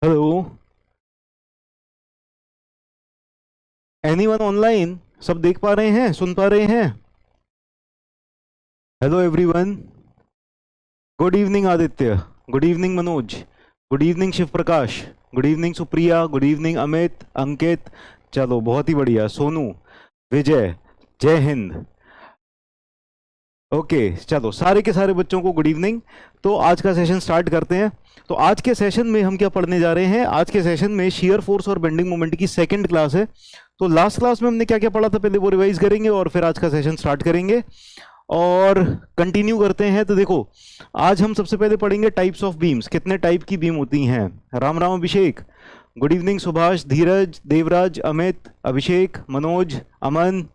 Hello, anyone online? सब देख पा रहे हैं, सुन पा रहे हैं? Hello everyone. Good evening Aditya, good evening Manoj, good evening Shiv Prakash, good evening Supriya, good evening Amit, Ankit. चलो बहुत ही बढ़िया। सोनू, विजय, जय हिंद। ओके, चलो सारे के सारे बच्चों को गुड इवनिंग। तो आज का सेशन स्टार्ट करते हैं। तो आज के सेशन में हम क्या पढ़ने जा रहे हैं? आज के सेशन में शियर फोर्स और बेंडिंग मोमेंट की सेकंड क्लास है। तो लास्ट क्लास में हमने क्या क्या पढ़ा था पहले वो रिवाइज करेंगे और फिर आज का सेशन स्टार्ट करेंगे और कंटिन्यू करते हैं। तो देखो, आज हम सबसे पहले पढ़ेंगे टाइप्स ऑफ बीम्स। कितने टाइप की बीम होती हैं? राम राम अभिषेक, गुड इवनिंग सुभाष, धीरज, देवराज, अमित, अभिषेक, मनोज, अमन,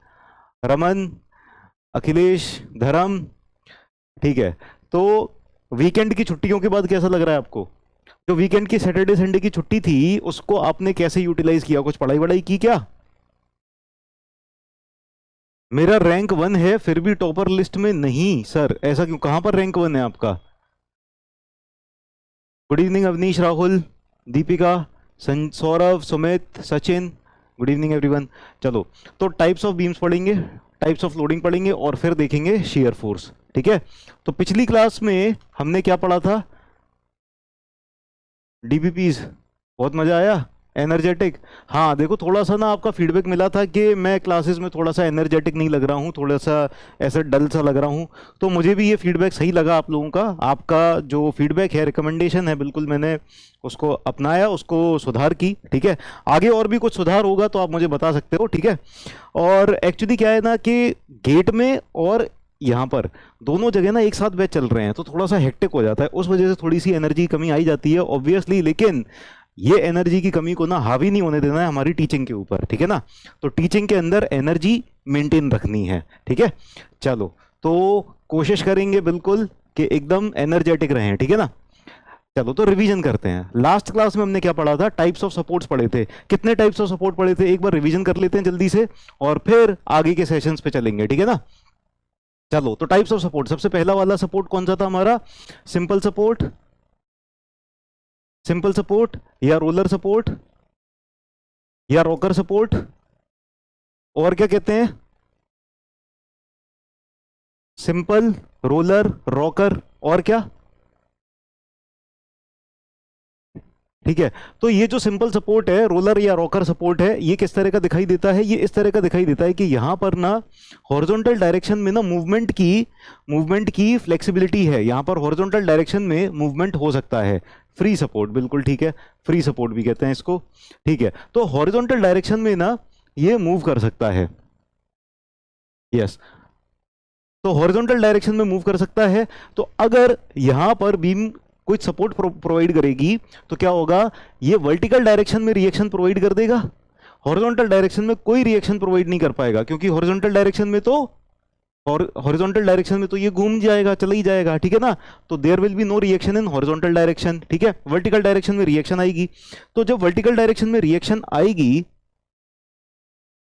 रमन, अखिलेश, धर्म। ठीक है। तो वीकेंड की छुट्टियों के बाद कैसा लग रहा है आपको? जो वीकेंड की सैटरडे संडे की छुट्टी थी उसको आपने कैसे यूटिलाइज किया? कुछ पढ़ाई वढ़ाई की क्या? मेरा रैंक 1 है फिर भी टॉपर लिस्ट में नहीं सर, ऐसा क्यों? कहां पर रैंक 1 है आपका? Good evening Avneesh, Rahul, Deepika, Saurabh, Sumit, Sachin, good evening everyone. चलो, तो टाइप्स ऑफ बीम्स पढ़ेंगे, टाइप्स ऑफ लोडिंग पढ़ेंगे और फिर देखेंगे शियर फोर्स। ठीक है। तो पिछली क्लास में हमने क्या पढ़ा था? डीबीपीज। बहुत मजा आया। एनर्जेटिक। हाँ देखो, थोड़ा सा ना आपका फीडबैक मिला था कि मैं क्लासेस में थोड़ा सा एनर्जेटिक नहीं लग रहा हूँ, थोड़ा सा ऐसा डल सा लग रहा हूँ। तो मुझे भी ये फीडबैक सही लगा आप लोगों का। आपका जो फीडबैक है, रिकमेंडेशन है, बिल्कुल मैंने उसको अपनाया, उसको सुधार की। ठीक है। आगे और भी कुछ सुधार होगा तो आप मुझे बता सकते हो। ठीक है। और एक्चुअली क्या है ना कि गेट में और यहाँ पर दोनों जगह ना एक साथ बैच चल रहे हैं तो थोड़ा सा हेक्टिक हो जाता है, उस वजह से थोड़ी सी एनर्जी की कमी आई जाती है ऑब्वियसली। लेकिन ये एनर्जी की कमी को ना हावी नहीं होने देना है हमारी टीचिंग के ऊपर। ठीक है ना। तो टीचिंग के अंदर एनर्जी मेंटेन रखनी है। ठीक है। चलो, तो कोशिश करेंगे बिल्कुल कि एकदम एनर्जेटिक रहें। ठीक है ना। चलो, तो रिवीजन करते हैं। लास्ट क्लास में हमने क्या पढ़ा था? टाइप्स ऑफ सपोर्ट्स पढ़े थे। कितने टाइप्स ऑफ सपोर्ट पढ़े थे एक बार रिवीजन कर लेते हैं जल्दी से और फिर आगे के सेशंस पे चलेंगे। ठीक है ना। चलो, तो टाइप्स ऑफ सपोर्ट, सबसे पहला वाला सपोर्ट कौन सा था हमारा? सिंपल सपोर्ट, सिंपल सपोर्ट या रोलर सपोर्ट या रॉकर सपोर्ट, और क्या कहते हैं? सिंपल, रोलर, रॉकर, और क्या? ठीक है। तो ये जो सिंपल सपोर्ट है, रोलर या रॉकर सपोर्ट है, ये किस तरह का दिखाई देता है? ये इस तरह का दिखाई देता है कि यहां पर ना हॉरिजॉन्टल डायरेक्शन में ना मूवमेंट की फ्लेक्सिबिलिटी है। यहां पर हॉरिजॉन्टल डायरेक्शन में मूवमेंट हो सकता है। फ्री सपोर्ट, बिल्कुल ठीक है, फ्री सपोर्ट भी कहते हैं इसको। ठीक है। तो हॉरिजॉन्टल डायरेक्शन में ना ये मूव कर सकता है। यस। तो हॉरिजॉन्टल डायरेक्शन में मूव कर सकता है। तो अगर यहां पर बीम कुछ सपोर्ट प्रोवाइड करेगी तो क्या होगा? ये वर्टिकल डायरेक्शन में रिएक्शन प्रोवाइड कर देगा, हॉरिजॉन्टल डायरेक्शन में कोई रिएक्शन प्रोवाइड नहीं कर पाएगा, क्योंकि हॉरिजॉन्टल डायरेक्शन में तो और हॉरिजॉन्टल डायरेक्शन में तो ये घूम जाएगा, चला ही जाएगा। ठीक है ना। तो there will be no reaction in horizontal direction. ठीक है। वर्टिकल डायरेक्शन में रिएक्शन आएगी। तो जब वर्टिकल डायरेक्शन में रिएक्शन आएगी,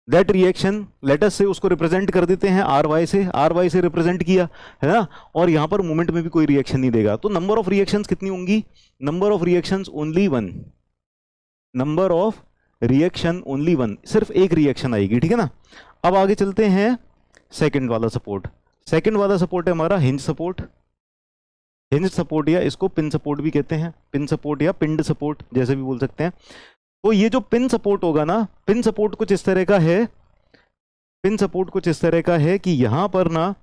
दैट रिएक्शन लेटस से उसको रिप्रेजेंट कर देते हैं आर वाई से, आर वाई से रिप्रेजेंट किया है ना। और यहां पर मूवमेंट में भी कोई रिएक्शन नहीं देगा। तो नंबर ऑफ रिएक्शंस कितनी होंगी? Number of reactions only one, number of reaction only one, सिर्फ एक रिएक्शन आएगी। ठीक है ना। अब आगे चलते हैं सेकंड वाला सपोर्ट। सेकंड वाला सपोर्ट है हमारा हिंज सपोर्ट। हिंज सपोर्ट या इसको पिन सपोर्ट भी कहते हैं, पिन सपोर्ट या पिंड सपोर्ट जैसे भी बोल सकते हैं। तो ये जो पिन सपोर्ट होगा ना, पिन सपोर्ट कुछ इस तरह का है, पिन सपोर्ट कुछ इस तरह का है कि यहां पर ना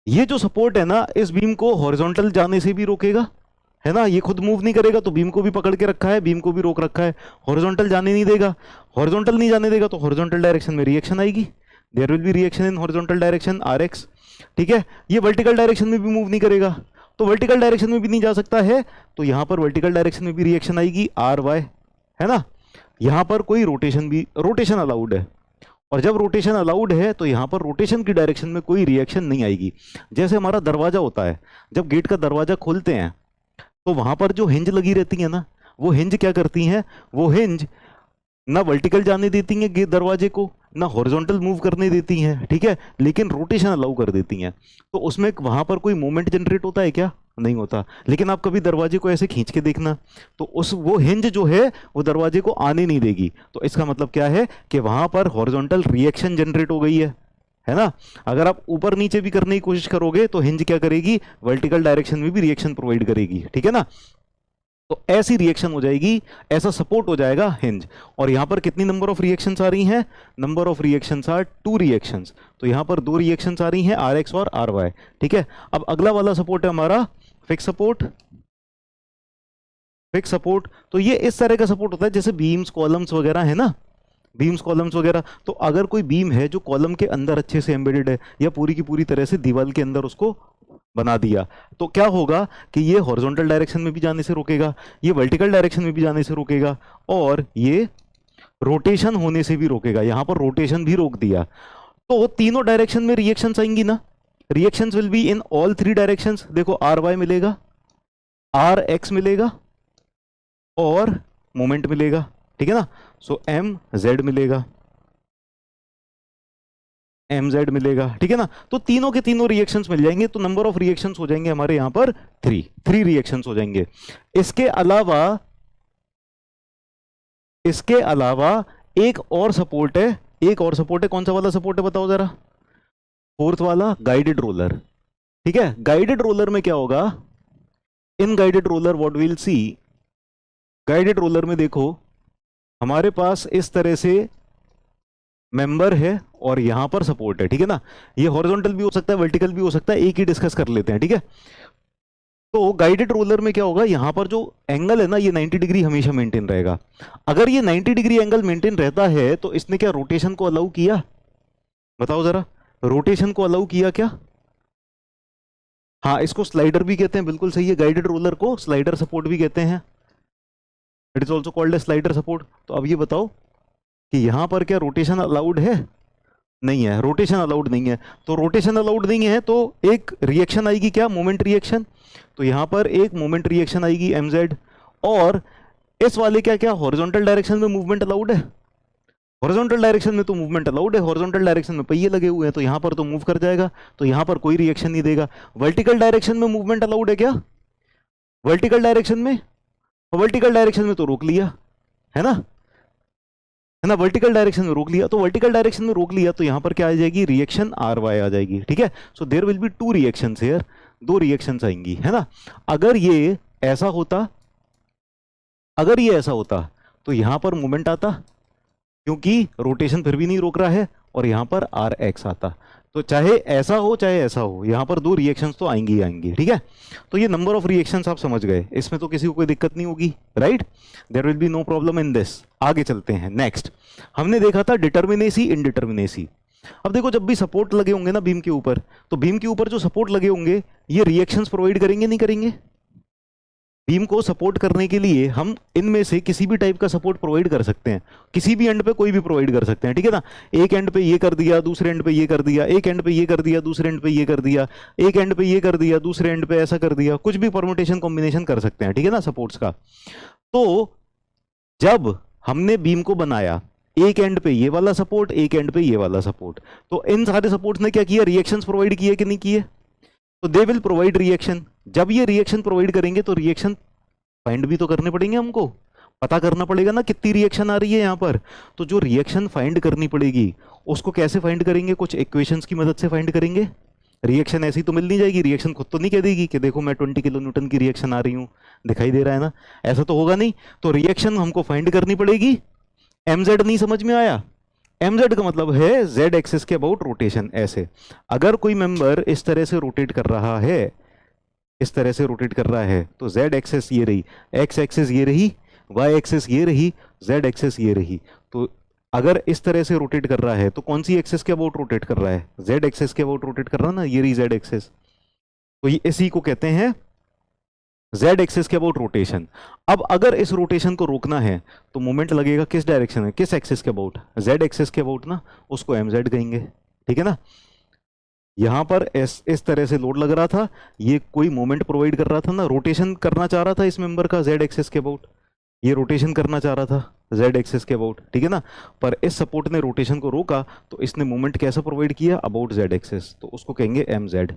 ये जो सपोर्ट है ना, इस बीम को हॉरिजॉन्टल जाने से भी रोकेगा, है ना। ये खुद मूव नहीं करेगा तो बीम को भी पकड़ के रखा है, बीम को भी रोक रखा है, हॉरिजॉन्टल जाने नहीं देगा। हॉरिजॉन्टल नहीं जाने देगा तो हॉरिजॉन्टल डायरेक्शन में रिएक्शन आएगी, there will be reaction in horizontal direction R x. ठीक है। ये वर्टिकल डायरेक्शन में भी मूव नहीं करेगा तो वर्टिकल डायरेक्शन में भी नहीं जा सकता है, तो यहां पर वर्टिकल डायरेक्शन में भी रिएक्शन आएगी आर वाई, है ना। यहां पर कोई रोटेशन अलाउड है, और जब रोटेशन अलाउड है तो यहां पर रोटेशन की डायरेक्शन में कोई रिएक्शन नहीं आएगी। जैसे हमारा दरवाजा होता है, जब गेट का दरवाजा खोलते हैं तो वहां पर जो हिंज लगी रहती है ना, वो हिंज क्या करती हैं? वो हिंज ना वर्टिकल जाने देती हैं गेट दरवाजे को, ना हॉरिजॉन्टल मूव करने देती हैं। ठीक है। लेकिन रोटेशन अलाउ कर देती हैं। तो उसमें वहां पर कोई मूवमेंट जनरेट होता है क्या? नहीं होता। लेकिन आप कभी दरवाजे को ऐसे खींच के देखना, तो उस वो हिंज जो है वो दरवाजे को आने नहीं देगी। तो इसका मतलब क्या है कि वहां पर हॉरिजॉन्टल रिएक्शन जनरेट हो गई है ना। अगर आप ऊपर नीचे भी करने की कोशिश करोगे तो हिंज क्या करेगी, वर्टिकल डायरेक्शन में भी रिएक्शन प्रोवाइड करेगी, ठीक है ना। तो ऐसी रिएक्शन हो जाएगी, ऐसा सपोर्ट हो जाएगा हिंज। और यहां पर कितनी नंबर ऑफ रिएक्शंस आ रही हैं, number of reactions are 2 reactions. तो यहां पर 2 रिएक्शंस आ रही हैं, आर एक्स और आर वाई, ठीक है। अब अगला वाला सपोर्ट है हमारा फिक्स सपोर्ट। फिक्स सपोर्ट तो ये इस तरह का सपोर्ट होता है जैसे बीम्स कॉलम्स वगैरह है ना, बीम्स कॉलम्स वगैरह। तो अगर कोई बीम है जो कॉलम के अंदर अच्छे से एम्बेडेड है या पूरी की पूरी तरह से दीवार के अंदर उसको बना दिया, तो क्या होगा कि ये हॉरिजॉन्टल डायरेक्शन में भी जाने से रोकेगा, ये वर्टिकल डायरेक्शन में भी जाने से रोकेगा, और ये रोटेशन होने से भी रोकेगा। यहां पर रोटेशन भी रोक दिया, तो तीनों डायरेक्शन में रिएक्शंस आएंगी ना। Reactions will be in all 3 directions. देखो आर वाई मिलेगा, आर एक्स मिलेगा और मोमेंट मिलेगा, ठीक है ना। सो एम जेड मिलेगा, एम जेड मिलेगा, ठीक है ना। तो तीनों के तीनों रिएक्शंस मिल जाएंगे, तो नंबर ऑफ रिएक्शंस हो जाएंगे हमारे यहां पर 3 रिएक्शंस हो जाएंगे। इसके अलावा एक और सपोर्ट है, एक और सपोर्ट है। कौन सा वाला सपोर्ट है बताओ जरा, 4th वाला, गाइडेड रोलर, ठीक है। गाइडेड रोलर में क्या होगा, in guided roller what will see, guided roller में देखो हमारे पास इस तरह से मेंबर है और यहां पर सपोर्ट है, ठीक है ना। ये हॉरिजॉन्टल भी हो सकता है, वर्टिकल भी हो सकता है, एक ही डिस्कस कर लेते हैं, ठीक है। तो गाइडेड रोलर में क्या होगा, यहां पर जो एंगल है ना ये 90 डिग्री हमेशा मेंटेन रहेगा। अगर ये 90 डिग्री एंगल मेंटेन रहता है तो इसने क्या रोटेशन को अलाउ किया, बताओ जरा, रोटेशन को अलाउ किया क्या। हाँ, इसको स्लाइडर भी कहते हैं, बिल्कुल सही है। गाइडेड रोलर को स्लाइडर सपोर्ट भी कहते हैं, it is also called a slider support. तो अब ये बताओ कि यहां पर क्या रोटेशन अलाउड है, नहीं है, रोटेशन अलाउड नहीं है। तो रोटेशन अलाउड नहीं है तो एक रिएक्शन आएगी क्या, मोमेंट रिएक्शन। तो यहां पर एक मोमेंट रिएक्शन आएगी mz, और इस वाले क्या क्या हॉरिजॉन्टल डायरेक्शन में मूवमेंट अलाउड है, हॉरिजॉन्टल डायरेक्शन में तो मूवमेंट अलाउड है, हॉरिजॉन्टल डायरेक्शन में पहिए लगे हुए हैं तो यहां पर तो मूव कर जाएगा, तो यहां पर कोई रिएक्शन नहीं देगा। वर्टिकल डायरेक्शन में मूवमेंट अलाउड है क्या, वर्टिकल डायरेक्शन में, वर्टिकल डायरेक्शन में तो रोक लिया है ना, है ना, वर्टिकल डायरेक्शन में रोक लिया। तो वर्टिकल डायरेक्शन में रोक लिया तो यहां पर क्या आ जाएगी, रिएक्शन आर वाई आ जाएगी, ठीक है। So there will be 2 reactions here, 2 reactions आएंगी, है ना। अगर ये ऐसा होता, अगर ये ऐसा होता तो यहां पर मूवमेंट आता, क्योंकि रोटेशन फिर भी नहीं रोक रहा है, और यहां पर आर एक्स आता। तो चाहे ऐसा हो चाहे ऐसा हो, यहां पर 2 रिएक्शंस तो आएंगी ही आएंगी, ठीक है। तो ये नंबर ऑफ रिएक्शंस आप समझ गए, इसमें तो किसी को कोई दिक्कत नहीं होगी, right. There will be no problem in this. आगे चलते हैं, नेक्स्ट हमने देखा था डिटर्मिनेसी, इनडिटर्मिनेसी। अब देखो जब भी सपोर्ट लगे होंगे ना बीम के ऊपर, तो बीम के ऊपर जो सपोर्ट लगे होंगे ये रिएक्शंस प्रोवाइड करेंगे नहीं करेंगे। बीम को सपोर्ट करने के लिए हम इनमें से किसी भी टाइप का सपोर्ट प्रोवाइड कर सकते हैं, किसी भी एंड पे कोई भी प्रोवाइड कर सकते हैं, ठीक है ना। एक एंड पे ये कर दिया, दूसरे एंड पे ये कर दिया, एक एंड पे ये कर दिया, दूसरे एंड पे ये कर दिया, एक एंड पे ये कर दिया, दूसरे एंड पे ऐसा कर दिया, कुछ भी परमुटेशन कॉम्बिनेशन कर सकते हैं, ठीक है ना, सपोर्ट्स का। तो जब हमने बीम को बनाया, एक एंड पे ये वाला सपोर्ट, एक एंड पे ये वाला सपोर्ट, तो इन सारे सपोर्ट्स ने क्या किया, रिएक्शंस प्रोवाइड किए कि नहीं किए, तो दे विल प्रोवाइड रिएक्शन। जब ये रिएक्शन प्रोवाइड करेंगे तो रिएक्शन फाइंड भी तो करने पड़ेंगे, हमको पता करना पड़ेगा ना कितनी रिएक्शन आ रही है यहाँ पर। तो जो रिएक्शन फाइंड करनी पड़ेगी उसको कैसे फाइंड करेंगे, कुछ इक्वेशंस की मदद से फाइंड करेंगे। रिएक्शन ऐसी तो मिल नहीं जाएगी, रिएक्शन खुद तो नहीं कह देगी कि देखो मैं 20 किलो न्यूटन की रिएक्शन आ रही हूँ, दिखाई दे रहा है ना, ऐसा तो होगा नहीं। तो रिएक्शन हमको फाइंड करनी पड़ेगी। mz नहीं समझ में आया, mz का मतलब है z एक्सिस के अबाउट रोटेशन। ऐसे अगर कोई मेंबर इस तरह से रोटेट कर रहा है, इस तरह से रोटेट कर रहा है, तो z एक्सिस ये रही, x एक्सिस ये रही, y एक्सिस ये रही, z एक्सिस ये रही। तो अगर इस तरह से रोटेट कर रहा है तो कौन सी एक्सिस के अबाउट रोटेट कर रहा है, z एक्सिस के अबाउट रोटेट कर रहा है ना, ये रही z एक्सिस। तो ये इसी को कहते हैं z एक्सिस के अबाउट रोटेशन। अब अगर इस रोटेशन को रोकना है तो मोमेंट लगेगा किस डायरेक्शन में, किस एक्सिस के अबाउट, z एक्सिस के अबाउट ना, उसको mz कहेंगे, ठीक है ना। यहां पर इस तरह से लोड लग रहा था, ये कोई मोमेंट प्रोवाइड कर रहा था ना, रोटेशन करना चाह रहा था इस मेंबर का z एक्सिस के अबाउट, ये रोटेशन करना चाह रहा था z एक्सिस के अबाउट, ठीक है ना। पर इस सपोर्ट ने रोटेशन को रोका तो इसने मोमेंट कैसा प्रोवाइड किया, अबाउट z एक्सिस, तो उसको कहेंगे mz।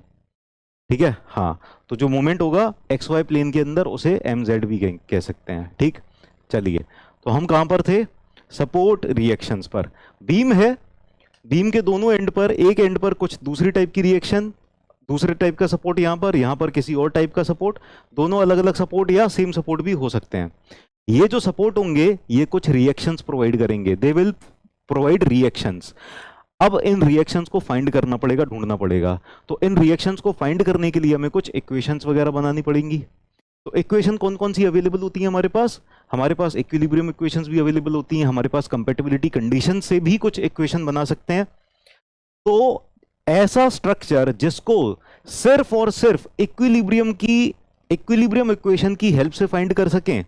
ठीक है, हाँ। तो जो मोमेंट होगा एक्स वाई प्लेन के अंदर उसे एम जेड भी कह सकते हैं। ठीक, चलिए, तो हम कहाँ पर थे? सपोर्ट रिएक्शंस पर। बीम है, बीम के दोनों एंड पर, एक एंड पर कुछ दूसरी टाइप की रिएक्शन, दूसरे टाइप का सपोर्ट, यहाँ पर किसी और टाइप का सपोर्ट, दोनों अलग अलग सपोर्ट या सेम सपोर्ट भी हो सकते हैं। ये जो सपोर्ट होंगे ये कुछ रिएक्शंस प्रोवाइड करेंगे, दे विल प्रोवाइड रिएक्शंस। अब इन रिएक्शंस को फाइंड करना पड़ेगा, ढूंढना पड़ेगा। तो इन रिएक्शंस को फाइंड करने के लिए हमें कुछ इक्वेशंस वगैरह बनानी पड़ेंगी। तो इक्वेशन कौन कौन सी अवेलेबल होती है हमारे पास? हमारे पास इक्विलिब्रियम इक्वेशंस भी अवेलेबल होती हैं, हमारे पास कंपैटिबिलिटी कंडीशन से भी कुछ इक्वेशन बना सकते हैं। तो ऐसा स्ट्रक्चर जिसको सिर्फ और सिर्फ इक्विलिब्रियम इक्वेशन की हेल्प से फाइंड कर सकें,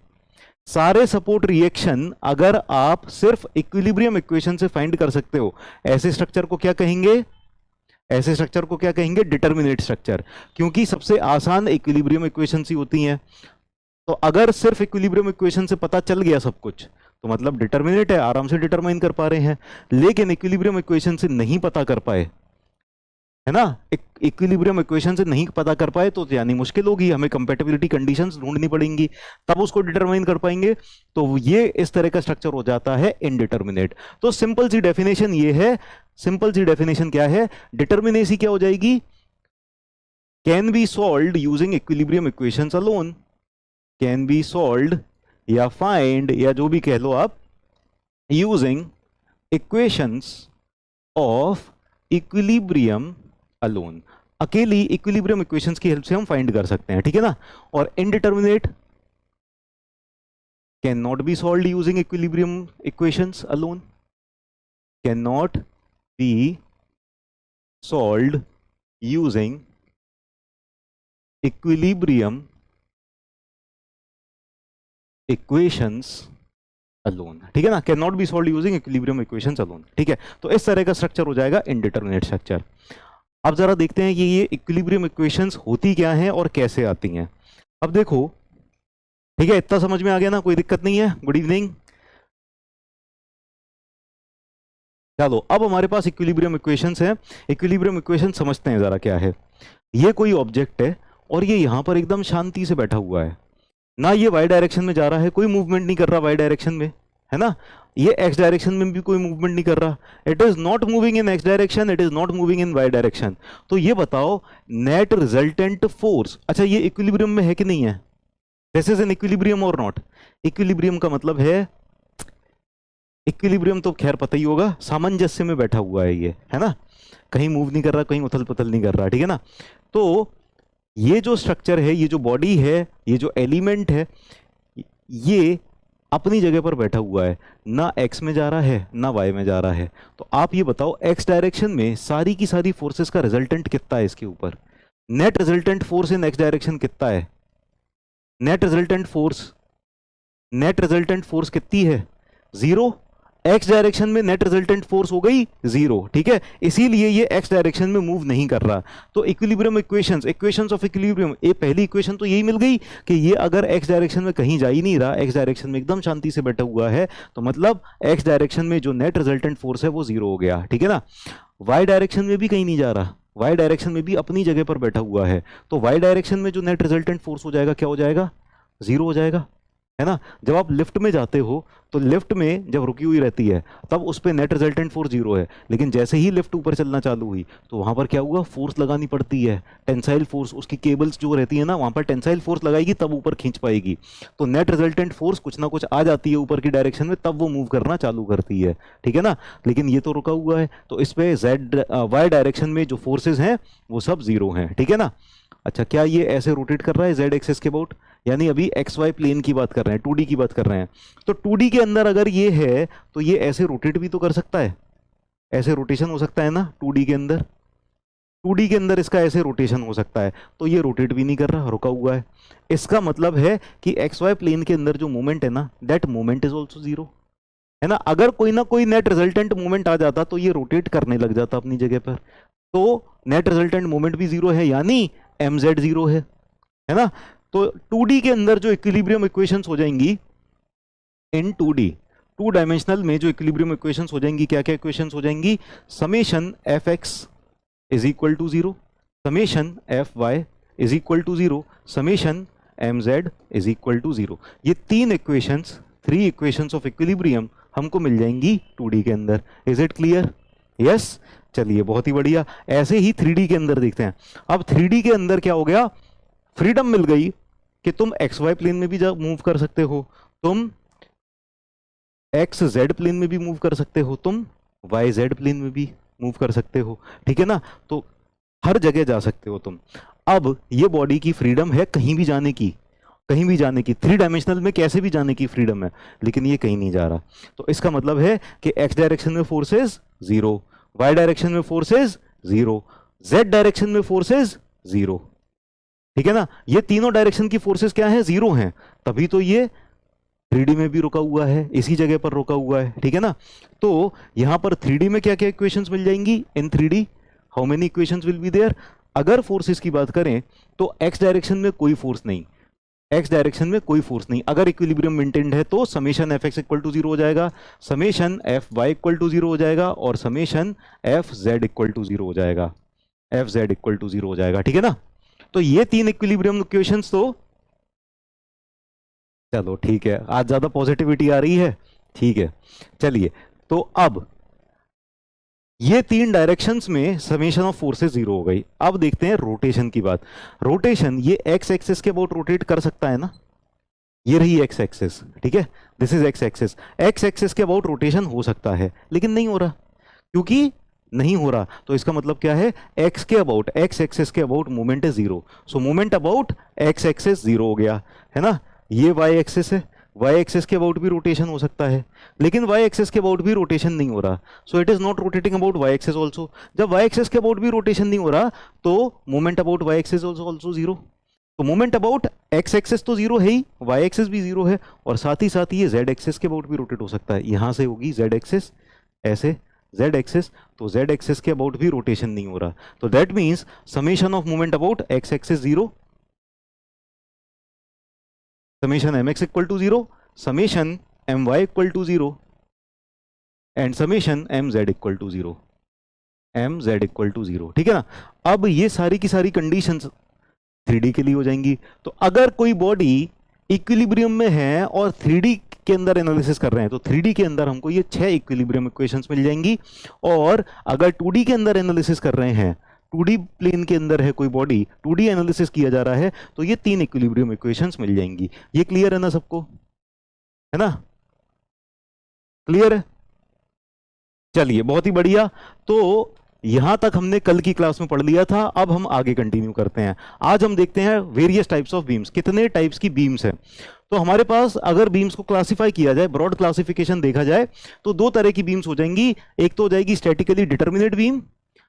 सारे सपोर्ट रिएक्शन अगर आप सिर्फ इक्विलिब्रियम इक्वेशन से फाइंड कर सकते हो, ऐसे स्ट्रक्चर को क्या कहेंगे? ऐसे स्ट्रक्चर को क्या कहेंगे? Determinate structure. क्योंकि सबसे आसान इक्विलिब्रियम इक्वेशन ही होती हैं। तो अगर सिर्फ इक्विलिब्रियम इक्वेशन से पता चल गया सब कुछ तो मतलब डिटर्मिनेट है, आराम से डिटरमाइन कर पा रहे हैं। लेकिन इक्विलिब्रियम इक्वेशन से नहीं पता कर पाए, है ना, इक्विलिब्रियम इक्वेशन से नहीं पता कर पाए तो यानी मुश्किल होगी, हमें कंपैटिबिलिटी कंडीशंस ढूंढनी पड़ेंगी, तब उसको डिटरमाइन कर पाएंगे। तो ये इस तरह का स्ट्रक्चर हो जाता है इनडिटर्मिनेट। तो सिंपल सी डेफिनेशन ये है, सिंपल सी डेफिनेशन क्या है? डिटर्मिनेसी क्या हो जाएगी? Can be solved using equilibrium equations alone, can be solved या फाइंड या जो भी कह लो आप, using equations of equilibrium alone. अकेली इक्विलिब्रियम इक्वेशंस की हेल्प से हम फाइंड कर सकते हैं, ठीक है ना। और indeterminate can not be solved using equilibrium equations alone, can not be solved using equilibrium equations alone, ठीक है ना, can not be solved using equilibrium equations alone. ठीक है, तो इस तरह का स्ट्रक्चर हो जाएगा इनडिटर्मिनेट स्ट्रक्चर। अब जरा देखते हैं कि ये इक्विलिब्रियम इक्वेशंस होती क्या हैं और कैसे आती हैं। अब देखो, ठीक है, इतना समझ में आ गया ना, कोई दिक्कत नहीं है। Good evening. चलो, अब हमारे पास इक्विलिब्रियम इक्वेशंस हैं। इक्विलिब्रियम इक्वेशन समझते हैं जरा क्या है। ये कोई ऑब्जेक्ट है और ये यहां पर एकदम शांति से बैठा हुआ है ना, ये वाई डायरेक्शन में जा रहा है, कोई मूवमेंट नहीं कर रहा वाई डायरेक्शन में, है ना। ये एक्स डायरेक्शन में भी कोई मूवमेंट नहीं कर रहा, it is not moving in x direction, it is not moving in y direction. तो ये बताओ नेट रिजल्टेंट फोर्स, अच्छा ये इक्विलिब्रियम में है कि नहीं है? दिस इज एन इक्विलिब्रियम और नॉट? इक्विलिब्रियम का मतलब है, इक्विलिब्रियम तो खैर पता ही होगा, सामंजस्य में बैठा हुआ है ये, है ना, कहीं मूव नहीं कर रहा, कहीं उथल पुथल नहीं कर रहा, ठीक है ना। तो ये जो स्ट्रक्चर है, ये जो बॉडी है, ये जो एलिमेंट है, ये अपनी जगह पर बैठा हुआ है, ना एक्स में जा रहा है ना वाई में जा रहा है। तो आप ये बताओ एक्स डायरेक्शन में सारी की सारी फोर्सेस का रिजल्टेंट कितना है इसके ऊपर? Net resultant force in x direction कितना है? नेट रिजल्टेंट फोर्स कितनी है? जीरो। एक्स डायरेक्शन में नेट रिजल्टेंट फोर्स हो गई जीरो, ठीक है, इसीलिए ये एक्स डायरेक्शन में मूव नहीं कर रहा। तो इक्विलिब्रियम इक्वेशंस ऑफ इक्विलिब्रियम, ये पहली इक्वेशन तो यही मिल गई कि ये अगर एक्स डायरेक्शन में कहीं जा ही नहीं रहा, एक्स डायरेक्शन में एकदम शांति से बैठा हुआ है, तो मतलब एक्स डायरेक्शन में जो नेट रिजल्टेंट फोर्स है वो जीरो हो गया, ठीक है ना। वाई डायरेक्शन में भी कहीं नहीं जा रहा, वाई डायरेक्शन में भी अपनी जगह पर बैठा हुआ है, तो वाई डायरेक्शन में जो नेट रिजल्टेंट फोर्स हो जाएगा क्या हो जाएगा? जीरो हो जाएगा, है ना। जब आप लिफ्ट में जाते हो तो लिफ्ट में जब रुकी हुई रहती है तब उस पर नेट रिजल्टेंट फोर्स जीरो है, लेकिन जैसे ही लिफ्ट ऊपर चलना चालू हुई तो वहां पर क्या हुआ? फोर्स लगानी पड़ती है, टेंसाइल फोर्स, उसकी केबल्स जो रहती है ना वहां पर टेंसाइल फोर्स लगाएगी तब ऊपर खींच पाएगी। तो नेट रिजल्टेंट फोर्स कुछ ना कुछ आ जाती है ऊपर की डायरेक्शन में, तब वो मूव करना चालू करती है, ठीक है ना। लेकिन ये तो रुका हुआ है, तो इस पे जेड वाई डायरेक्शन में जो फोर्सेज हैं वो सब जीरो हैं, ठीक है ना। अच्छा, क्या ये ऐसे रोटेट कर रहा है जेड एक्सिस के अबाउट? यानी अभी एक्स वाई प्लेन की बात कर रहे हैं, 2D की बात कर रहे हैं। तो 2D के अंदर अगर ये है तो ये ऐसे रोटेट भी तो कर सकता है, ऐसे रोटेशन हो सकता है ना 2D के अंदर, 2D के अंदर इसका ऐसे रोटेशन हो सकता है। तो ये रोटेट भी नहीं कर रहा, रुका हुआ है। इसका मतलब है कि एक्स वाई प्लेन के अंदर जो मोमेंट है ना, that moment is also zero, है ना। अगर कोई ना कोई नेट रिजल्टेंट मोमेंट आ जाता तो ये रोटेट करने लग जाता अपनी जगह पर, तो नेट रिजल्टेंट मोमेंट भी जीरो है, यानी mz जीरो है ना। तो 2D के अंदर जो इक्विलिब्रियम इक्वेशंस हो जाएंगी इन 2D, 2 डायमेंशनल में जो इक्विलिब्रियम इक्वेशंस हो जाएंगी, क्या क्या इक्वेशंस हो जाएंगी? Summation F x is equal to zero, summation F y is equal to 0, summation M z is equal to 0। ये तीन इक्वेशंस, 3 इक्वेशंस ऑफ इक्विलिब्रियम हमको मिल जाएंगी 2D के अंदर। Is it clear? यस। चलिए बहुत ही बढ़िया। ऐसे ही 3D के अंदर देखते हैं। अब 3D के अंदर क्या हो गया, फ्रीडम मिल गई कि तुम एक्स वाई प्लेन में भी मूव कर सकते हो, तुम एक्स जेड प्लेन में भी मूव कर सकते हो, तुम वाई जेड प्लेन में भी मूव कर सकते हो, ठीक है ना। तो हर जगह जा सकते हो तुम। अब ये बॉडी की फ्रीडम है कहीं भी जाने की, कहीं भी जाने की, 3 डायमेंशनल में कैसे भी जाने की फ्रीडम है, लेकिन ये कहीं नहीं जा रहा। तो इसका मतलब है कि एक्स डायरेक्शन में फोर्सेस 0, वाई डायरेक्शन में फोर्सेस 0, जेड डायरेक्शन में फोर्सेस 0, ठीक है ना। ये तीनों डायरेक्शन की फोर्सेस क्या है, 0 हैं, तभी तो ये 3D में भी रुका हुआ है, इसी जगह पर रुका हुआ है, ठीक है ना। तो यहां पर 3D में क्या क्या इक्वेशंस मिल जाएंगी, in 3D how many equations will be there. अगर फोर्सेस की बात करें तो एक्स डायरेक्शन में कोई फोर्स नहीं, एक्स डायरेक्शन में कोई फोर्स नहीं। अगर इक्विलिब्रियम मेंटेन्ड है तो summation F x equal to 0 हो जाएगा, summation F Y equal to 0 हो जाएगा, और summation F z equal to 0 हो जाएगा, एफ जेड इक्वल टू 0 हो जाएगा, ठीक है ना। तो ये 3 इक्विलिब्रियम इक्वेशंस, तो चलो ठीक है, आज ज्यादा पॉजिटिविटी आ रही है, ठीक है। चलिए, तो अब ये 3 डायरेक्शंस में समेशन ऑफ फोर्सेस 0 हो गई। अब देखते हैं रोटेशन की बात। रोटेशन, ये एक्स एक्सिस के अबाउट रोटेट कर सकता है ना, ये रही एक्स एक्सिस, ठीक है, this is x axis. X axis के अबाउट रोटेशन हो सकता है, लेकिन नहीं हो रहा, क्योंकि नहीं हो रहा। तो इसका मतलब क्या है, एक्स के अबाउट, एक्स एक्सिस के अबाउट मूवमेंट है 0, so movement about x axis 0 हो गया, है ना। ये वाई एक्सिस है, वाई एक्सिस के अबाउट भी रोटेशन हो सकता है, लेकिन वाई एक्सिस के अबाउट भी रोटेशन नहीं हो रहा, so it is not rotating about y axis also. जब वाई एक्सिस के अबाउट भी रोटेशन नहीं हो रहा, तो movement about y axis also 0। तो मूवमेंट अबाउट एक्स एक्सिस तो 0 है ही, वाई एक्सिस भी 0 है, और साथ ही साथ ये जेड एक्सिस के अबाउट भी रोटेट हो सकता है। यहां से होगी जेड एक्सिस, ऐसे जेड एक्सिस, तो जेड एक्सिस के अबाउट भी रोटेशन नहीं हो रहा। तो that means summation of movement about x axis 0, summation mx equal to 0, summation my equal to 0, and summation mz equal to 0, mz equal to 0, ठीक है ना। अब ये सारी की सारी कंडीशंस 3D के लिए हो जाएंगी। तो अगर कोई बॉडी इक्विलिब्रियम में है और 3D के अंदर एनालिसिस कर रहे हैं, तो 3D के अंदर हमको ये 6 इक्विलिब्रियम इक्वेशंस मिल जाएंगी। और अगर 2D के अंदर एनालिसिस कर रहे हैं, 2D प्लेन के अंदर है कोई बॉडी, 2D एनालिसिस किया जा रहा है, तो ये 3 इक्विलिब्रियम इक्वेशंस मिल जाएंगी। ये क्लियर है ना सबको, है ना, क्लियर है। चलिए बहुत ही बढ़िया। तो यहां तक हमने कल की क्लास में पढ़ लिया था, अब हम आगे कंटिन्यू करते हैं। आज हम देखते हैं वेरियस टाइप्स ऑफ बीम्स, कितने टाइप्स की बीम्स हैं। तो हमारे पास अगर बीम्स को क्लासिफाई किया जाए, ब्रॉड क्लासिफिकेशन देखा जाए, तो 2 तरह की बीम्स हो जाएंगी। एक तो हो जाएगी statically determinate beam.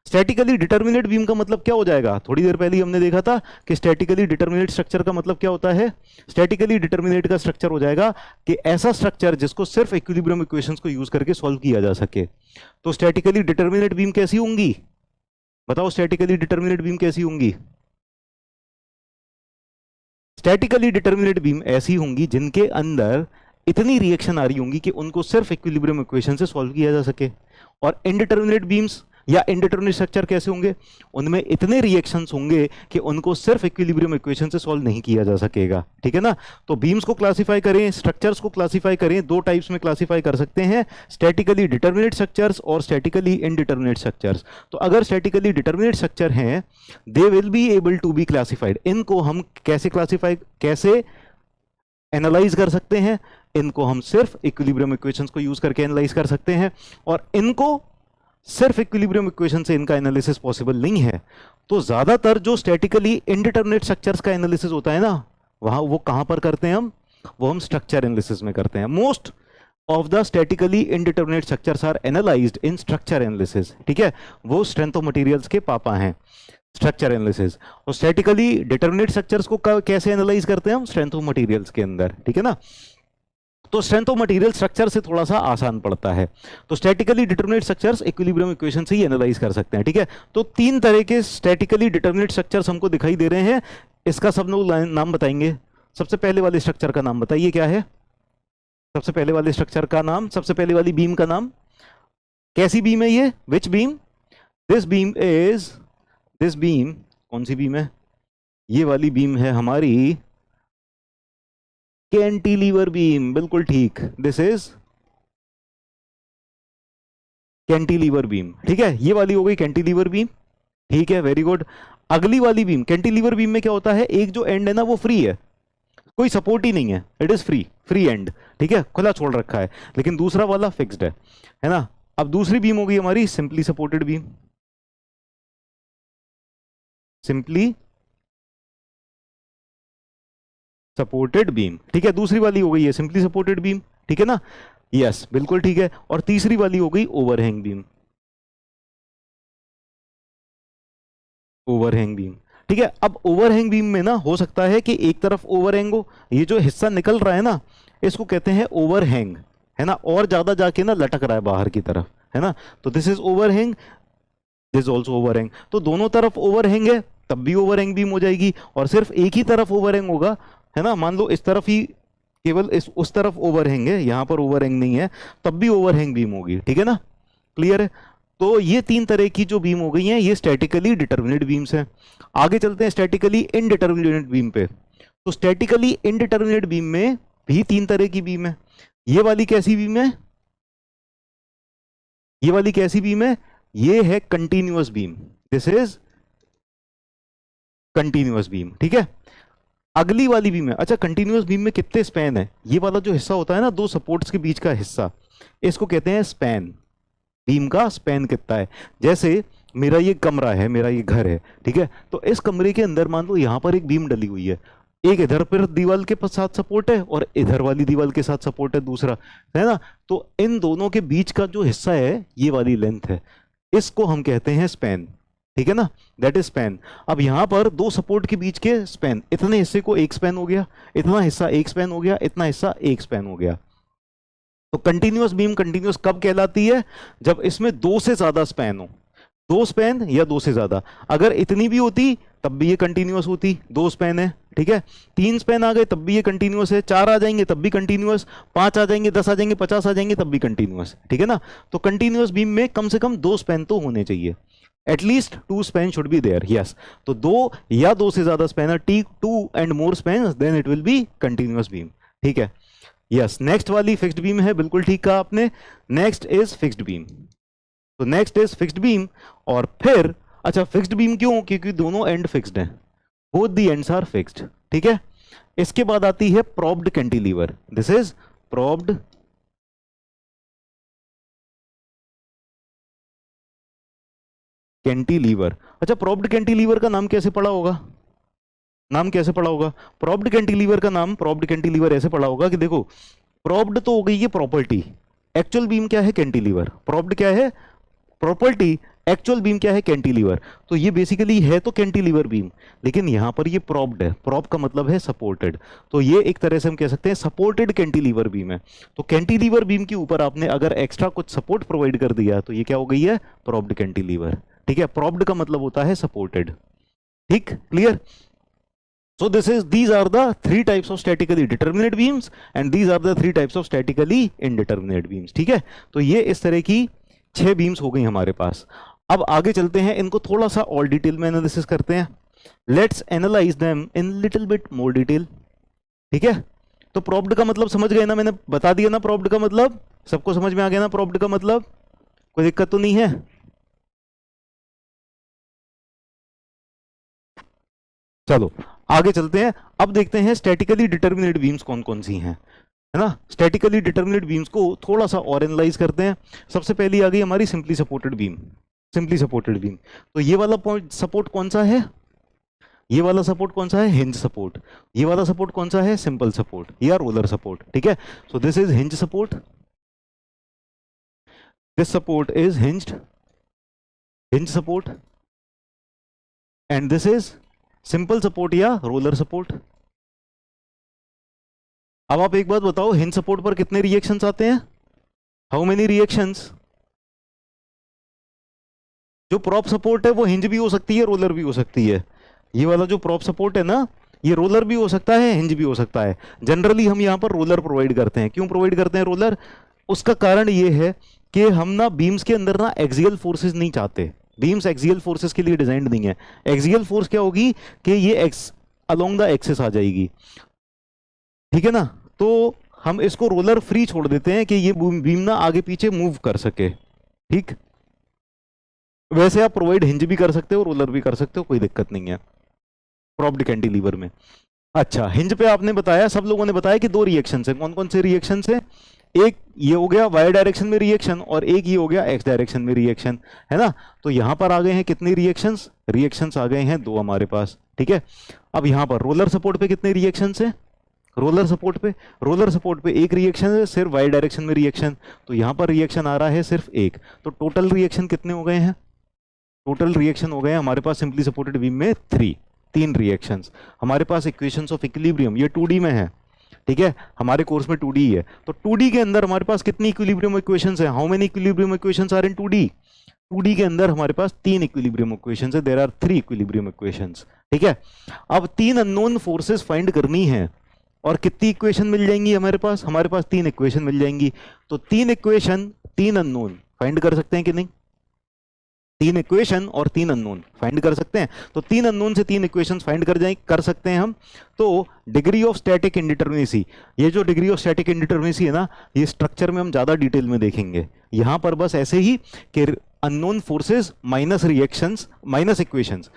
Statically determinate beam का मतलब क्या हो जाएगा, थोड़ी देर पहले हमने देखा था कि स्टैटिकली डिटर्मिनेट स्ट्रक्चर का मतलब क्या होता है। स्टैटिकली डिटर्मिनेट का स्ट्रक्चर हो जाएगा कि ऐसा स्ट्रक्चर जिसको सिर्फ इक्विलिब्रियम इक्वेशंस को यूज करके सॉल्व किया जा सके। तो स्टैटिकली डिटर्मिनेट बीम कैसी होंगी, बताओ, स्टैटिकली डिटर्मिनेट बीम कैसी होंगी। स्टैटिकली डिटर्मिनेट बीम ऐसी होंगी जिनके अंदर इतनी रिएक्शन आ रही होंगी कि उनको सिर्फ इक्विलिब्रियम इक्वेशन से सॉल्व किया जा सके। और इनडिटर्मिनेट बीम्स या इंडिटर्मिनेट स्ट्रक्चर कैसे होंगे, उनमें इतने रिएक्शंस होंगे कि उनको सिर्फ इक्विलिब्रियम इक्वेशन से सॉल्व नहीं किया जा सकेगा, ठीक है ना। तो बीम्स को क्लासिफाई करें, स्ट्रक्चर्स को क्लासिफाई करें, 2 टाइप्स में क्लासिफाई कर सकते हैं, स्टैटिकली डिटर्मिनेट स्ट्रक्चर्स और स्टैटिकली इनडिटर्मिनेट स्ट्रक्चर्स। तो अगर स्टैटिकली डिटर्मिनेट स्ट्रक्चर हैं, they will be able to be classified. इनको हम कैसे क्लासिफाई, कैसे एनालाइज कर सकते हैं, इनको हम सिर्फ इक्विलिब्रियम इक्वेशंस को यूज करके एनालाइज कर सकते हैं। और इनको सिर्फ इक्विलिब्रियम इक्वेशन से इनका एनालिसिस पॉसिबल नहीं है। तो ज्यादातर जो स्टैटिकली इनडिटर्मिनेट स्ट्रक्चर्स का एनालिसिस होता है ना, वहां वो कहां पर करते हैं हम स्ट्रक्चर एनालिसिस में करते हैं। Most of the statically indeterminate structures are analysed in structure analysis, ठीक है। वो स्ट्रेंथ ऑफ मटेरियल्स के पापा हैं, स्ट्रक्चर एनालिसिस। और स्टैटिकली डिटर्मिनेट स्ट्रक्चर्स को कैसे एनालाइज करते हैं हम, स्ट्रेंथ ऑफ मटेरियल्स के अंदर, ठीक है ना। तो स्ट्रेंथ ऑफ मटेरियल स्ट्रक्चर से थोड़ा सा आसान पड़ता है। तो statically determinate structures equilibrium equation से ही एनालाइज कर सकते हैं, ठीक है। तो 3 तरह के स्टैटिकली डिटर्मिनेट स्ट्रक्चर्स हमको दिखाई दे रहे हैं। इसका सब लोग नाम बताएंगे। सबसे पहले वाले स्ट्रक्चर का नाम बताइए क्या है, सबसे पहले वाले स्ट्रक्चर का नाम, सबसे पहले वाली बीम का नाम। कैसी बीम है ये, विच बीम, दिस बीम कौन सी बीम है? ये वाली बीम है हमारी कैंटिलीवर बीम, बिल्कुल ठीक, दिस इज कैंटिलीवर बीम। ठीक है, ये वाली हो गई कैंटिलीवर बीम। ठीक है, वेरी गुड। अगली वाली बीम, कैंटिलीवर बीम में क्या होता है, एक जो एंड है ना वो फ्री है, कोई सपोर्ट ही नहीं है, it is free, free and, ठीक है, खुला छोड़ रखा है, लेकिन दूसरा वाला फिक्स्ड है ना। अब दूसरी बीम हो गई हमारी simply supported beam, simply supported beam. ठीक है, दूसरी वाली हो गई है सिंपली सपोर्टेड बीम, ठीक है ना, यस बिल्कुल ठीक है। और तीसरी वाली हो गई ओवरहैंग बीम, ओवरहैंग बीम। ठीक है, अब ओवरहैंग बीम में ना हो सकता है कि एक तरफ ओवरहैंग हो, ये जो हिस्सा निकल रहा है ना इसको कहते हैं ओवरहैंग, है ना, और ज्यादा जाके ना लटक रहा है बाहर की तरफ, है ना, तो this is overhang, this also overhang. तो दोनों तरफ ओवरहैंग है तब भी ओवरहैंग बीम हो जाएगी, और सिर्फ एक ही तरफ ओवरहैंग होगा, है ना, मान लो इस तरफ ही केवल इस उस तरफ ओवरहैंग है, यहां पर ओवरहैंग नहीं है, तब भी ओवरहैंग बीम होगी। ठीक है ना, क्लियर है। तो ये तीन तरह की जो बीम हो गई हैं ये स्टैटिकली डिटर्मिनेट बीम्स हैं। आगे चलते हैं स्टैटिकली इनडिटर्मिनेट बीम पे। तो स्टैटिकली इनडिटर्मिनेट बीम में भी तीन तरह की बीम है। ये वाली कैसी बीम है, ये वाली कैसी बीम है, ये है continuous beam, this is continuous beam. ठीक है, अगली वाली बीम है, अच्छा कंटिन्यूअस बीम में कितने स्पैन है, ये वाला जो हिस्सा होता है ना दो सपोर्ट्स के बीच का हिस्सा, इसको कहते हैं स्पैन, बीम का स्पैन कितना है। जैसे मेरा ये कमरा है, मेरा ये घर है, ठीक है, तो इस कमरे के अंदर मान लो यहां पर एक बीम डली हुई है, एक इधर पर दीवार के साथ सपोर्ट है और इधर वाली दीवार के साथ सपोर्ट है दूसरा, है ना, तो इन दोनों के बीच का जो हिस्सा है ये वाली लेंथ है, इसको हम कहते हैं स्पैन। ठीक है ना, दैट इज स्पैन। अब यहां पर दो सपोर्ट के बीच के स्पैन, इतने हिस्से को एक स्पैन हो गया, इतना हिस्सा एक स्पैन हो गया, इतना हिस्सा एक स्पैन हो गया। तो कंटिन्यूअस बीम कंटिन्यूअस कब कहलाती है, जब इसमें दो से ज्यादा स्पैन हो, दो स्पैन या दो से ज्यादा। अगर इतनी भी होती तब भी ये कंटिन्यूअस होती, दो स्पैन है, ठीक है, तीन स्पैन आ गए तब भी ये कंटिन्यूअस है, चार आ जाएंगे तब भी कंटिन्यूअस, पांच आ जाएंगे, 10 आ जाएंगे, 50 आ जाएंगे तब भी कंटिन्यूअस। ठीक है ना, तो कंटिन्यूअस बीम में कम से कम दो स्पैन तो होने चाहिए, at least two span should be there, yes. तो दो या दो से ज्यादा span, t two and more span, then it will be continuous beam. ठीक है, यस। नेक्स्ट वाली फिक्स्ड बीम है, बिल्कुल ठीक कहा आपने, नेक्स्ट इज फिक्स्ड बीम। तो नेक्स्ट इज फिक्स्ड बीम, और फिर अच्छा फिक्स्ड बीम क्यों, क्योंकि दोनों एंड फिक्स्ड हैं, both the ends are fixed. ठीक है, इसके बाद आती है probed cantilever, this is probed cantilever. अच्छा, प्रोब्ड कैंटिलीवर का नाम कैसे पड़ा होगा, नाम कैसे पड़ा होगा, प्रोब्ड कैंटिलीवर का नाम, प्रोब्ड कैंटिलीवर ऐसे पड़ा होगा कि देखो, प्रोब्ड तो हो गई ये प्रॉपर्टी, एक्चुअल बीम क्या है कैंटिलीवर, प्रोब्ड क्या है प्रॉपर्टी, एक्चुअल बीम क्या है कैंटिलीवर। तो ये बेसिकली है तो कैंटिलीवर बीम, लेकिन यहां पर ये प्रोब्ड है, प्रोब का मतलब है सपोर्टेड, तो ये एक तरह से हम कह सकते हैं सपोर्टेड कैंटिलीवर बीम है। तो कैंटिलीवर बीम के ऊपर आपने अगर एक्स्ट्रा कुछ सपोर्ट प्रोवाइड कर दिया तो ये क्या हो गई है, प्रोब्ड कैंटिलीवर। ठीक है, प्रोब्ड का मतलब होता है सपोर्टेड। ठीक, clear. So these are the three types of statically determinate beams and these are the three types of statically indeterminate beams. ठीक है, तो ये इस तरह की 6 बीम्स हो गई हमारे पास। अब आगे चलते हैं, इनको थोड़ा सा और डिटेल में एनालिसिस करते हैं। Let's analyse them in little bit more detail. ठीक है, तो प्रोब्ड का मतलब समझ गए ना, मैंने बता दिया ना प्रोब्ड का मतलब, सबको समझ में आ गया ना प्रोब्ड का मतलब, कोई दिक्कत तो नहीं है। चलो आगे चलते हैं, अब देखते हैं स्टैटिकली डिटर्मिनेट बीम्स कौन कौन सी हैं, है ना। स्टैटिकली डिटर्मिनेट बीम्स को थोड़ा सा और एनालाइज करते हैं। सबसे पहली आ गई हमारी simply supported beam, simply supported beam. तो ये वाला पॉइंट सपोर्ट कौन सा है, ये वाला सपोर्ट कौन सा है, हिंज सपोर्ट। ये वाला सपोर्ट कौन सा है, सिंपल सपोर्ट या रोलर सपोर्ट। ठीक है, so this is hinge support, this support is hinged, hinge support, and this is simple support या रोलर सपोर्ट। अब आप एक बात बताओ, हिंज सपोर्ट पर कितने रिएक्शंस आते हैं, हाउ मेनी रिएक्शंस। जो प्रॉप सपोर्ट है वो हिंज भी हो सकती है, रोलर भी हो सकती है। ये वाला जो प्रॉप सपोर्ट है ना, ये रोलर भी हो सकता है, हिंज भी हो सकता है। जनरली हम यहां पर रोलर प्रोवाइड करते हैं। क्यों प्रोवाइड करते हैं रोलर, उसका कारण ये है कि हम ना बीम्स के अंदर ना एक्सियल फोर्सेस नहीं चाहते, बीम्स एक्सियल फोर्सेस के लिए डिजाइंड नहीं है। एक्सियल फोर्स क्या होगी कि ये एक्स अलोंग द एक्सिस आ जाएगी, ठीक है ना। तो हम इसको रोलर फ्री छोड़ देते हैं कि ये बीम ना आगे पीछे मूव कर सके, ठीक। वैसे आप प्रोवाइड हिंज भी कर सकते हो, रोलर भी कर सकते हो, कोई दिक्कत नहीं है प्रॉप्ड कैंटिलीवर में। अच्छा, हिंज पे आपने बताया, सब लोगों ने बताया कि दो रिएक्शन है। कौन कौन से रिएक्शन है? एक ये हो गया वाई डायरेक्शन में रिएक्शन और एक ये हो गया एक्स डायरेक्शन में रिएक्शन, है ना। तो यहां पर आ गए हैं कितने रिएक्शंस? रिएक्शंस आ गए हैं दो हमारे पास, ठीक है। अब यहां पर रोलर सपोर्ट पे कितने रिएक्शंस है? रोलर सपोर्ट पे एक रिएक्शन है, सिर्फ वाई डायरेक्शन में रिएक्शन, तो यहां पर रिएक्शन आ रहा है सिर्फ एक। तो टोटल रिएक्शन कितने हो गए हैं? टोटल रिएक्शन हो गए हमारे पास सिंपली सपोर्टेड बीम में तीन रिएक्शंस। हमारे पास इक्वेशंस ऑफ इक्विलिब्रियम ये 2D में है, ठीक है, हमारे कोर्स में 2D है। तो 2D के अंदर हमारे पास कितनी इक्विलिब्रियम इक्वेशंस है? How many equilibrium equations are in 2D? 2D के अंदर हमारे पास 3 इक्विलिब्रियम इक्वेशंस है, देयर आर 3 इक्विलिब्रियम इक्वेशंस, ठीक है। अब 3 अननोन फोर्सेस फाइंड करनी है और कितनी इक्वेशन मिल जाएंगी हमारे पास? हमारे पास 3 इक्वेशन मिल जाएंगी। तो 3 इक्वेशन 3 अननोन फाइंड कर सकते हैं कि नहीं? 3 इक्वेशन और 3 अननोन फाइंड कर सकते हैं। तो 3 अननोन से 3 इक्वेशन फाइंड कर सकते हैं हम। तो डिग्री ऑफ स्टैटिक इंडिटरमिनेसी, ये जो डिग्री ऑफ स्टैटिक इंडिटरमिनेसी है ना, ये स्ट्रक्चर में हम ज्यादा डिटेल में देखेंगे। यहां पर बस ऐसे ही कि unknown forces minus reactions minus equations,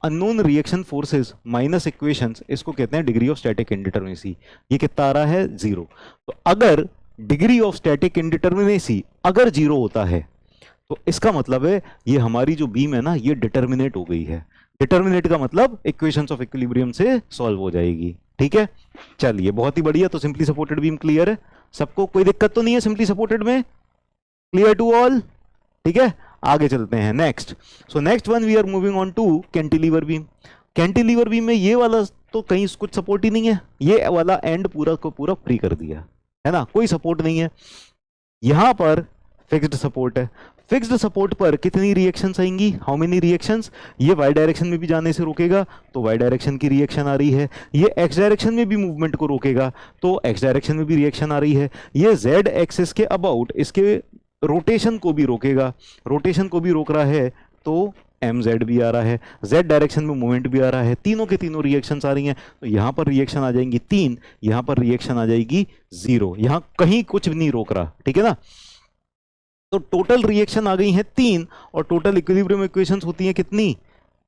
unknown reaction forces minus equations, इसको कहते हैं डिग्री ऑफ स्टैटिक इंडिटरमिनेसी। ये कितना आ रहा है? 0। तो अगर डिग्री ऑफ स्टैटिक इंडिटरमिनेसी अगर 0 होता है तो इसका मतलब है ये हमारी जो बीम है ना, ये डिटर्मिनेट हो गई है। डिटर्मिनेट का मतलब इक्वेशंस ऑफ इक्विलिब्रियम से सॉल्व हो जाएगी, ठीक है। चलिए, बहुत ही बढ़िया। तो सिंपली सपोर्टेड बीम क्लियर है सबको? कोई दिक्कत तो नहीं है सिंपली सपोर्टेड में? क्लियर टू ऑल, ठीक है। आगे चलते हैं next. So next one we are moving on to cantilever beam. Cantilever beam में ये वाला तो कहीं कुछ सपोर्ट ही नहीं है, ये वाला एंड पूरा को पूरा फ्री कर दिया है ना, कोई सपोर्ट नहीं है। यहां पर फिक्स्ड सपोर्ट है। फिक्स्ड सपोर्ट पर कितनी रिएक्शंस आएंगी? How many reactions? ये वाई डायरेक्शन में भी जाने से रोकेगा तो वाई डायरेक्शन की रिएक्शन आ रही है। ये एक्स डायरेक्शन में भी मूवमेंट को रोकेगा तो एक्स डायरेक्शन में भी रिएक्शन आ रही है। ये जेड एक्सिस के अबाउट इसके रोटेशन को भी रोकेगा, रोटेशन को भी रोक रहा है तो एम जेड भी आ रहा है, जेड डायरेक्शन में मूवमेंट भी आ रहा है। तीनों के तीनों रिएक्शंस आ रही हैं। तो यहां पर रिएक्शन आ जाएंगी 3, यहां पर रिएक्शन आ जाएगी 0। यहां कहीं कुछ भी नहीं रोक रहा, ठीक है ना। तो टोटल रिएक्शन आ गई हैं 3 और टोटल इक्विलिब्रियम इक्वेशंस होती हैं कितनी?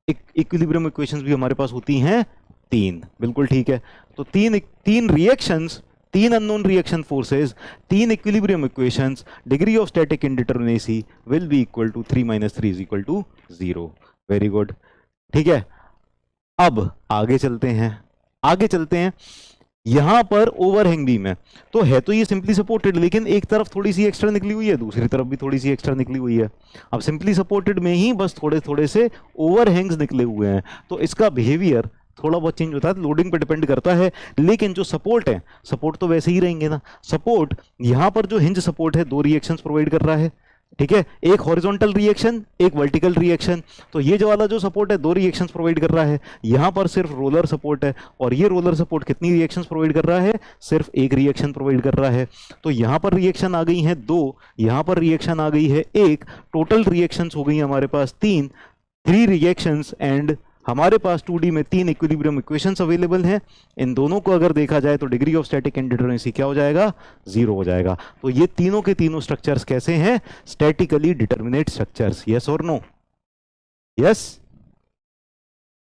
इक्विलिब्रियम इक्वेशंस भी हमारे पास होती हैं 3, बिल्कुल ठीक है। तो तीन reactions, 3 unknown reaction forces, 3 equilibrium equations, degree of static indeterminacy will be equal to 3 - 3 is equal to 0। Very good, ठीक है। अब आगे चलते हैं। यहां पर ओवरहैंग बीम है, तो है तो ये सिंपली सपोर्टेड, लेकिन एक तरफ थोड़ी सी एक्स्ट्रा निकली हुई है, दूसरी तरफ भी थोड़ी सी एक्स्ट्रा निकली हुई है। अब सिंपली सपोर्टेड में ही बस थोड़े थोड़े से ओवरहैंग्स निकले हुए हैं, तो इसका बिहेवियर थोड़ा बहुत चेंज होता है, लोडिंग पर डिपेंड करता है। लेकिन जो सपोर्ट है, सपोर्ट तो वैसे ही रहेंगे ना। सपोर्ट यहां पर जो हिंज सपोर्ट है 2 रिएक्शंस प्रोवाइड कर रहा है, ठीक है, एक हॉरिजॉन्टल रिएक्शन, एक वर्टिकल रिएक्शन। तो ये जो वाला जो सपोर्ट है 2 रिएक्शंस प्रोवाइड कर रहा है। यहां पर सिर्फ रोलर सपोर्ट है और ये रोलर सपोर्ट कितनी रिएक्शंस प्रोवाइड कर रहा है? सिर्फ एक रिएक्शन प्रोवाइड कर रहा है। तो यहां पर रिएक्शन आ गई है 2, यहां पर रिएक्शन आ गई है 1, टोटल रिएक्शंस हो गई हमारे पास 3 रिएक्शंस एंड हमारे पास 2D में 3 इक्विलिब्रियम इक्वेशंस अवेलेबल हैं। इन दोनों को अगर देखा जाए तो डिग्री ऑफ स्टैटिक इंडिटरमिनेसी क्या हो जाएगा? 0 हो जाएगा। तो ये तीनों के तीनों स्ट्रक्चर्स कैसे हैं? Statically determinate structures. यस और no? Yes,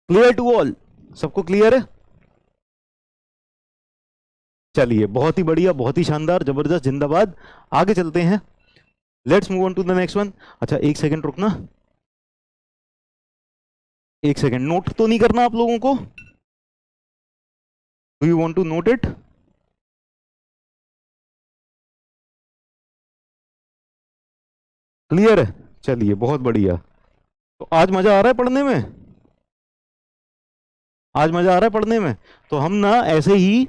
clear to all? सबको क्लियर है? चलिए, बहुत ही बढ़िया, बहुत ही शानदार, जबरदस्त, जिंदाबाद। आगे चलते हैं, let's move on to the next one. अच्छा, एक सेकेंड रुकना, एक सेकेंड, नोट तो नहीं करना आप लोगों को? Do you want to note it? Clear है? चलिए, बहुत बढ़िया। तो आज मजा आ रहा है पढ़ने में? आज मजा आ रहा है पढ़ने में? तो हम ना ऐसे ही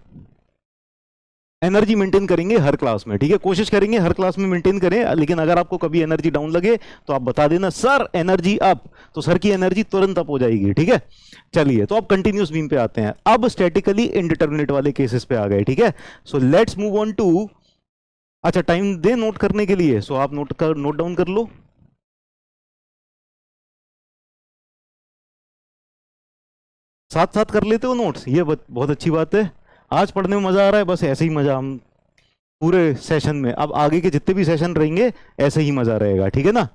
एनर्जी मेंटेन करेंगे हर क्लास में, ठीक है। कोशिश करेंगे हर क्लास में मेंटेन करें, लेकिन अगर आपको कभी एनर्जी डाउन लगे तो आप बता देना सर एनर्जी अप, तो सर की एनर्जी तुरंत अप हो जाएगी, ठीक है। चलिए, तो अब कंटिन्यूस बीम पे आते हैं। अब स्टैटिकली इनडिटरमिनेट वाले केसेस पे आ गए, ठीक है। So let's move on to, अच्छा टाइम दे नोट करने के लिए, सो आप नोट डाउन कर लो। साथ साथ कर लेते हो नोट्स, ये बहुत अच्छी बात है। आज पढ़ने में मजा आ रहा है, बस ऐसे ही मजा हम पूरे सेशन में, अब आगे के जितने भी सेशन रहेंगे ऐसे ही मजा रहेगा, ठीक है ना।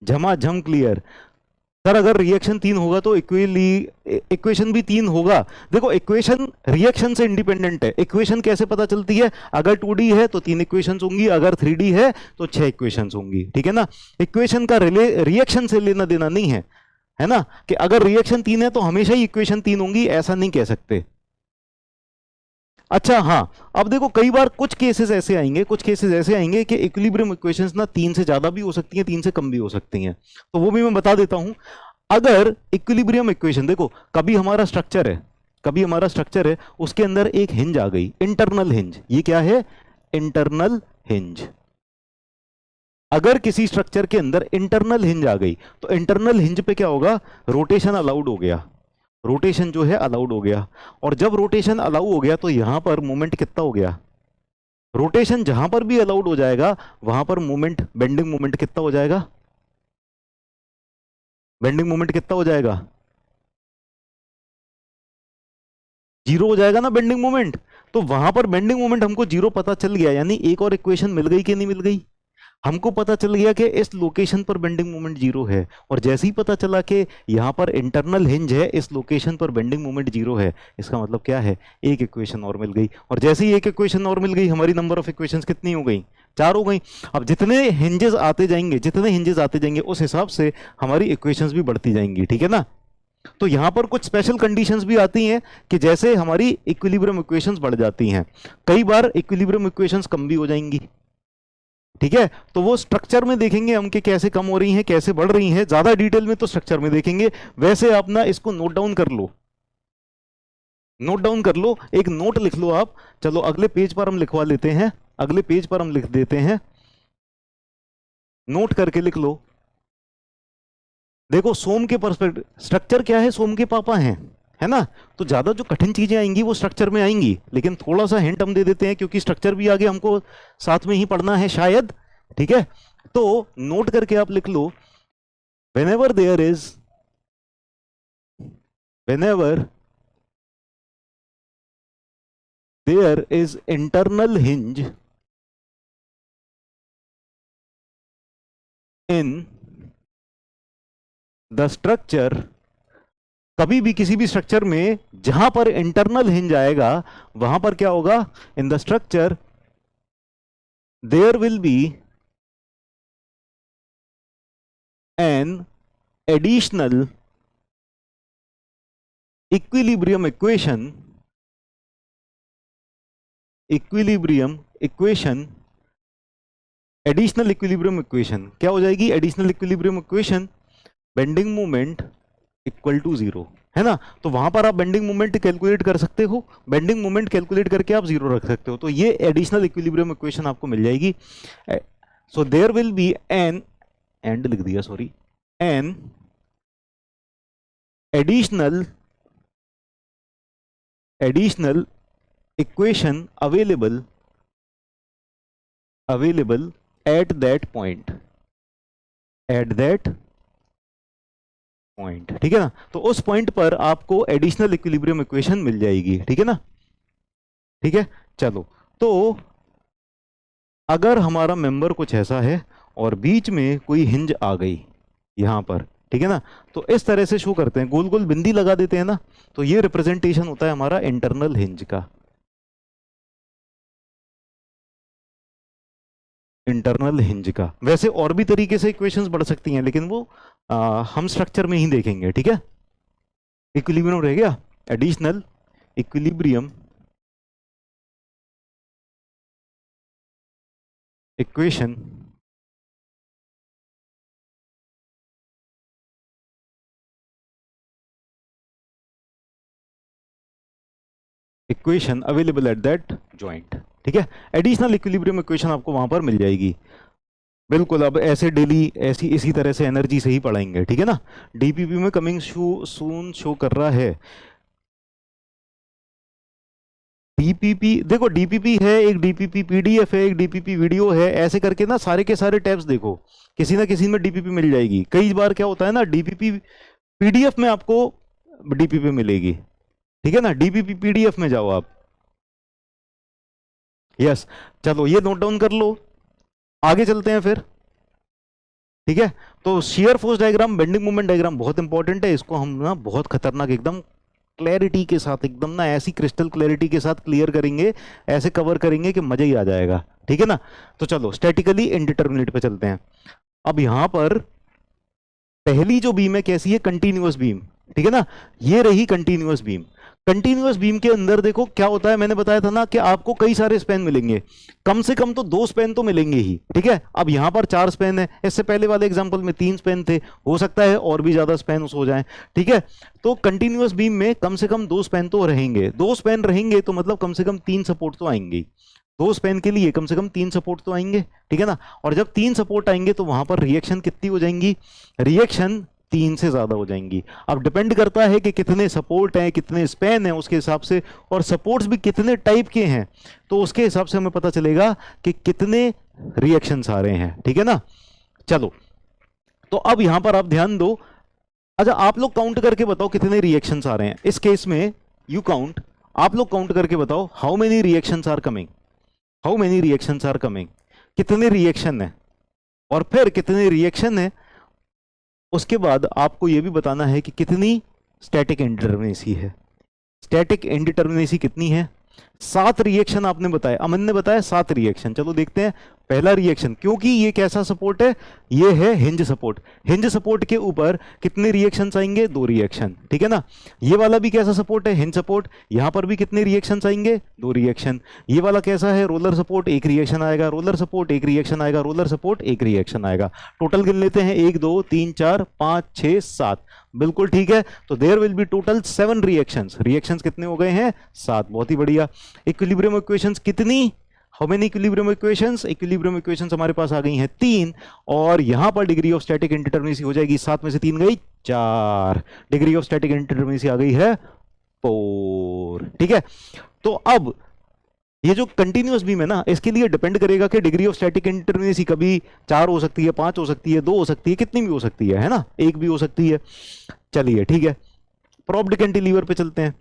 झमाझम क्लियर। सर अगर रिएक्शन 3 होगा तो इक्वेशन भी 3 होगा। देखो इक्वेशन रिएक्शन से इंडिपेंडेंट है। इक्वेशन कैसे पता चलती है? अगर 2D है तो 3 इक्वेशंस होंगी, अगर 3D है तो 6 इक्वेशंस होंगी, ठीक है ना। इक्वेशन का रिएक्शन से लेना देना नहीं है ना, कि अगर रिएक्शन 3 है तो हमेशा ही इक्वेशन 3 होंगी, ऐसा नहीं कह सकते। अच्छा हाँ, अब देखो कई बार कुछ केसेस ऐसे आएंगे कि इक्विलिब्रियम इक्वेशंस ना 3 से ज्यादा भी हो सकती हैं, 3 से कम भी हो सकती हैं, तो वो भी मैं बता देता हूं। अगर इक्विलिब्रियम इक्वेशन, देखो कभी हमारा स्ट्रक्चर है, उसके अंदर एक हिंज आ गई, इंटरनल हिंज। ये क्या है? Internal hinge. अगर किसी स्ट्रक्चर के अंदर इंटरनल हिंज आ गई तो इंटरनल हिंज पे क्या होगा? रोटेशन अलाउड हो गया, रोटेशन जो है अलाउड हो गया। और जब रोटेशन अलाउ हो गया तो यहां पर मोमेंट कितना हो गया? रोटेशन जहां पर भी अलाउड हो जाएगा वहां पर मोमेंट, बेंडिंग मोमेंट कितना हो जाएगा? बेंडिंग मोमेंट कितना हो जाएगा? 0 हो जाएगा ना बेंडिंग मोमेंट। तो वहां पर बेंडिंग मोमेंट हमको 0 पता चल गया, यानी एक और इक्वेशन मिल गई कि नहीं मिल गई? हमको पता चल गया कि इस लोकेशन पर बेंडिंग मोमेंट 0 है, और जैसे ही पता चला कि यहां पर इंटरनल हिंज है, इस लोकेशन पर बेंडिंग मोमेंट 0 है, इसका मतलब क्या है? एक इक्वेशन और मिल गई। और जैसे ही एक इक्वेशन और मिल गई, हमारी नंबर ऑफ इक्वेशंस कितनी हो गई? 4 हो गई। अब जितने हिंजेस आते जाएंगे उस हिसाब से हमारी इक्वेशंस भी बढ़ती जाएंगी, ठीक है ना। तो यहां पर कुछ स्पेशल कंडीशंस भी आती हैं कि जैसे हमारी इक्विलिब्रियम इक्वेशंस बढ़ जाती हैं, कई बार इक्विलिब्रियम इक्वेशंस कम भी हो जाएंगी, ठीक है। तो वो स्ट्रक्चर में देखेंगे हम कि कैसे कम हो रही हैं, कैसे बढ़ रही हैं, ज्यादा डिटेल में तो स्ट्रक्चर में देखेंगे। वैसे आप ना इसको नोट डाउन कर लो, एक नोट लिख लो आप। चलो अगले पेज पर हम लिखवा लेते हैं, अगले पेज पर हम लिख देते हैं, नोट करके लिख लो। देखो सोम के परस्पेक्टिव, स्ट्रक्चर क्या है? सोम के पापा हैं, है ना। तो ज्यादा जो कठिन चीजें आएंगी वो स्ट्रक्चर में आएंगी, लेकिन थोड़ा सा हिंट हम दे देते हैं क्योंकि स्ट्रक्चर भी आगे हमको साथ में ही पढ़ना है शायद, ठीक है। तो नोट करके आप लिख लो, whenever there is internal hinge in the structure, कभी भी किसी भी स्ट्रक्चर में जहां पर इंटरनल हिंज आएगा वहां पर क्या होगा? In the structure there will be an additional equilibrium equation, additional equilibrium equation क्या हो जाएगी? Additional equilibrium equation bending moment equal to 0, है ना। तो वहां पर आप बेंडिंग मोमेंट कैलकुलेट कर सकते हो, बेंडिंग मोमेंट कैलकुलेट करके आप 0 रख सकते हो, तो ये एडिशनल इक्विलिब्रियम इक्वेशन आपको मिल जाएगी। So there will be an, and लिख दिया sorry, an additional equation available at that point, ठीक है ना। तो उस पॉइंट पर आपको एडिशनल इक्विलिब्रियम इक्वेशन मिल जाएगी, ठीक है ना। ठीक है, चलो। तो अगर हमारा मेंबर कुछ ऐसा है और बीच में कोई हिंज आ गई यहां पर, ठीक है ना, तो इस तरह से शो करते हैं, गोल गोल बिंदी लगा देते हैं ना, तो ये रिप्रेजेंटेशन होता है हमारा इंटरनल हिंज का, वैसे और भी तरीके से इक्वेशंस बढ़ सकती हैं, लेकिन वो हम स्ट्रक्चर में ही देखेंगे, ठीक है। इक्विलिब्रियम रह गया, additional equilibrium equation available at that joint, ठीक है। एडिशनल इक्विलिब्रियम इक्वेशन आपको वहां पर मिल जाएगी, बिल्कुल। अब ऐसे डेली ऐसी इसी तरह से एनर्जी से ही पढ़ाएंगे, ठीक है ना। डीपीपी में कमिंग सून शो कर रहा है। डीपीपी देखो, डीपीपी है एक, डीपीपी पीडीएफ है एक, डीपीपी वीडियो है, ऐसे करके ना सारे के सारे टैब्स देखो, किसी ना किसी में डीपीपी मिल जाएगी। कई बार क्या होता है ना, डीपीपी पीडीएफ में आपको डीपी पे मिलेगी, ठीक है ना। डीपीपी पीडीएफ में जाओ आप, यस। चलो ये नोट डाउन कर लो, आगे चलते हैं फिर, ठीक है। तो shear force diagram, bending moment diagram बहुत इंपॉर्टेंट है, इसको हम ना बहुत खतरनाक एकदम क्लैरिटी के साथ, एकदम ना ऐसी क्रिस्टल क्लैरिटी के साथ क्लियर करेंगे, ऐसे कवर करेंगे कि मजा ही आ जाएगा, ठीक है ना। तो चलो स्टैटिकली इनडिटरमिनेट पे चलते हैं। अब यहां पर पहली जो बीम है कैसी है, कंटिन्यूअस बीम, ठीक है ना। ये रही कंटिन्यूअस बीम। कंटिन्यूअस बीम के अंदर देखो क्या होता है, मैंने बताया था ना कि आपको कई सारे स्पैन मिलेंगे, कम से कम तो 2 स्पैन तो मिलेंगे ही, ठीक है। अब यहां पर 4 स्पैन है, इससे पहले वाले एग्जांपल में 3 स्पैन थे, हो सकता है और भी ज्यादा स्पैन हो जाए, ठीक है। तो कंटिन्यूअस बीम में कम से कम 2 स्पैन तो रहेंगे, 2 स्पैन रहेंगे तो मतलब कम से कम 3 सपोर्ट तो आएंगे, 2 स्पैन के लिए कम से कम 3 सपोर्ट तो आएंगे, ठीक है ना। और जब 3 सपोर्ट आएंगे तो वहां पर रिएक्शन कितनी हो जाएंगी, रिएक्शन 3 से ज्यादा हो जाएंगी। अब डिपेंड करता है कि कितने सपोर्ट हैं, कितने स्पैन हैं, उसके हिसाब से, और सपोर्ट्स भी कितने टाइप के हैं, तो उसके हिसाब से हमें पता चलेगा कि कितने रिएक्शंस आ रहे हैं, ठीक है ना। चलो तो अब यहां पर आप ध्यान दो, अच्छा आप लोग काउंट करके बताओ कितने रिएक्शंस आ रहे हैं इस केस में, यू काउंट, आप लोग काउंट करके बताओ, how many reactions are coming, how many reactions are coming, कितने रिएक्शन है, और फिर कितने रिएक्शन है, उसके बाद आपको यह भी बताना है कि कितनी स्टैटिक इंडिटरमिनेसी है। स्टैटिक इंडिटरमिनेसी कितनी है, 7 रिएक्शन आपने बताया, अमन ने बताया 7 रिएक्शन। चलो देखते हैं पहला रिएक्शन, क्योंकि ये कैसा सपोर्ट है, ये है हिंज सपोर्ट, हिंज सपोर्ट के ऊपर कितने रिएक्शंस आएंगे, 2 रिएक्शन, ठीक है ना। ये वाला भी कैसा सपोर्ट है, हिंज सपोर्ट, यहां पर भी कितने रिएक्शंस आएंगे, 2 रिएक्शन। ये वाला कैसा है, रोलर सपोर्ट, 1 रिएक्शन आएगा, रोलर सपोर्ट 1 रिएक्शन आएगा, रोलर सपोर्ट 1 रिएक्शन आएगा। टोटल गिन लेते हैं, 1 2 3 4 5 6 7, बिल्कुल ठीक है। तो there will be total 7 reactions, reactions कितने हो गए हैं, 7, बहुत ही बढ़िया। इक्विलिब्रियम इक्वेशंस कितनी, how many equilibrium equations, equilibrium equations हमारे पास आ गई हैं 3, और यहां पर डिग्री ऑफ स्टैटिक इंडिटरमिनेसी हो जाएगी, 7 में से 3 गई 4, डिग्री ऑफ स्टैटिक इंडिटरमिनेसी आ गई है 4, ठीक है। तो अब ये जो कंटिन्यूअस बीम है ना, इसके लिए डिपेंड करेगा कि डिग्री ऑफ स्टैटिक इंडिटरमिनेसी कभी 4 हो सकती है, 5 हो सकती है, 2 हो सकती है, कितनी भी हो सकती है ना, 1 भी हो सकती है। चलिए ठीक है, प्रोप्ड कैंटिलीवर पे चलते हैं।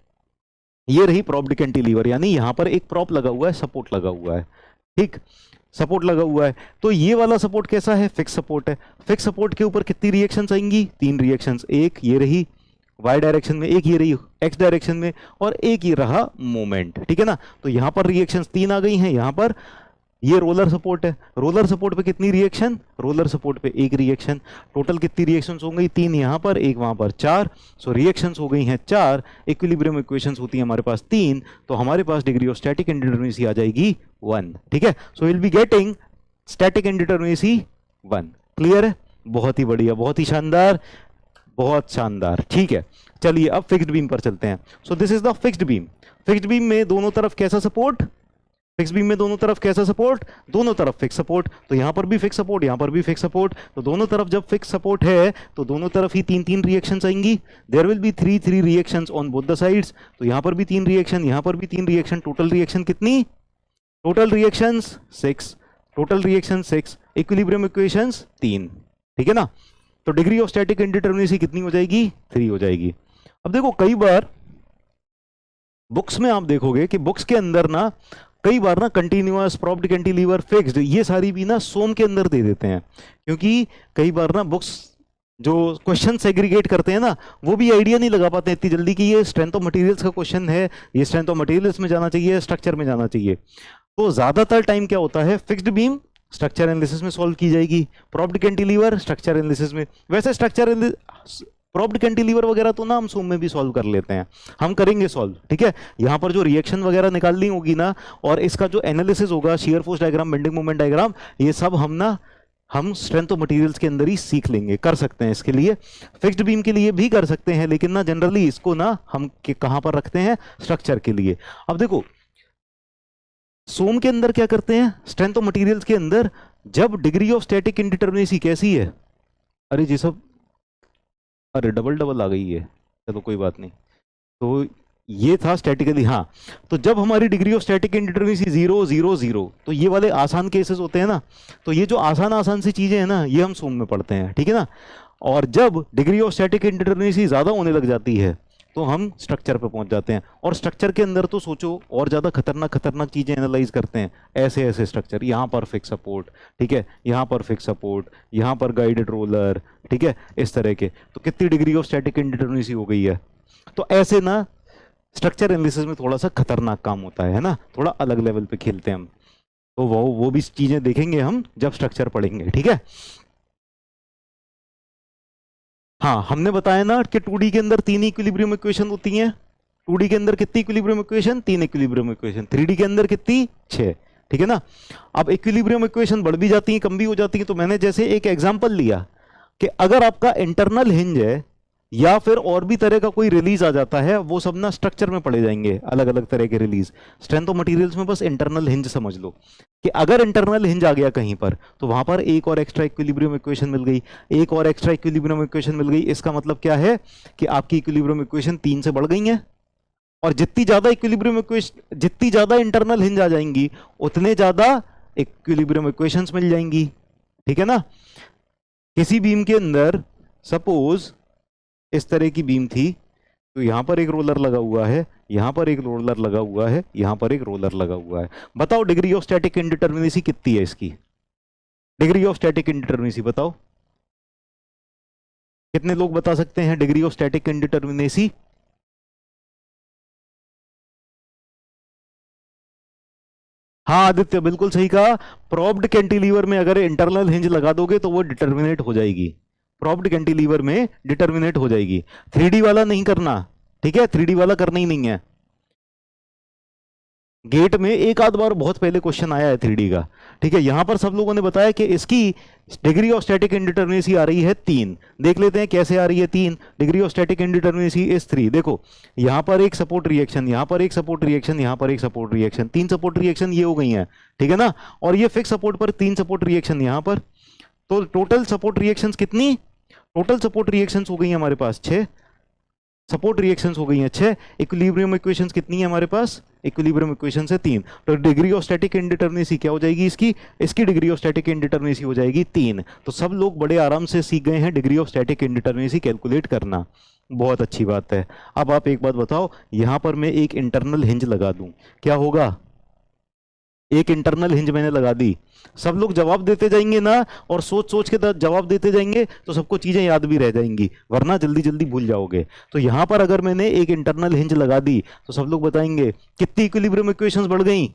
ये रही प्रोप्ड कैंटिलीवर, यानी यहां पर एक प्रॉप लगा हुआ है, सपोर्ट लगा हुआ है, ठीक, सपोर्ट लगा हुआ है। तो ये वाला सपोर्ट कैसा है, फिक्स सपोर्ट है। फिक्स सपोर्ट के ऊपर कितनी रिएक्शंस आएंगी, 3 रिएक्शंस, एक ये रही y डायरेक्शन में, एक ये रही x डायरेक्शन में, और एक ये रहा मोमेंट, ठीक है ना। तो यहां पर रिएक्शंस 3 आ गई हैं। यहां पर ये रोलर सपोर्ट है, रोलर सपोर्ट पे कितनी रिएक्शन, रोलर सपोर्ट पे 1 रिएक्शन। टोटल कितनी रिएक्शंस हो गई, 3 यहां पर, 1 वहां पर, 4। सो रिएक्शंस हो गई हैं 4, इक्विलिब्रियम इक्वेशंस होती हैं हमारे पास 3, तो हमारे पास डिग्री ऑफ स्टैटिक इंडिटरमिनेसी आ जाएगी 1, ठीक है। So will be getting static indeterminacy 1, clear है, बहुत ही बढ़िया, बहुत ही शानदार, बहुत शानदार, ठीक है। चलिए अब फिक्स्ड बीम पर चलते हैं। So this is the fixed beam. Fixed beam में दोनों तरफ कैसा सपोर्ट, फिक्स बीम में दोनों तरफ कैसा सपोर्ट, दोनों तरफ फिक्स सपोर्ट। तो यहां पर भी फिक्स सपोर्ट, यहां पर भी फिक्स सपोर्ट। तो दोनों तरफ जब फिक्स सपोर्ट है तो दोनों तरफ ही 3-3 रिएक्शंस आएंगी। There will be 3 reactions on both the sides. तो यहां पर भी 3 रिएक्शन, यहां पर भी 3 रिएक्शन। टोटल रिएक्शन कितनी, total reactions 6, total reaction 6, equilibrium equations 3, ठीक है ना। तो डिग्री ऑफ स्टैटिक इंडिटरमिनेसी कितनी हो जाएगी, 3 हो जाएगी। अब देखो कई बार बुक्स में आप देखोगे कि बुक्स के अंदर ना कई बार ना कंटिन्यूअस, प्रोप्ड कैंटिलीवर, फिक्स्ड, ये सारी भी ना सोम के अंदर दे देते हैं, क्योंकि कई बार ना बुक्स जो क्वेश्चन सेग्रीगेट करते हैं ना, वो भी आइडिया नहीं लगा पाते इतनी जल्दी कि ये स्ट्रेंथ ऑफ मटेरियल्स का क्वेश्चन है, ये स्ट्रेंथ ऑफ मटेरियल्स में जाना चाहिए, स्ट्रक्चर में जाना चाहिए। तो ज्यादातर टाइम क्या होता है, फिक्स्ड बीम स्ट्रक्चर एनालिसिस में सॉल्व की जाएगी, प्रोप्ड कैंटिलीवर स्ट्रक्चर एनालिसिस में। वैसे स्ट्रक्चर प्रोप्ड कैंटिलीवर वगैरह तो ना हम सूम में भी सॉल्व कर लेते हैं, हम करेंगे सॉल्व, ठीक है। यहां पर जो रिएक्शन वगैरह निकालनी होगी ना, और इसका जो एनालिसिस होगा, shear force diagram, bending moment diagram, ये सब हम स्ट्रेंथ ऑफ मटेरियल्स के अंदर ही सीख लेंगे, कर सकते हैं। इसके लिए फिक्स्ड बीम के लिए भी कर सकते हैं, लेकिन ना जनरली इसको ना हम कहां पर रखते हैं, स्ट्रक्चर के लिए। अब देखो सोम के अंदर क्या करते हैं, स्ट्रेंथ ऑफ मटेरियल्स के अंदर जब डिग्री ऑफ स्टैटिक इंडिटरमिनेसी कैसी है, अरे जी सब, अरे डबल आ गई है, चलो कोई बात नहीं। तो ये था स्टैटिकली, हाँ। तो जब हमारी डिग्री ऑफ स्टैटिक इंडिटरमिनेसी 0 0 0, तो ये वाले आसान केसेस होते हैं ना, तो ये जो आसान सी चीजें हैं ना, ये हम सोम में पढ़ते हैं, ठीक है ना। और जब डिग्री ऑफ स्टैटिक इंडिटरमिनेसी ज्यादा होने लग जाती है, तो हम स्ट्रक्चर पे पहुंच जाते हैं। और स्ट्रक्चर के अंदर तो सोचो और ज़्यादा खतरनाक खतरनाक चीज़ें एनालाइज करते हैं। ऐसे ऐसे स्ट्रक्चर, यहाँ पर फिक्स सपोर्ट, ठीक है, यहाँ पर फिक्स सपोर्ट, यहाँ पर गाइडेड रोलर, ठीक है, इस तरह के। तो कितनी डिग्री ऑफ स्टैटिक इंडिटरमिनेसी हो गई है। तो ऐसे ना स्ट्रक्चर एनालिसिस में थोड़ा सा खतरनाक काम होता है ना, थोड़ा अलग लेवल पे खेलते हैं हम। तो वो भी चीजें देखेंगे हम जब स्ट्रक्चर पढ़ेंगे, ठीक है। हाँ, हमने बताया ना कि 2D के अंदर 3 इक्विलिब्रियम इक्वेशन होती हैं। 2D के अंदर कितनी equilibrium equation, 3 equilibrium equation. 3D के अंदर कितनी, 6, ठीक है ना। अब इक्विलिब्रियम इक्वेशन बढ़ भी जाती हैं, कम भी हो जाती हैं। तो मैंने जैसे एक एग्जांपल लिया कि अगर आपका इंटरनल हिंज है या फिर और भी तरह का कोई रिलीज आ जाता है, वो सब ना स्ट्रक्चर में पढ़े जाएंगे, अलग अलग तरह के रिलीज। स्ट्रेंथ ऑफ मटेरियल्स में बस इंटरनल हिंज समझ लो कि अगर इंटरनल हिंज आ गया कहीं पर तो वहां पर एक और एक्स्ट्रा इक्विलिब्रियम इक्वेशन मिल गई, एक और एक्स्ट्रा इक्विलिब्रियम इक्वेशन मिल गई। इसका मतलब क्या है कि आपकी इक्विलिब्रियम इक्वेशन 3 से बढ़ गई है। और जितनी ज्यादा इक्विलिब्रियम इक्वेशन, जितनी ज्यादा इंटरनल हिंज आ जाएंगी, उतने ज्यादा इक्विलिब्रियम इक्वेशंस मिल जाएंगी, ठीक है ना। किसी बीम के अंदर सपोज इस तरह की बीम थी, तो यहां पर एक रोलर लगा हुआ है, यहां पर एक रोलर लगा हुआ है, यहां पर एक रोलर लगा हुआ है। बताओ डिग्री ऑफ स्टैटिक इंडिटरमिनेसी कितनी है इसकी। डिग्री ऑफ स्टैटिक इंडिटरमिनेसी बताओ, कितने लोग बता सकते हैं डिग्री ऑफ स्टैटिक इंडिटरमिनेसी। हाँ आदित्य, बिल्कुल सही कहा। प्रोब्ड कैंटिलीवर में अगर इंटरनल हिंज लगा दोगे तो वो डिटर्मिनेट हो जाएगी। प्रोब्ड कैंटिलीवर में डिटर्मिनेट हो जाएगी। 3D वाला नहीं करना, ठीक है, 3D वाला करना ही नहीं है। गेट में एक आध बार बहुत पहले क्वेश्चन आया है 3D का, ठीक है। यहां पर सब लोगों ने बताया कि इसकी डिग्री ऑफ स्टैटिक इंडिटरमिनेसी आ रही है 3। देख लेते हैं कैसे आ रही है 3। Degree of static indeterminacy is 3। देखो यहां पर एक सपोर्ट रिएक्शन, यहां पर एक सपोर्ट रिएक्शन, यहां पर एक सपोर्ट रिएक्शन, 3 सपोर्ट रिएक्शन ये हो गई हैं, ठीक है ना। और ये फिक्स सपोर्ट पर 3 सपोर्ट रिएक्शन यहां पर। तो टोटल सपोर्ट रिएक्शंस कितनी, टोटल सपोर्ट रिएक्शंस हो गई हैं हमारे पास 6 सपोर्ट रिएक्शंस हो गई हैं 6। इक्विलिब्रियम इक्वेशंस कितनी है हमारे पास, इक्विलिब्रियम इक्वेशन से 3। तो डिग्री ऑफ स्टैटिक इंडिटरमिनेसी क्या हो जाएगी इसकी, इसकी डिग्री ऑफ स्टैटिक इंडिटरमिनेसी हो जाएगी 3। तो सब लोग बड़े आराम से सीख गए हैं degree of static indeterminacy calculate करना, बहुत अच्छी बात है। अब आप एक बात बताओ, यहां पर मैं एक इंटरनल हिंज लगा दूं, क्या होगा। एक इंटरनल हिंज मैंने लगा दी, सब लोग जवाब देते जाएंगे ना, और सोच सोच के जवाब देते जाएंगे तो सबको चीजें याद भी रह जाएंगी, वरना जल्दी जल्दी भूल जाओगे। तो यहां पर अगर मैंने एक इंटरनल हिंज लगा दी तो सब लोग बताएंगे कितनी इक्विलिब्रियम इक्वेशंस बढ़ गई,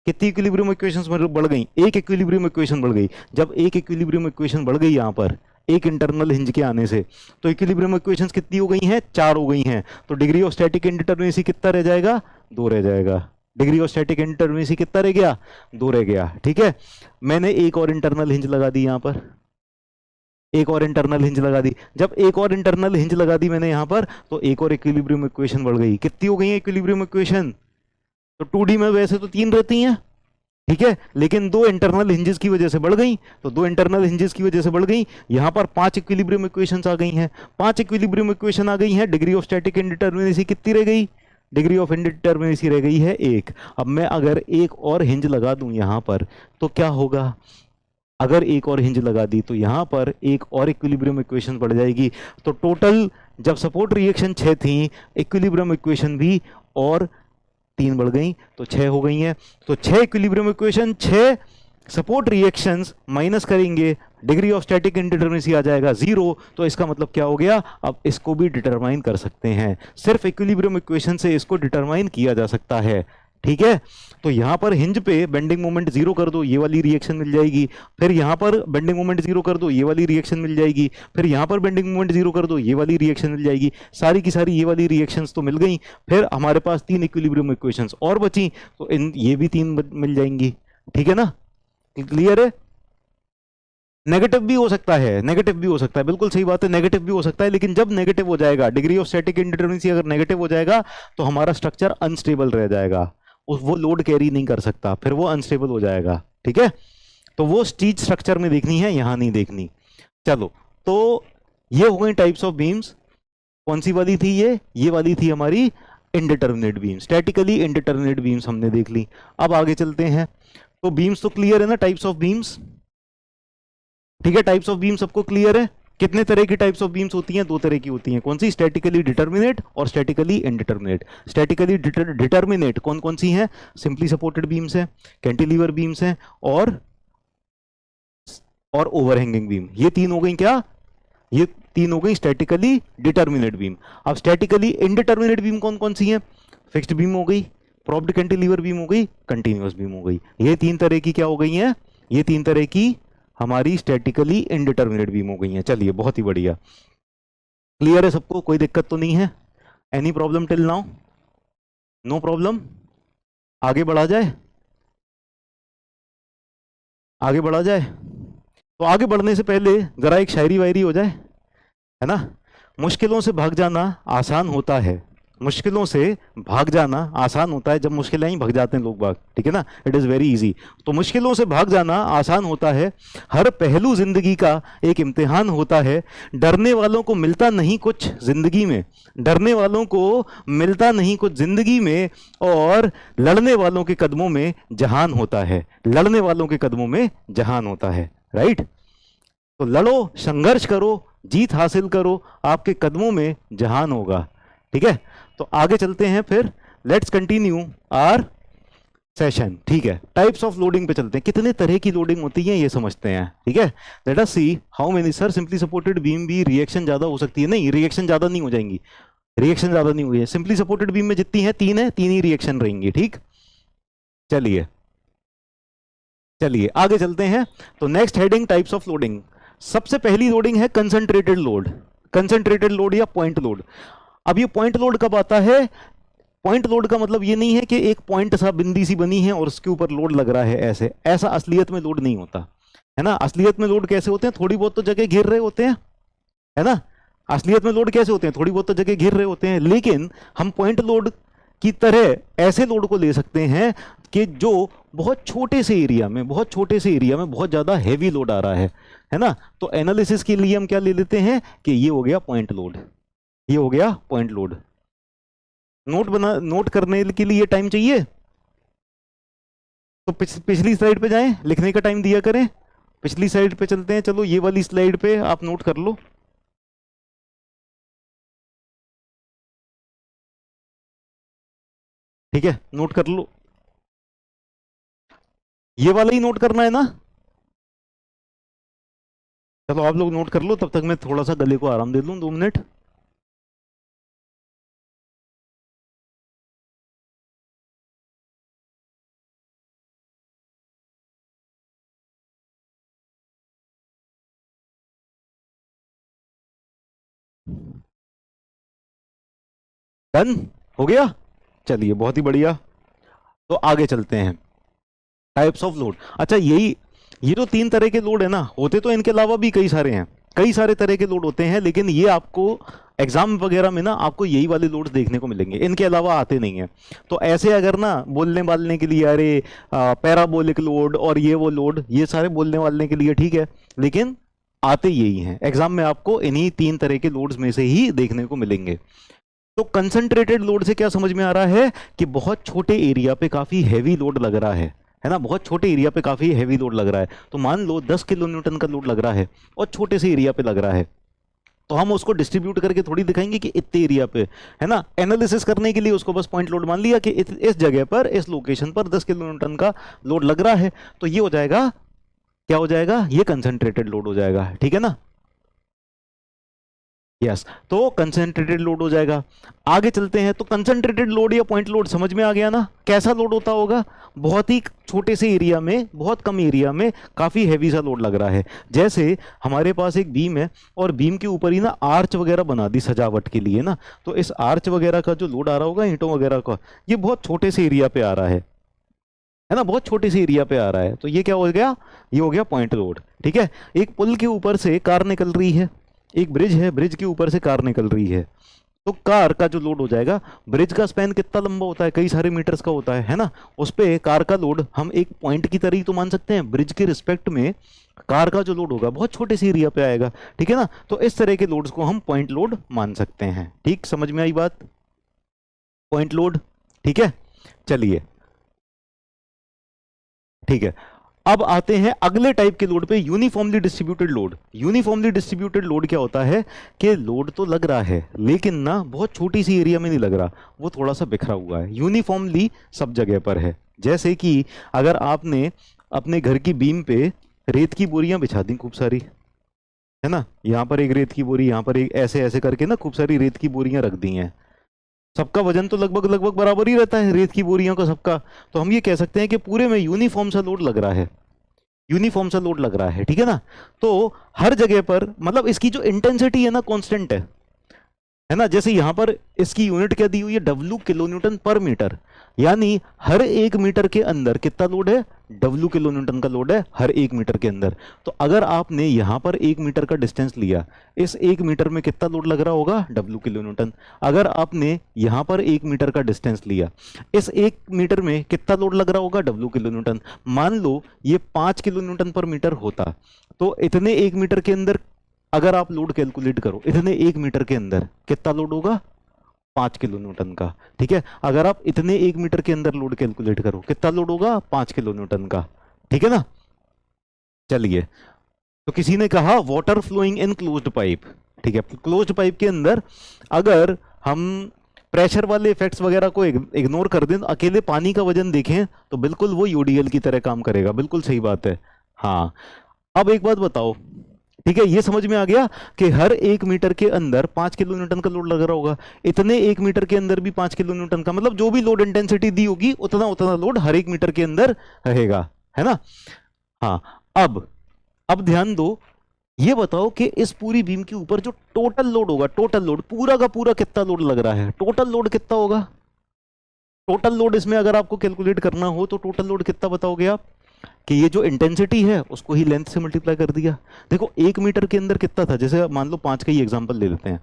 कितनी इक्विलिब्रियम इक्वेशंस बढ़ गई, एक इक्विलिब्रियम इक्वेशन बढ़ गई। जब एक इक्विलिब्रियम इक्वेशन बढ़ गई यहां पर एक इंटरनल हिंज के आने से, तो इक्विलिब्रियम इक्वेशंस कितनी हो गई हैं, 4 हो गई हैं। तो डिग्री ऑफ स्टैटिक इंडिटरमिनेसी कितना रह जाएगा, 2 रह जाएगा। डिग्री ऑफ स्टैटिक इंडिटरमिनेसी कितना रह गया, 2 रह गया, ठीक है। मैंने एक और इंटरनल हिंज लगा दी यहां पर, एक और इंटरनल हिंज लगा दी। जब एक और इंटरनल हिंज लगा दी मैंने यहां पर, तो एक और इक्विलिब्रियम इक्वेशन बढ़ गई। कितनी हो गई है इक्विलिब्रियम इक्वेशन, तो 2D में वैसे तो 3 रहती हैं, ठीक है, लेकिन 2 इंटरनल हिंजेस की वजह से बढ़ गई। तो 2 इंटरनल हिंजेस की वजह से बढ़ गई, यहां पर 5 इक्विलिब्रियम इक्वेशंस आ गई हैं, 5 इक्विलिब्रियम इक्वेशन आ गई हैं। डिग्री ऑफ स्टैटिक इंडिटरमिनेसी कितनी रह गई, डिग्री ऑफ इंडिटरमिनेसी रह गई है 1। अब मैं अगर एक और हिंज लगा दूं यहां पर तो क्या होगा, अगर एक और हिंज लगा दी तो यहां पर एक और इक्विलिब्रियम इक्वेशन बढ़ जाएगी। तो टोटल जब सपोर्ट रिएक्शन 6 थी, इक्विलिब्रियम इक्वेशन भी और 3 बढ़ गई, तो 6 हो गई हैं। तो 6 equilibrium equation, 6 support reactions minus करेंगे, डिग्री ऑफ स्टैटिक इंडिटरमिनेसी आ जाएगा 0। तो इसका मतलब क्या हो गया, अब इसको भी डिटरमाइन कर सकते हैं, सिर्फ इक्विलिब्रियम इक्वेशन से इसको डिटरमाइन किया जा सकता है, ठीक है। तो यहां पर हिंज पे बेंडिंग मोमेंट 0 कर दो, ये वाली रिएक्शन मिल जाएगी। फिर यहां पर बेंडिंग मोमेंट 0 कर दो, ये वाली रिएक्शन मिल जाएगी। फिर यहां पर बेंडिंग मोमेंट 0 कर दो, ये वाली रिएक्शन मिल जाएगी। सारी की सारी ये वाली रिएक्शंस तो मिल गई। फिर हमारे पास 3 इक्विलिब्रियम इक्वेशंस और बची, तो इन ये भी 3 मिल जाएंगी, ठीक है ना। क्लियर है। नेगेटिव भी हो सकता है, नेगेटिव भी हो सकता है, बिल्कुल सही बात है, नेगेटिव भी हो सकता है। लेकिन जब नेगेटिव हो जाएगा, डिग्री ऑफ स्टैटिक इंडिटरमिनेसी अगर नेगेटिव हो जाएगा तो हमारा स्ट्रक्चर अनस्टेबल रह जाएगा, वो लोड कैरी नहीं कर सकता, फिर वो अनस्टेबल हो जाएगा, ठीक है। तो वो चीज स्ट्रक्चर में देखनी है, यहां नहीं देखनी। चलो, तो ये हो गई टाइप्स ऑफ बीम्स। कौन सी वाली थी ये वाली थी हमारी indeterminate beam, statically indeterminate beams हमने देख ली। अब आगे चलते हैं। तो बीम्स तो क्लियर है ना, टाइप्स ऑफ बीम्स, ठीक है, टाइप्स ऑफ बीम सबको क्लियर है। कितने तरह की टाइप्स ऑफ बीम्स होती हैं? दो तरह की होती हैं। कौन सी? स्टैटिकली डिटर्मिनेट और स्टैटिकली इनडिटर्मिनेट। स्टैटिकली डिटर्मिनेट कौन कौन सी हैं? सिंपली सपोर्टेड बीम्स हैं, कैंटिलीवर बीम्स हैं, और ओवरहैंगिंग बीम। ये तीन हो गई क्या? ये तीन हो गई स्टैटिकली डिटर्मिनेट बीम। अब स्टैटिकली इनडिटर्मिनेट बीम कौन कौन सी हैं? फिक्स्ड बीम हो गई, प्रोप्ड कैंटिलीवर बीम हो गई, कंटिन्यूअस बीम हो गई। ये तीन तरह की क्या हो गई हैं? ये तीन तरह की हमारी स्टैटिकली इनडिटर्मिनेट बीम हो गई हैं। चलिए, बहुत ही बढ़िया। क्लियर है सबको? कोई दिक्कत तो नहीं है? Any problem till now? No problem. आगे बढ़ा जाए? आगे बढ़ा जाए? तो आगे बढ़ने से पहले जरा एक शायरी वायरी हो जाए, है ना? मुश्किलों से भाग जाना आसान होता है, मुश्किलों से भाग जाना आसान होता है। जब मुश्किलें ही भाग जाते हैं लोग बाग, ठीक है ना? It is very easy. तो मुश्किलों से भाग जाना आसान होता है, हर पहलू जिंदगी का एक इम्तिहान होता है। डरने वालों को मिलता नहीं कुछ जिंदगी में, डरने वालों को मिलता नहीं कुछ जिंदगी में, और लड़ने वालों के कदमों में जहान होता है, लड़ने वालों के कदमों में जहान होता है। राइट? तो लड़ो, संघर्ष करो, जीत हासिल करो, आपके कदमों में जहान होगा। ठीक है? तो आगे चलते हैं फिर। Let's continue our session. ठीक है, टाइप्स ऑफ लोडिंग पे चलते हैं। कितने तरह की लोडिंग होती है ये समझते हैं। ठीक है, let us see how many. Sir simply supported beam भी रिएक्शन ज्यादा हो सकती है? नहीं, रिएक्शन ज्यादा नहीं हो जाएंगी, रिएक्शन ज्यादा नहीं हुई है। सिंपली सपोर्टेड बीम में जितनी है तीन ही रिएक्शन रहेंगी। ठीक, चलिए चलिए आगे चलते हैं। तो next heading, types of loading. सबसे पहली लोडिंग है कंसंट्रेटेड लोड। कंसंट्रेटेड लोड या पॉइंट लोड। अब ये पॉइंट लोड कब आता है? पॉइंट लोड का मतलब ये नहीं है कि एक पॉइंट सा बिंदी सी बनी है और उसके ऊपर लोड लग रहा है, ऐसे ऐसा असलियत में लोड नहीं होता है ना। असलियत में लोड कैसे होते हैं? थोड़ी बहुत तो जगह घेर रहे होते हैं, है ना। असलियत में लोड कैसे होते हैं? थोड़ी बहुत तो जगह घेर रहे होते हैं। लेकिन हम पॉइंट लोड की तरह ऐसे लोड को ले सकते हैं कि जो बहुत छोटे से एरिया में, बहुत छोटे से एरिया में बहुत ज्यादा हैवी लोड आ रहा है ना। तो एनालिसिस के लिए हम क्या ले लेते हैं कि ये हो गया पॉइंट लोड, ये हो गया पॉइंट लोड। नोट करने के लिए टाइम चाहिए तो पिछली स्लाइड पे जाएं, लिखने का टाइम दिया करें। पिछली स्लाइड पे चलते हैं, चलो ये वाली स्लाइड पे आप नोट कर लो। ठीक है, नोट कर लो, ये वाला ही नोट करना है ना। चलो आप लोग नोट कर लो, तब तक मैं थोड़ा सा गले को आराम दे लूं 2 मिनट। डन हो गया? चलिए बहुत ही बढ़िया। तो आगे चलते हैं, टाइप्स ऑफ लोड। अच्छा, ये जो 3 तरह के लोड है ना, होते तो इनके अलावा भी कई सारे हैं, कई सारे तरह के लोड होते हैं, लेकिन ये आपको एग्जाम वगैरह में ना आपको यही वाले लोड्स देखने को मिलेंगे, इनके अलावा आते नहीं हैं। तो ऐसे अगर ना बोलने वालने के लिए, अरे पैराबोलिक लोड और ये वो लोड, ये सारे बोलने वालने के लिए ठीक है, लेकिन आते यही हैं। एग्जाम में आपको इन्हीं 3 तरह के लोड्स में से ही देखने को मिलेंगे। तो कंसंट्रेटेड लोड से क्या समझ में आ रहा है कि बहुत छोटे एरिया पे काफी हैवी लोड लग रहा है ना। बहुत छोटे एरिया पे काफी हैवी लोड लग रहा है। तो मान लो 10 किलो न्यूटन का लोड लग रहा है और छोटे से एरिया पे लग रहा है, तो हम उसको डिस्ट्रीब्यूट करके थोड़ी दिखाएंगे कि इतने एरिया पे, है ना। एनालिसिस करने के लिए उसको बस पॉइंट लोड मान लिया कि इस जगह पर, इस लोकेशन पर 10 किलो न्यूटन का लोड लग रहा है। तो ये हो जाएगा, क्या हो जाएगा? ये कंसंट्रेटेड लोड हो जाएगा। ठीक है ना। यस, तो कंसंट्रेटेड लोड हो जाएगा। आगे चलते हैं। तो कंसंट्रेटेड लोड या पॉइंट लोड समझ में आ गया ना, कैसा लोड होता होगा? बहुत ही छोटे से एरिया में, बहुत कम एरिया में काफी हैवी सा लोड लग रहा है। जैसे हमारे पास एक बीम है और बीम के ऊपर ही ना आर्च वगैरह बना दी सजावट के लिए ना, तो इस आर्च वगैरह का जो लोड आ रहा होगा, ईंटों वगैरह का, ये बहुत छोटे से एरिया पे आ रहा है ना, बहुत छोटे से एरिया पे आ रहा है। तो ये क्या हो गया? ये हो गया पॉइंट लोड। ठीक है। एक पुल के ऊपर से कार निकल रही है, एक ब्रिज है, ब्रिज के ऊपर से कार निकल रही है, तो कार का जो लोड हो जाएगा, ब्रिज का स्पैन कितना लंबा होता है? कई सारे मीटर्स का होता है ना। उस पे कार का लोड हम एक पॉइंट की तरह ही तो मान सकते हैं। ब्रिज के रिस्पेक्ट में कार का जो लोड होगा बहुत छोटे से एरिया पे आएगा। ठीक है ना। तो इस तरह के लोड्स को हम पॉइंट लोड मान सकते हैं। ठीक, समझ में आई बात? Point load. ठीक है, चलिए ठीक है। अब आते हैं अगले टाइप के लोड पे, uniformly distributed load. Uniformly distributed load क्या होता है कि लोड तो लग रहा है लेकिन ना बहुत छोटी सी एरिया में नहीं लग रहा, वो थोड़ा सा बिखरा हुआ है, यूनिफॉर्मली सब जगह पर है। जैसे कि अगर आपने अपने घर की बीम पे रेत की बोरियां बिछा दी खूब सारी, है ना, यहाँ पर एक रेत की बोरी, यहाँ पर एक, ऐसे ऐसे करके ना खूब सारी रेत की बोरियां रख दी हैं, सबका वजन तो लगभग लगभग बराबर ही रहता है रेत की बोरियों का सबका, तो हम ये कह सकते हैं कि पूरे में यूनिफॉर्म सा लोड लग रहा है, यूनिफॉर्म सा लोड लग रहा है, ठीक है ना। तो हर जगह पर मतलब इसकी जो इंटेंसिटी है ना कांस्टेंट है ना। जैसे यहां पर इसकी यूनिट क्या दी हुई है, डब्ल्यू किलो न्यूटन पर मीटर, यानी हर एक मीटर के अंदर कितना लोड है, डब्ल्यू किलो न्यूटन का लोड है हर एक मीटर के अंदर। तो अगर आपने यहां पर एक मीटर का डिस्टेंस लिया, इस एक मीटर में कितना लोड लग रहा होगा, डब्ल्यू किलो न्यूटन। अगर आपने यहां पर एक मीटर का डिस्टेंस लिया, इस एक मीटर में कितना लोड लग रहा होगा, डब्ल्यू किलो न्यूटन। मान लो ये 5 किलो न्यूटन पर मीटर होता, तो इतने एक मीटर के अंदर अगर आप लोड कैलकुलेट करो, इतने एक मीटर के अंदर कितना लोड होगा, 5 किलो न्यूटन का, ठीक है। अगर आप इतने एक मीटर के अंदर लोड कैलकुलेट करो, कितना लोड होगा, 5 किलो न्यूटन का, ठीक है ना। चलिए, तो किसी ने कहा water flowing in closed pipe, ठीक है, क्लोज्ड पाइप के अंदर अगर हम प्रेशर वाले इफेक्ट्स वगैरह को इग्नोर कर दें, अकेले पानी का वजन देखें तो बिल्कुल वो यूडीएल की तरह काम करेगा, बिल्कुल सही बात है। हाँ, अब एक बात बताओ, ठीक है, ये समझ में आ गया कि हर एक मीटर के अंदर 5 किलो न्यूटन का लोड लग रहा होगा, इतने एक मीटर के अंदर भी 5 किलो न्यूटन का, मतलब जो भी लोड इंटेंसिटी दी होगी उतना उतना लोड हर एक मीटर के अंदर रहेगा, है ना। हाँ, अब ध्यान दो, ये बताओ कि इस पूरी बीम के ऊपर जो टोटल लोड होगा, टोटल लोड पूरा का पूरा कितना लोड लग रहा है, टोटल लोड कितना होगा। टोटल लोड इसमें अगर आपको कैलकुलेट करना हो तो टोटल लोड कितना बताओगे आप, कि ये जो इंटेंसिटी है उसको ही लेंथ से मल्टीप्लाई कर दिया। देखो एक मीटर के अंदर कितना था, जैसे मान लो 5 का ही एग्जांपल ले लेते हैं,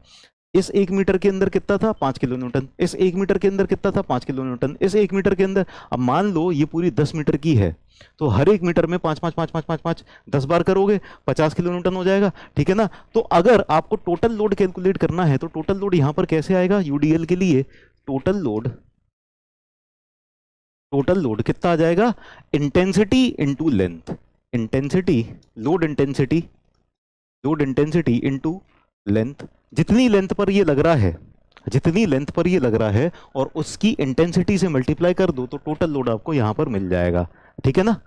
इस एक मीटर के अंदर कितना था, 5 किलो न्यूटन, इस एक मीटर के अंदर कितना था, 5 किलो न्यूटन, इस एक मीटर के अंदर। अब मान लो ये पूरी 10 मीटर की है, तो हर एक मीटर में 5 10 बार करोगे 50 किलो न्यूटन हो जाएगा, ठीक है ना। तो अगर आपको टोटल लोड कैलकुलेट करना है तो टोटल लोड यहां पर कैसे आएगा, यूडीएल के लिए टोटल लोड कितना आ जाएगा, intensity into length, intensity load intensity into length, जितनी लेंथ पर ये लग रहा है, जितनी लेंथ पर ये लग रहा है और उसकी इंटेंसिटी से मल्टीप्लाई कर दो तो टोटल लोड आपको यहां पर मिल जाएगा, ठीक है ना।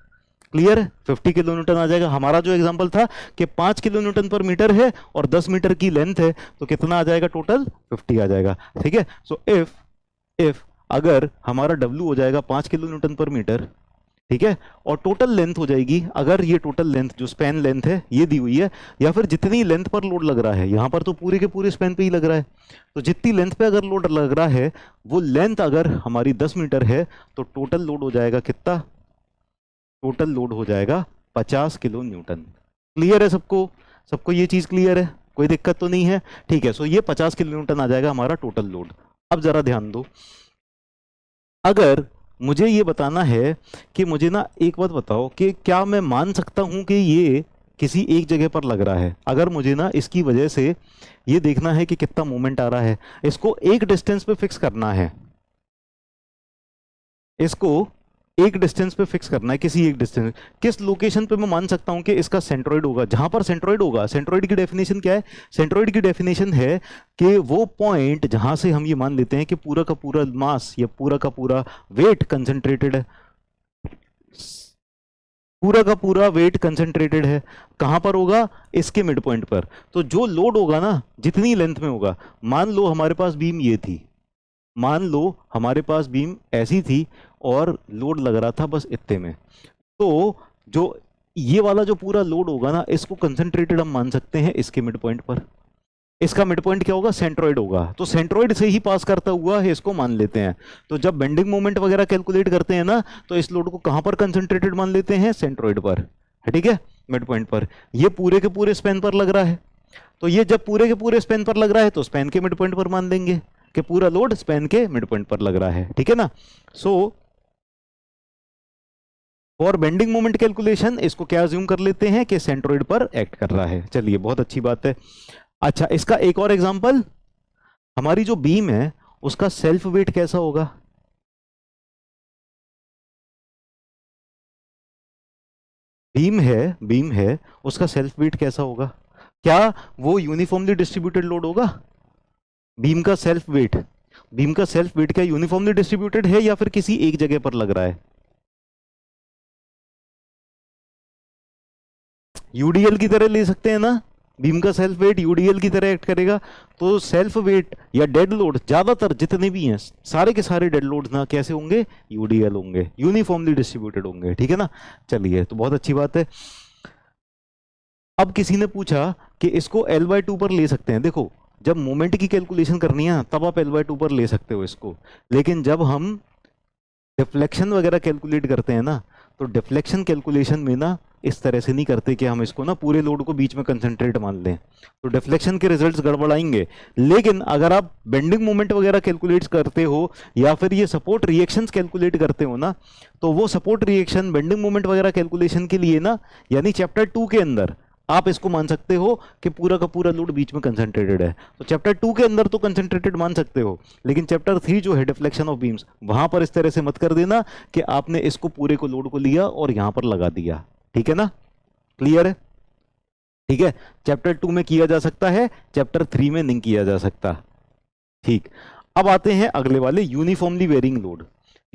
क्लियर है, 50 किलो न्यूटन आ जाएगा। हमारा जो एग्जांपल था कि 5 किलो न्यूटन पर मीटर है और 10 मीटर की लेंथ है, तो कितना आ जाएगा, टोटल 50 आ जाएगा, ठीक है। सो इफ अगर हमारा W हो जाएगा 5 किलो न्यूटन पर मीटर, ठीक है, और टोटल लेंथ हो जाएगी, अगर ये टोटल लेंथ जो स्पैन लेंथ है ये दी हुई है, या फिर जितनी लेंथ पर लोड लग रहा है, यहां पर तो पूरे के पूरे स्पैन पे ही लग रहा है, तो जितनी लेंथ पे अगर लोड लग रहा है वो लेंथ अगर हमारी 10 मीटर है तो टोटल लोड हो जाएगा कितना, टोटल लोड हो जाएगा 50 किलो न्यूटन। क्लियर है सबको, सबको ये चीज क्लियर है, कोई दिक्कत तो नहीं है, ठीक है। सो ये 50 किलो न्यूटन आ जाएगा हमारा टोटल लोड। अब जरा ध्यान दो, अगर मुझे ये बताना है कि मुझे ना एक बात बताओ कि क्या मैं मान सकता हूं कि ये किसी एक जगह पर लग रहा है, अगर मुझे ना इसकी वजह से ये देखना है कि कितना मूवमेंट आ रहा है, इसको एक डिस्टेंस पे फिक्स करना है, इसको एक डिस्टेंस पे फिक्स करना है, किसी एक डिस्टेंस, किस लोकेशन पे मैं मान सकता हूं कि इसका सेंट्रोइड होगा, जहां पर सेंट्रोइड होगा। सेंट्रोइड की डेफिनेशन क्या है, सेंट्रोइड की डेफिनेशन है कि वो पॉइंट जहां से हम ये मान लेते हैं कि पूरा का पूरा मास या पूरा का पूरा वेट कंसंट्रेटेड है, पूरा का पूरा वेट कंसंट्रेटेड है, कहां पर होगा, इसके मिड पॉइंट पर। तो जो लोड होगा ना जितनी लेंथ में होगा, मान लो हमारे पास बीम ये थी, मान लो हमारे पास बीम ऐसी थी और लोड लग रहा था बस इतने में, तो जो ये वाला जो पूरा लोड होगा ना इसको कंसंट्रेटेड हम मान सकते हैं इसके मिड पॉइंट पर। इसका मिड पॉइंट क्या होगा, सेंट्रोइड होगा, तो सेंट्रोइड से ही पास करता हुआ है इसको मान लेते हैं। तो जब बेंडिंग मोमेंट वगैरह कैलकुलेट करते हैं ना तो इस लोड को कहां पर कंसंट्रेटेड मान लेते हैं, सेंट्रोइड पर, ठीक है, मिड पॉइंट पर। ये पूरे के पूरे स्पैन पर लग रहा है, तो ये जब पूरे के पूरे स्पैन पर लग रहा है तो स्पैन के मिड पॉइंट पर मान देंगे कि पूरा लोड स्पैन के मिड पॉइंट पर लग रहा है, ठीक है ना। So for bending moment calculation इसको क्या अज्यूम कर लेते हैं कि सेंट्रोइड पर एक्ट कर रहा है। चलिए, बहुत अच्छी बात है। अच्छा, इसका एक और एग्जांपल, हमारी जो बीम है उसका सेल्फ वेट कैसा होगा, बीम है, उसका सेल्फ वेट कैसा होगा? क्या वो यूनिफॉर्मली डिस्ट्रीब्यूटेड लोड होगा? बीम का सेल्फ वेट, बीम का सेल्फ वेट क्या यूनिफॉर्मली डिस्ट्रीब्यूटेड है या फिर किसी एक जगह पर लग रहा है? यूडीएल की तरह ले सकते हैं ना, बीम का सेल्फ वेट यूडीएल की तरह एक्ट करेगा। तो सेल्फ वेट या डेड लोड ज्यादातर जितने भी हैं सारे के सारे डेड लोड्स ना कैसे होंगे? यूडीएल होंगे, यूनिफॉर्मली डिस्ट्रीब्यूटेड होंगे, ठीक है ना। चलिए, तो बहुत अच्छी बात है। अब किसी ने पूछा कि इसको L/2 पर ले सकते हैं। देखो, जब मोमेंट की कैलकुलेशन करनी है तब आप L/2 पर ले सकते हो इसको, लेकिन जब हम डिफ्लेक्शन वगैरह कैलकुलेट करते हैं ना, तो डिफ्लेक्शन कैलकुलेशन में ना इस तरह से नहीं करते कि हम इसको ना पूरे लोड को बीच में कंसंट्रेट मान लें, तो डिफ्लेक्शन के रिजल्ट्स गड़बड़ाएंगे। लेकिन अगर आप बेंडिंग मोमेंट वगैरह कैलकुलेट करते हो या फिर ये सपोर्ट रिएक्शंस कैलकुलेट करते हो ना, तो वो सपोर्ट रिएक्शन बेंडिंग मोमेंट वगैरह कैलकुलेशन के लिए ना, यानी चैप्टर 2 के अंदर आप इसको मान सकते हो कि पूरा का पूरा लोड बीच में कंसंट्रेटेड है। तो चैप्टर 2 के अंदर तो कंसंट्रेटेड मान सकते हो, लेकिन चैप्टर 3 जो है डिफ्लेक्शन ऑफ बीम्स, वहां पर इस तरह से मत कर देना कि आपने इसको पूरे को लोड को लिया और यहां पर लगा दिया, ठीक है ना। क्लियर है? ठीक है, चैप्टर 2 में किया जा सकता है, चैप्टर 3 में नहीं किया जा सकता। ठीक, अब आते हैं अगले वाले, uniformly varying load.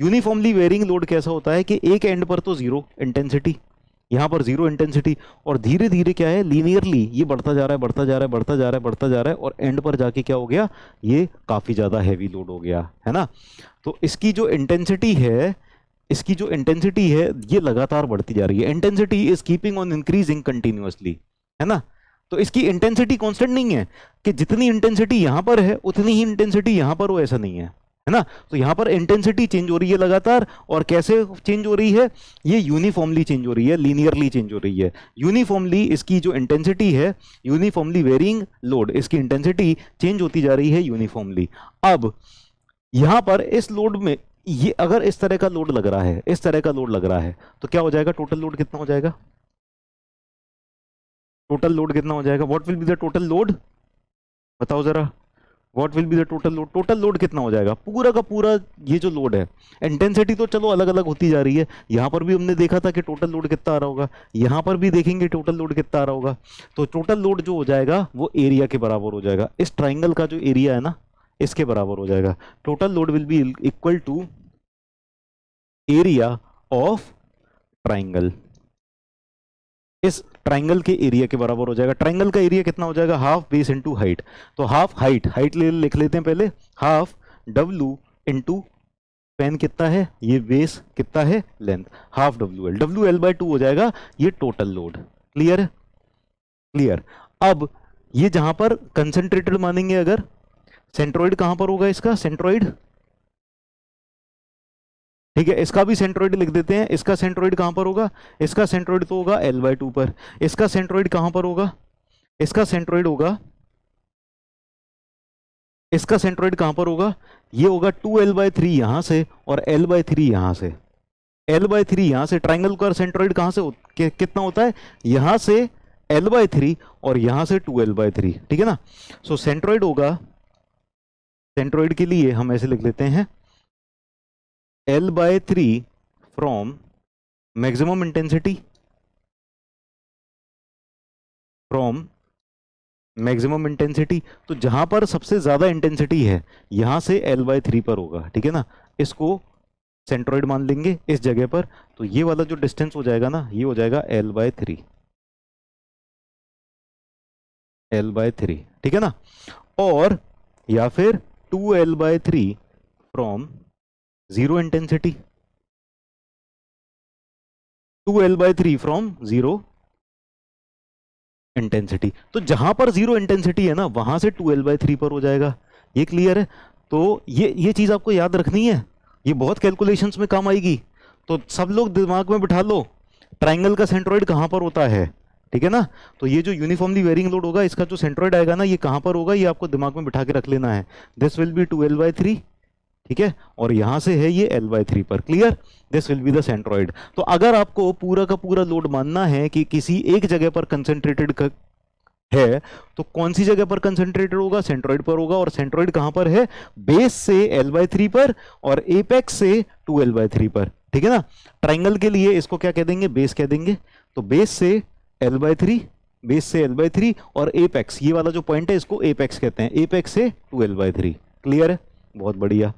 Uniformly varying load कैसा होता है कि एक एंड पर तो जीरो इंटेंसिटी, यहां पर जीरो इंटेंसिटी, और धीरे धीरे क्या है, लीनियरली ये बढ़ता जा रहा है, बढ़ता जा रहा है, बढ़ता जा रहा है, बढ़ता जा रहा है, और एंड पर जाके क्या हो गया, ये काफी ज्यादा हैवी लोड हो गया है ना। तो इसकी जो इंटेंसिटी है, इसकी जो इंटेंसिटी है ये लगातार बढ़ती जा रही है। Intensity is keeping on increasing continuously, है ना। तो इसकी इंटेंसिटी कांस्टेंट नहीं है कि जितनी इंटेंसिटी यहां पर है उतनी ही इंटेंसिटी यहां पर हो, ऐसा नहीं है, है ना। तो यहां पर इंटेंसिटी चेंज हो रही है लगातार, और कैसे चेंज हो रही है, ये यूनिफॉर्मली चेंज हो रही है, लीनियरली चेंज हो रही है। यूनिफॉर्मली इसकी जो इंटेंसिटी है, यूनिफॉर्मली वेरिंग लोड, इसकी इंटेंसिटी चेंज होती जा रही है यूनिफॉर्मली। अब यहां पर इस लोड में ये अगर इस तरह का लोड लग रहा है, इस तरह का लोड लग रहा है, तो क्या हो जाएगा, टोटल लोड कितना हो जाएगा, टोटल लोड कितना हो जाएगा, what will be the total load, बताओ जरा, what will be the total load, total load कितना हो जाएगा, पूरा का पूरा ये जो लोड है। इंटेंसिटी तो चलो अलग अलग होती जा रही है, यहां पर भी हमने देखा था कि टोटल लोड कितना आ रहा होगा, यहां पर भी देखेंगे टोटल लोड कितना आ रहा होगा। तो टोटल लोड जो हो जाएगा वो एरिया के बराबर हो जाएगा, इस ट्राइंगल का जो एरिया है ना इसके बराबर हो जाएगा। Total load will be equal to area of triangle, इस ट्राइंगल के एरिया के बराबर हो जाएगा। ट्राइंगल का एरिया कितना हो जाएगा, हाफ बेस इनटू हाइट। तो हाफ हाइट, हाइट लिख लेते हैं पहले, हाफ W इनटू पेन कितना है, ये बेस कितना है, लेंथ, हाफ WL, WL/2 हो जाएगा ये टोटल लोड। क्लियर है? क्लियर। अब ये जहां पर कंसंट्रेटेड मानेंगे, अगर सेंट्रोइड कहां पर होगा, इसका सेंट्रोइड, ठीक है, इसका भी सेंट्रोइड लिख देते हैं। इसका सेंट्रोइड कहां पर होगा, इसका सेंट्रोइड तो होगा L/2 पर। इसका सेंट्रोइड कहां पर होगा, इसका सेंट्रोइड होगा, इसका सेंट्रोइड कहां पर होगा, ये होगा 2L/3 यहां से और L/3 यहां से, L/3 यहां से। ट्राइंगल का सेंट्रोइड कहां से कितना होता है, यहां से L/3 और यहां से 2L/3, ठीक है ना। सो सेंट्रोइड होगा, सेंट्रोइड के लिए हम ऐसे लिख लेते हैं L/3 from maximum intensity, from maximum intensity. तो जहां पर सबसे ज्यादा इंटेंसिटी है यहां से L/3 पर होगा, ठीक है ना। इसको सेंट्रोइड मान लेंगे इस जगह पर, तो ये वाला जो डिस्टेंस हो जाएगा ना, ये हो जाएगा L/3, L/3, ठीक है ना। और या फिर 2L/3 from zero intensity, 2L/3 from zero intensity. तो जहां पर जीरो इंटेंसिटी है ना वहां से 2L/3 पर हो जाएगा। ये क्लियर है? तो ये चीज आपको याद रखनी है, ये बहुत कैलकुलेशंस में काम आएगी। तो सब लोग दिमाग में बिठा लो ट्राइंगल का सेंट्रोइड कहां पर होता है, ठीक है ना। तो ये जो यूनिफॉर्मली वेरिंग लोड होगा इसका जो सेंट्रोइड आएगा ना, ये कहां पर होगा, ये आपको दिमाग में बिठा के रख लेना है। दिस विल बी 2L/3, ठीक है, और यहां से है ये L/3 पर। Clear? This will be the centroid. तो अगर आपको पूरा का पूरा लोड मानना है कि किसी एक जगह पर कंसंट्रेटेड है, तो कौन सी जगह पर कंसंट्रेटेड होगा, सेंट्रोइड पर होगा। और सेंट्रोइड कहां पर है, बेस से L/3 पर और एपेक्स से 2L/3 पर, ठीक है ना। ट्राइंगल के लिए इसको क्या कह देंगे, बेस कह देंगे। तो बेस से L/3, बेस से L/3 और एपेक्स, ये वाला जो पॉइंट है इसको एपेक्स कहते हैं, एपेक्स से 2L/3। क्लियर है? बहुत बढ़िया।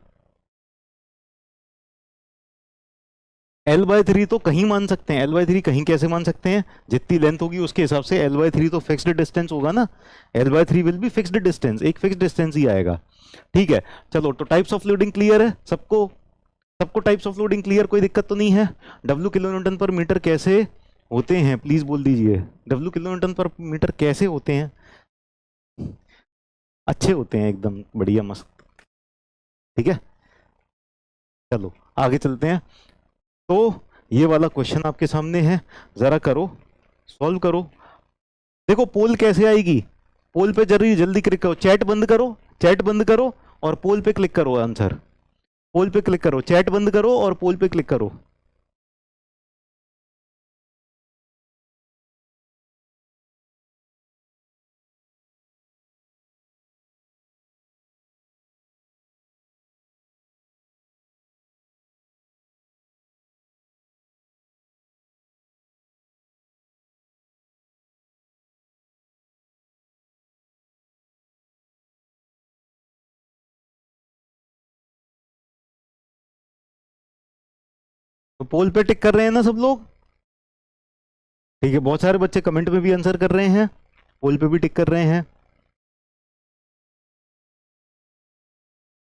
L/3 तो कहीं मान सकते हैं, L/3 कहीं कैसे मान सकते हैं? जितनी लेंथ होगी उसके हिसाब से L/3 तो फिक्स्ड डिस्टेंस होगा ना, L/3 will be fixed distance, एक फिक्स्ड डिस्टेंस ही आएगा। ठीक है, चलो तो टाइप्स ऑफ लोडिंग क्लियर है सबको? सबको टाइप्स ऑफ लोडिंग क्लियर, कोई दिक्कत तो नहीं है? W किलो न्यूटन पर मीटर कैसे होते हैं प्लीज बोल दीजिए, W किलो न्यूटन पर मीटर कैसे होते हैं? अच्छे होते हैं, एकदम बढ़िया मस्त। ठीक है, चलो आगे चलते हैं। तो ये वाला क्वेश्चन आपके सामने है, जरा करो, सॉल्व करो। देखो पोल कैसे आएगी, पोल पे जल्दी जल्दी क्लिक करो, चैट बंद करो, चैट बंद करो और पोल पे क्लिक करो, आंसर पोल पे क्लिक करो, चैट बंद करो और पोल पे क्लिक करो। तो पोल पे टिक कर रहे हैं ना सब लोग? ठीक है, बहुत सारे बच्चे कमेंट में भी आंसर कर रहे हैं, पोल पे भी टिक कर रहे हैं।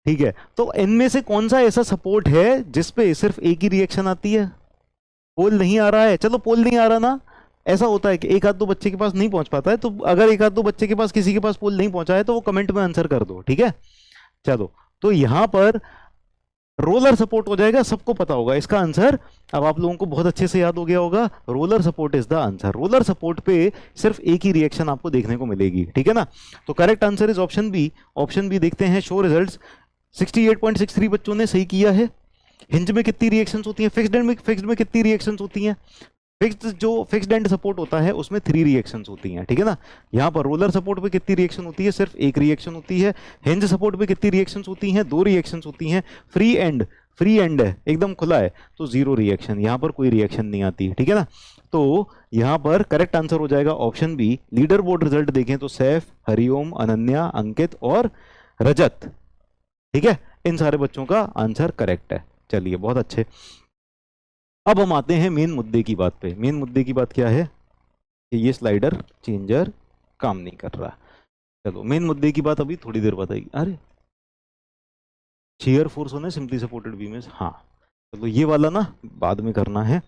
ठीक है, तो इनमें से कौन सा ऐसा सपोर्ट है जिसपे सिर्फ एक ही रिएक्शन आती है? पोल नहीं आ रहा है, चलो पोल नहीं आ रहा ना, ऐसा होता है कि एक आध दो बच्चे के पास नहीं पहुंच पाता है, तो अगर एक आध दो बच्चे के पास किसी के पास पोल नहीं पहुंचा है तो वो कमेंट में आंसर कर दो। ठीक है, चलो तो यहां पर रोलर सपोर्ट हो जाएगा, सबको पता होगा इसका आंसर। अब आप लोगों को बहुत अच्छे से याद हो गया होगा, roller support is the answer. Roller support पे सिर्फ एक ही रिएक्शन आपको देखने को मिलेगी। ठीक है ना, तो correct answer is option B. Option B देखते हैं, शो रिजल्ट्स। 68.63 बच्चों ने सही किया है। हिंज में कितनी रिएक्शंस होती हैं? फिक्स्ड में कितनी रिएक्शंस होती हैं? फिक्स्ड एंड सपोर्ट होता है उसमें 3 रिएक्शंस होती हैं। ठीक है ना, यहाँ पर रोलर सपोर्ट पे कितनी रिएक्शन होती है? सिर्फ एक रिएक्शन होती है। हिंज सपोर्ट पे कितनी रिएक्शंस होती हैं? 2 रिएक्शंस होती हैं। फ्री एंड है, एकदम खुला है, तो 0 रिएक्शन, यहाँ पर कोई रिएक्शन नहीं आती। ठीक है ना, तो यहाँ पर करेक्ट आंसर हो जाएगा option B. Leader board result देखें तो सैफ, हरिओम, अनन्या, अंकित और रजत, ठीक है, इन सारे बच्चों का आंसर करेक्ट है। चलिए बहुत अच्छे। अब हम आते हैं मेन मुद्दे की बात पे। मेन मुद्दे की बात क्या है कि ये स्लाइडर चेंजर काम नहीं कर रहा। चलो मेन मुद्दे की बात अभी थोड़ी देर बताएगी। अरे शियर फोर्स होना सिंपली सपोर्टेड बीम में, हाँ चलो ये वाला ना बाद में करना है,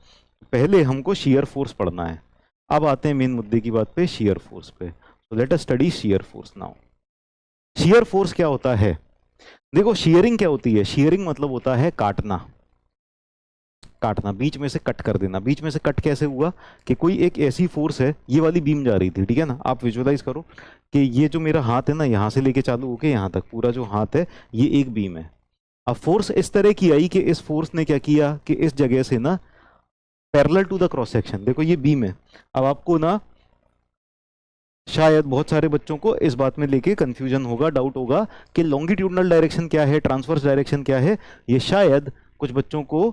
पहले हमको शियर फोर्स पढ़ना है। अब आते हैं मेन मुद्दे की बात पे, शियर फोर्स पे। तो let us study shear force now. Shear force क्या होता है? देखो शियरिंग क्या होती है? शियरिंग मतलब होता है काटना, काटना, बीच में से कट कर देना। बीच में से कट कैसे हुआ कि कोई एक ऐसी फोर्स है, ये वाली बीम जा रही थी, ठीक है ना, आप विजुअलाइज करो कि ये जो मेरा हाथ है ना, यहाँ से लेके चालू होके यहाँ तक पूरा जो हाथ है ये एक बीम है। अब फोर्स इस तरह की आई कि इस फोर्स ने क्या किया कि इस जगह से ना parallel to the cross section, देखो ये बीम है। अब आपको ना शायद बहुत सारे बच्चों को इस बात में लेके कंफ्यूजन होगा, डाउट होगा कि लॉन्गिट्यूडनल डायरेक्शन क्या है, ट्रांसवर्स डायरेक्शन क्या है। ये शायद कुछ बच्चों को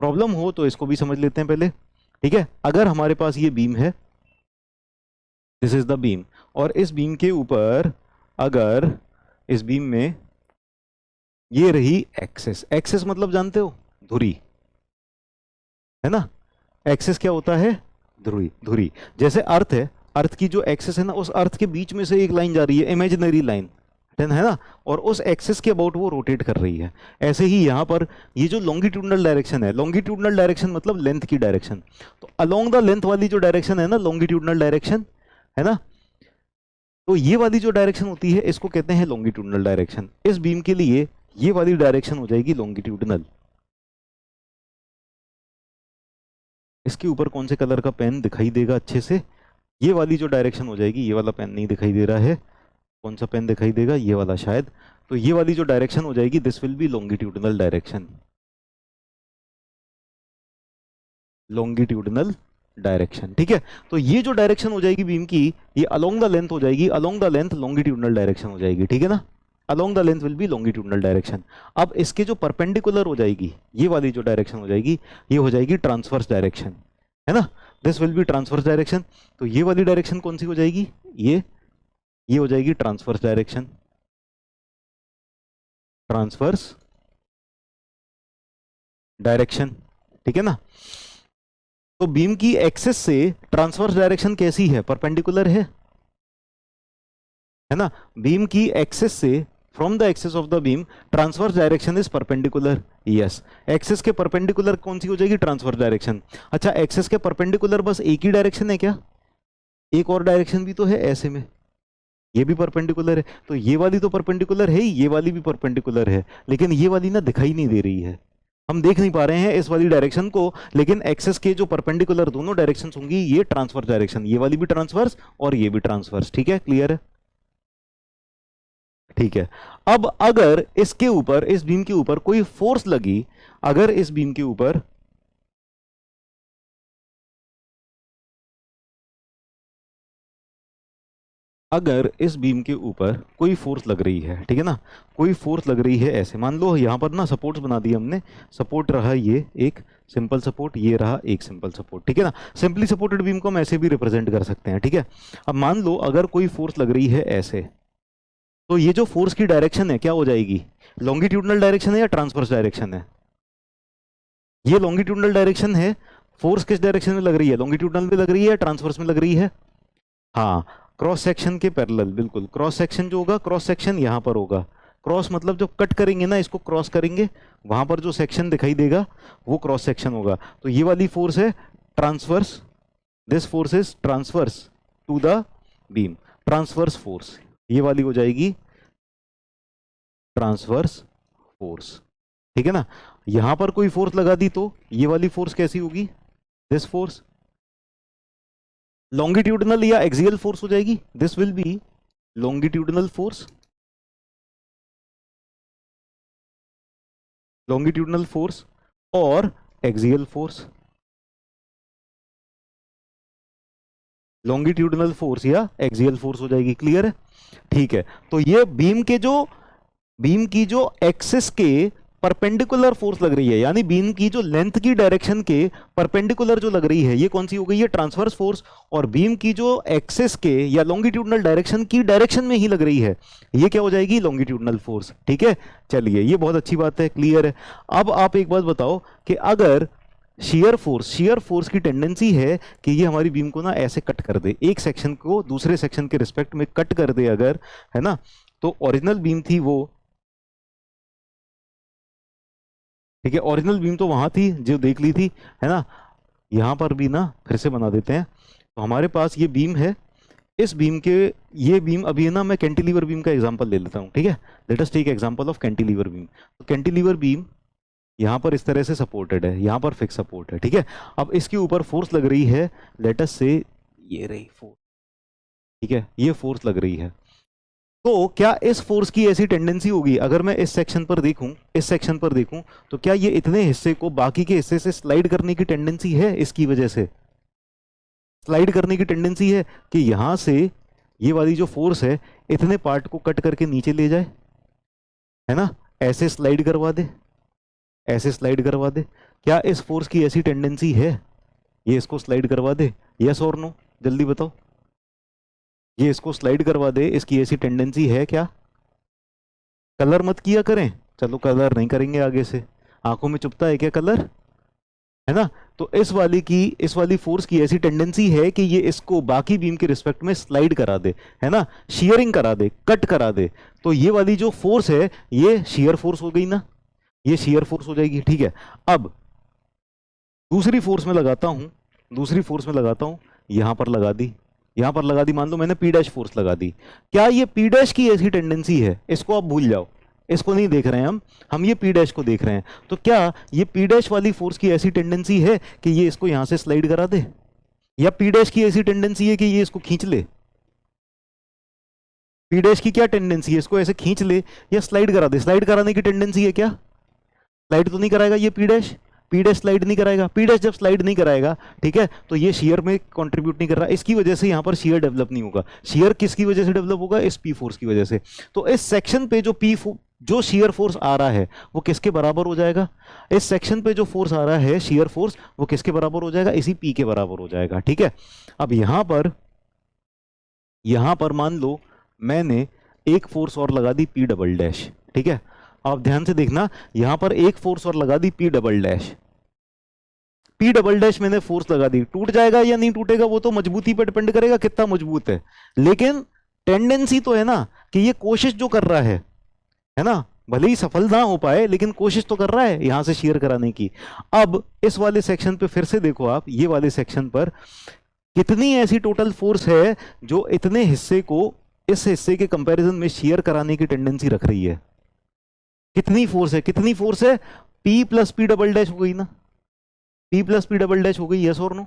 प्रॉब्लम हो, तो इसको भी समझ लेते हैं पहले। ठीक है, अगर हमारे पास ये बीम है, दिस इज द बीम, और इस बीम के ऊपर अगर इस बीम में ये रही एक्सिस, एक्सिस मतलब जानते हो धुरी, है ना। एक्सिस क्या होता है? धुरी, धुरी। जैसे अर्थ है, अर्थ की जो एक्सिस है ना, उस अर्थ के बीच में से एक लाइन जा रही है, इमेजिनरी लाइन है ना, और उस एक्सिस के अबाउट वो रोटेट कर रही है। ऐसे ही यहाँ पर ये जो लॉन्गिट्यूडनल डायरेक्शन है, लॉन्गिट्यूडनल डायरेक्शन मतलब लेंथ की डायरेक्शन, तो अलोंग द लेंथ वाली जो डायरेक्शन है ना, लॉन्गिट्यूडनल डायरेक्शन है ना, तो ये वाली जो डायरेक्शन होती है इसको कहते हैं लॉन्गिट्यूडनल डायरेक्शन। इस बीम के लिए ये वाली डायरेक्शन हो जाएगी लॉन्गिट्यूडनल। इसके ऊपर कौन से कलर का पेन दिखाई देगा अच्छे से? ये वाली जो डायरेक्शन हो जाएगी, ये वाला पेन नहीं दिखाई दे रहा है, कौन सा पेन दिखाई देगा? ये वाला शायद। तो ये वाली जो डायरेक्शन हो जाएगी, this will be longitudinal direction, longitudinal direction. ठीक है, तो ये जो डायरेक्शन हो जाएगी बीम की, ये अलोंग द लेंथ हो जाएगी, along the length longitudinal direction हो जाएगी। ठीक है ना, along the length will be longitudinal direction. अब इसके जो परपेंडिकुलर हो जाएगी, ये वाली जो डायरेक्शन हो जाएगी, ये हो जाएगी ट्रांसवर्स डायरेक्शन, है ना। This will be transverse direction. तो ये वाली डायरेक्शन कौन सी हो जाएगी, ये हो जाएगी ट्रांसवर्स डायरेक्शन, ट्रांसवर्स डायरेक्शन, ठीक है ना। तो बीम की एक्सिस से ट्रांसवर्स डायरेक्शन कैसी है, परपेंडिकुलर है ना। बीम की एक्सिस से, from the axis of the beam transverse direction is perpendicular, yes. Axis के परपेंडिकुलर कौन सी हो जाएगी, ट्रांसवर्स डायरेक्शन। अच्छा, एक्सिस के परपेंडिकुलर बस एक ही डायरेक्शन है क्या, एक और डायरेक्शन भी तो है ऐसे में, ये भी परपेंडिकुलर है। तो ये वाली तो परपेंडिकुलर है ही, ये वाली भी परपेंडिकुलर है, लेकिन ये वाली ना दिखाई नहीं दे रही है, हम देख नहीं पा रहे हैं इस वाली डायरेक्शन को। लेकिन एक्सिस के जो परपेंडिकुलर दोनों डायरेक्शन होंगी, ये ट्रांसवर्स डायरेक्शन, ये वाली भी ट्रांसवर्स और ये भी ट्रांसवर्स, ठीक है, क्लियर है, ठीक है। अब अगर इसके ऊपर, इस बीम के ऊपर कोई फोर्स लगी, अगर इस बीम के ऊपर कोई फोर्स लग रही है, ठीक है ना, कोई फोर्स लग रही है ऐसे, मान लो यहां पर ना सपोर्ट्स बना दिए हमने, सपोर्ट रहा ये एक सिंपल सपोर्ट, ये रहा एक सिंपल सपोर्ट, ठीक है ना। सिंपली सपोर्टेड बीम को हम ऐसे भी रिप्रेजेंट कर सकते हैं, ठीक है। अब मान लो अगर कोई फोर्स लग रही है ऐसे, तो ये जो फोर्स की डायरेक्शन है क्या हो जाएगी, लॉन्गिट्यूडनल डायरेक्शन है या ट्रांसवर्स डायरेक्शन है, ये लॉन्गिट्यूडनल डायरेक्शन है। फोर्स किस डायरेक्शन में लग रही है, लॉन्गिट्यूडनल में लग रही है या ट्रांसवर्स में लग रही है, हाँ, क्रॉस सेक्शन के पैरेलल, बिल्कुल। क्रॉस सेक्शन जो होगा, क्रॉस सेक्शन यहां पर होगा, क्रॉस मतलब जब कट करेंगे ना, इसको क्रॉस करेंगे, वहां पर जो सेक्शन दिखाई देगा वो क्रॉस सेक्शन होगा। तो ये वाली फोर्स है transverse, this force is transverse to the beam, transverse force, ये वाली हो जाएगी ट्रांसवर्स फोर्स, ठीक है ना। यहां पर कोई फोर्स लगा दी तो ये वाली फोर्स कैसी होगी, दिस फोर्स लॉन्गिट्यूडनल या एक्सियल फोर्स हो जाएगी, this will be longitudinal force, longitudinal force और एक्सियल फोर्स, लॉन्गिट्यूडनल फोर्स या एक्सियल फोर्स हो जाएगी, क्लियर है, ठीक है। तो ये बीम की जो एक्सिस के परपेंडिकुलर फोर्स लग रही है, यानी बीम की जो लेंथ की डायरेक्शन के परपेंडिकुलर जो लग रही है, ये कौन सी हो गई, ये ट्रांसवर्स फोर्स। और बीम की जो एक्सिस के या लॉन्गिट्यूडनल डायरेक्शन की डायरेक्शन में ही लग रही है, ये क्या हो जाएगी, लॉन्गिट्यूडनल फोर्स, ठीक है। चलिए, ये बहुत अच्छी बात है, क्लियर है। अब आप एक बात बताओ कि अगर शियर फोर्स की टेंडेंसी है कि ये हमारी बीम को ना ऐसे कट कर दे, एक सेक्शन को दूसरे सेक्शन के रिस्पेक्ट में कट कर दे अगर, है ना, तो ओरिजिनल बीम थी वो, ठीक है, ओरिजिनल बीम तो वहां थी जो देख ली थी, है ना। यहां पर भी ना फिर से बना देते हैं। तो हमारे पास ये बीम है, इस बीम के, ये बीम अभी है ना, मैं कैंटिलीवर बीम का एग्जांपल ले लेता हूं, ठीक है। Let us take example of cantilever beam. तो कैंटिलीवर बीम यहां पर इस तरह से सपोर्टेड है, यहां पर फिक्स सपोर्ट है, ठीक है। अब इसके ऊपर फोर्स लग रही है, लेट अस से ये रही फोर्स, ठीक है, ये फोर्स लग रही है। तो क्या इस फोर्स की ऐसी टेंडेंसी होगी, अगर मैं इस सेक्शन पर देखूं, तो क्या ये इतने हिस्से को बाकी के हिस्से से स्लाइड करने की टेंडेंसी है, इसकी वजह से स्लाइड करने की टेंडेंसी है कि यहां से ये वाली जो फोर्स है इतने पार्ट को कट करके नीचे ले जाए, है ना, ऐसे स्लाइड करवा दे, ऐसे स्लाइड करवा दे। क्या इस फोर्स की ऐसी टेंडेंसी है, ये इसको स्लाइड करवा दे, यस और नो, जल्दी बताओ। ये इसको स्लाइड करवा दे, इसकी ऐसी टेंडेंसी है क्या? कलर मत किया करें, चलो कलर नहीं करेंगे आगे से, आंखों में चुभता है क्या कलर, है ना। तो इस वाली फोर्स की ऐसी टेंडेंसी है कि ये इसको बाकी बीम के रिस्पेक्ट में स्लाइड करा दे, है ना, शियरिंग करा दे, कट करा दे। तो ये वाली जो फोर्स है ये शियर फोर्स हो गई ना, ये शियर फोर्स हो जाएगी, ठीक है। अब दूसरी फोर्स में लगाता हूं, यहां पर लगा दी, मान लो मैंने पी डैश फोर्स लगा दी। क्या ये पी डैश की ऐसी टेंडेंसी है, इसको आप भूल जाओ, इसको नहीं देख रहे हैं हम ये पी डैश को देख रहे हैं। तो क्या ये पी डैश वाली फोर्स की ऐसी टेंडेंसी है कि ये इसको यहां से स्लाइड करा दे, या पी डैश की ऐसी टेंडेंसी है कि ये इसको खींच ले? पी डैश की क्या टेंडेंसी है, इसको ऐसे खींच ले या स्लाइड करा दे? स्लाइड कराने की टेंडेंसी है क्या? स्लाइड तो नहीं कराएगा ये पी डैश स्लाइड नहीं कराएगा। पी डैश जब स्लाइड नहीं कराएगा, ठीक है, तो ये शियर में कंट्रीब्यूट नहीं कर रहा, इसकी वजह से यहां पर शियर डेवलप नहीं होगा। शियर किसकी वजह से डेवलप होगा? इस पी फोर्स की वजह से। तो इस सेक्शन पे जो जो शियर फोर्स आ रहा है वो किसके बराबर हो जाएगा, इस सेक्शन पे जो फोर्स आ रहा है शियर फोर्स, वो किसके बराबर हो जाएगा, इसी पी के बराबर हो जाएगा। ठीक है, अब यहां पर मान लो मैंने एक फोर्स और लगा दी पी डबल डैश। ठीक है, आप ध्यान से देखना, यहां पर एक फोर्स और लगा दी P double dash. P double dash मैंने फोर्स लगा दी, टूट जाएगा या नहीं टूटेगा वो तो मजबूती पर डिपेंड करेगा कितना मजबूत है, लेकिन टेंडेंसी तो है ना कि ये कोशिश जो कर रहा है ना, भले ही सफल ना हो पाए लेकिन कोशिश तो कर रहा है यहां से शेयर कराने की। अब इस वाले सेक्शन पे फिर से देखो आप, ये वाले सेक्शन पर कितनी ऐसी टोटल फोर्स है जो इतने हिस्से को इस हिस्से के कंपैरिजन में शेयर कराने की टेंडेंसी रख रही है। कितनी फोर्स है, कितनी फोर्स है, P plus P double dash हो गई ना, P plus P double dash हो गई, यस और नो।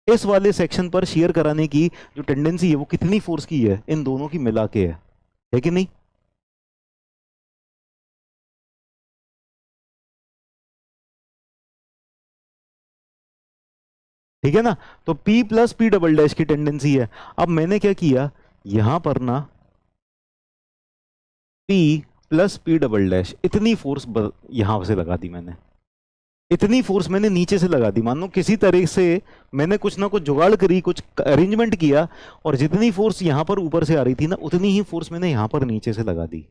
इस वाले सेक्शन पर शेयर कराने की जो टेंडेंसी है वो कितनी फोर्स की है, इन दोनों की मिला के है कि नहीं। ठीक है ना, तो P plus P double dash की टेंडेंसी है। अब मैंने क्या किया, यहां पर ना P plus P double dash इतनी फोर्स यहां से लगा दी मैंने, इतनी फोर्स मैंने नीचे से लगा दी। मान लो किसी तरह से मैंने कुछ ना कुछ जुगाड़ करी, कुछ अरेंजमेंट किया, और जितनी फोर्स यहां पर ऊपर से आ रही थी ना उतनी ही फोर्स मैंने यहां पर नीचे से लगा दी।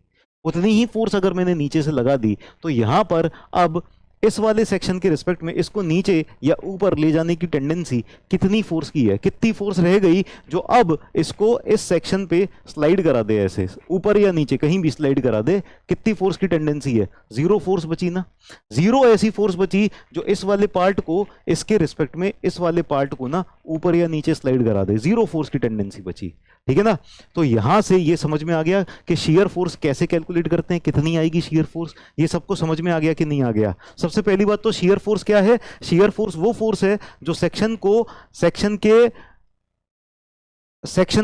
उतनी ही फोर्स अगर मैंने नीचे से लगा दी तो यहां पर अब इस वाले सेक्शन के रिस्पेक्ट में इसको नीचे या ऊपर ले जाने की टेंडेंसी कितनी फोर्स की है, कितनी फोर्स रह गई जो अब इसको इस सेक्शन पे स्लाइड करा दे, ऐसे ऊपर या नीचे कहीं भी स्लाइड करा दे, कितनी फोर्स की टेंडेंसी है, जीरो फोर्स बची ना। जीरो ऐसी फोर्स बची जो इस वाले पार्ट को इसके रिस्पेक्ट में इस वाले पार्ट को ना ऊपर या नीचे स्लाइड करा दे, जीरो फोर्स की टेंडेंसी बची। ठीक है ना, तो यहां से ये समझ में आ गया कि शियर फोर्स कैसे कैलकुलेट करते हैं, कितनी आएगी शियर फोर्स, ये सबको समझ में आ गया कि नहीं आ गया। सबसे पहली बात तो शियर फोर्स क्या है, शियर फोर्स वो फोर्स है जो सेक्शन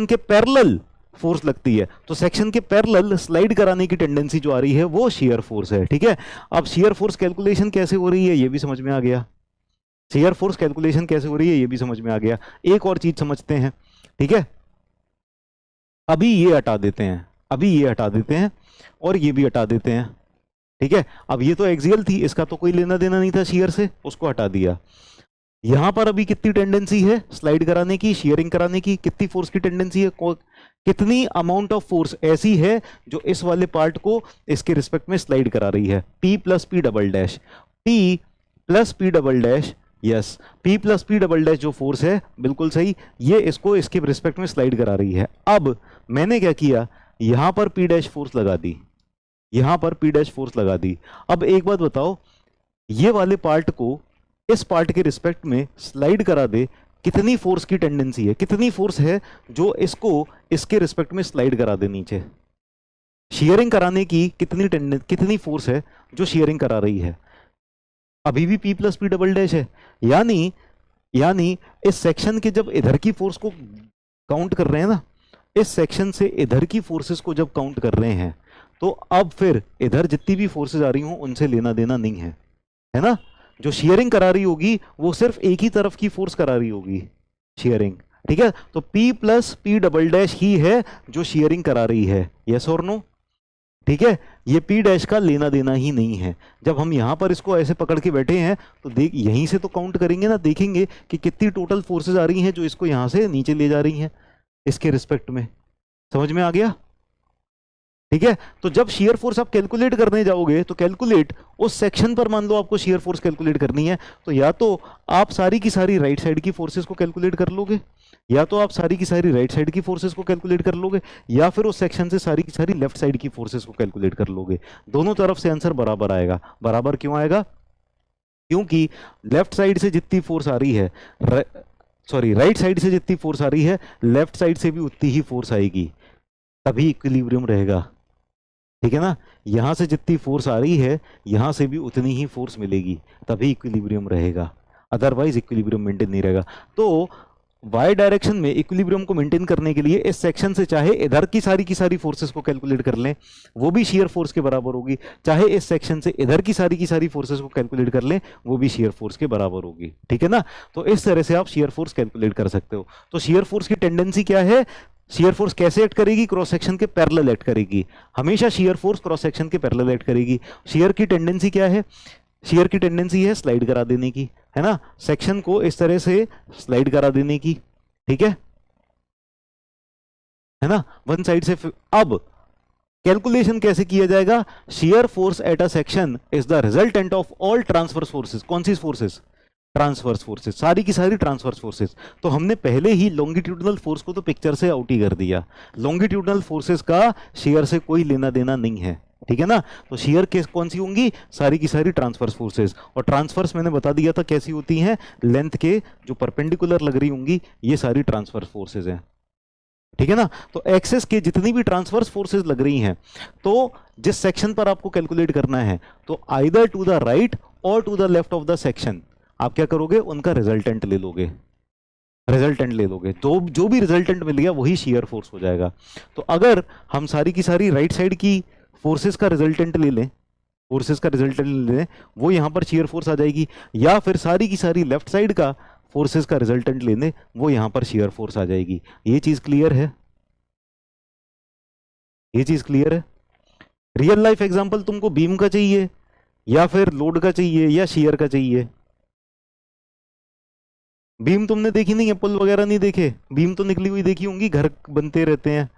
के पैरेलल फोर्स लगती है, तो सेक्शन के पैरेलल स्लाइड कराने की टेंडेंसी जो आ रही है वो शियर फोर्स है। ठीक है, अब शियर फोर्स कैलकुलेशन कैसे हो रही है ये भी समझ में आ गया, शियर फोर्स कैलकुलेशन कैसे हो रही है ये भी समझ में आ गया। एक और चीज समझते हैं, ठीक है, अभी ये हटा देते हैं, अभी ये हटा देते हैं और ये भी हटा देते हैं। ठीक है, अब ये तो एक्सियल थी, इसका तो कोई लेना देना नहीं था शियर से, उसको हटा दिया। यहां पर अभी कितनी टेंडेंसी है स्लाइड कराने की, शियरिंग कराने की, कितनी फोर्स की टेंडेंसी है, कितनी अमाउंट ऑफ फोर्स ऐसी है जो इस वाले पार्ट को इसके रिस्पेक्ट में स्लाइड करा रही है, P plus P double dash, P plus P double dash, yes, P plus P double dash जो फोर्स है बिल्कुल सही, ये इसको इसके रिस्पेक्ट में स्लाइड करा रही है। अब मैंने क्या किया, यहां पर P डैश फोर्स लगा दी, यहां पर P डैश फोर्स लगा दी। अब एक बात बताओ, ये वाले पार्ट को इस पार्ट के रिस्पेक्ट में स्लाइड करा दे, कितनी फोर्स की टेंडेंसी है, कितनी फोर्स है जो इसको इसके रिस्पेक्ट में स्लाइड करा दे नीचे, शियरिंग कराने की कितनी फोर्स है जो शियरिंग करा रही है, अभी भी P plus P double dash है। यानी इस सेक्शन के जब इधर की फोर्स को काउंट कर रहे हैं ना, इस सेक्शन से इधर की फोर्सेस को जब काउंट कर रहे हैं तो अब फिर इधर जितनी भी फोर्सेस आ रही हों उनसे लेना देना नहीं है ना। जो शियरिंग करा रही होगी वो सिर्फ एक ही तरफ की फोर्स करा रही होगी, शियरिंग। ठीक है, तो P plus P double dash ही है जो शियरिंग करा रही है, यस और नो। ठीक है, ये P डैश का लेना देना ही नहीं है। जब हम यहां पर इसको ऐसे पकड़ के बैठे हैं तो देख, यहीं से तो काउंट करेंगे ना, देखेंगे कि कितनी टोटल फोर्सेस आ रही हैं जो इसको यहां से नीचे ले जा रही हैं इसके रिस्पेक्ट में। समझ में आ गया? ठीक है, तो जब शियर फोर्स आप कैलकुलेट करने जाओगे तो कैलकुलेट उस सेक्शन पर, मान लो आपको शियर फोर्स कैलकुलेट करनी है तो या तो आप सारी की सारी राइट साइड की फोर्सेस को कैलकुलेट कर लोगे, या तो आप सारी की सारी राइट साइड की फोर्सेस को कैलकुलेट कर लोगे, या फिर उस सेक्शन से सारी की सारी लेफ्ट साइड की फोर्सेस को कैलकुलेट कर लोगे। दोनों तरफ से आंसर बराबर आएगा। बराबर क्यों आएगा? क्योंकि लेफ्ट साइड से जितनी फोर्स आ रही है, राइट साइड से जितनी फोर्स आ रही है लेफ्ट साइड से भी उतनी ही फोर्स आएगी, तभी इक्विलिब्रियम रहेगा। ठीक है ना, यहां से जितनी फोर्स आ रही है यहां से भी उतनी ही फोर्स मिलेगी, तभी इक्विलिब्रियम रहेगा, अदरवाइज इक्विलिब्रियम मेंटेन नहीं रहेगा। तो वाई डायरेक्शन में इक्विलिब्रियम को मेंटेन करने के लिए इस सेक्शन से चाहे इधर की सारी फोर्सेस को कैलकुलेट कर लें वो भी शियर फोर्स के बराबर होगी, चाहे इस सेक्शन से इधर की सारी फोर्सेस को कैलकुलेट कर लें वो भी शियर फोर्स के बराबर होगी। ठीक है ना, तो इस तरह से आप शियर फोर्स कैलकुलेट कर सकते हो। तो शियर फोर्स की टेंडेंसी क्या है? शियर फोर्स कैसे एक्ट करेगी? क्रॉस सेक्शन के पैरेलल एक्ट करेगी। हमेशा शियर फोर्स क्रॉस सेक्शन के पैरेलल एक्ट करेगी। शियर की टेंडेंसी क्या है? शियर की टेंडेंसी है स्लाइड करा देने की, है ना, सेक्शन को इस तरह से स्लाइड करा देने की, ठीक है ना, वन साइड से। अब कैलकुलेशन कैसे किया जाएगा? Shear force at a section is the resultant of all transverse forces. कौन सी फोर्सेस? ट्रांसवर्स फोर्सेस, सारी की सारी ट्रांसवर्स फोर्सेस। तो हमने पहले ही लॉन्गिट्यूडनल फोर्स को तो पिक्चर से आउट ही कर दिया। लॉन्गिट्यूडनल फोर्सेस का शेयर से कोई लेना देना नहीं है, ठीक है ना। तो शेयर केस कौन सी होंगी? सारी की सारी ट्रांसवर्स फोर्सेस। और ट्रांसवर्स मैंने बता दिया था कैसी होती हैं, लेंथ के जो परपेंडिकुलर लग रही होंगी, ये सारी ट्रांसवर्स फोर्सेस हैं, ठीक है ना। तो एक्सेस के जितनी भी ट्रांसवर्स फोर्सेस लग रही हैं, तो जिस सेक्शन पर आपको कैलकुलेट करना है, तो आइदर टू द राइट और to the left of the section आप क्या करोगे? उनका रिजल्टेंट ले लोगे, रिजल्टेंट ले लोगे। तो जो भी रिजल्टेंट मिल गया वही शियर फोर्स हो जाएगा। तो अगर हम सारी की सारी राइट साइड की फोर्सेस का रिजल्टेंट ले लें, फोर्सेस का रिजल्टेंट ले लें, वो यहां पर शियर फोर्स आ जाएगी। या फिर सारी की सारी लेफ्ट साइड का फोर्सेस का रिजल्टेंट ले लें, वो यहां पर शियर फोर्स आ जाएगी। ये चीज क्लियर है? ये चीज क्लियर है? रियल लाइफ एग्जांपल तुमको बीम का चाहिए या फिर लोड का चाहिए या शियर का चाहिए? बीम तुमने देखी नहीं है, पुल वगैरह नहीं देखे? बीम तो निकली हुई देखी होंगी, घर बनते रहते हैं,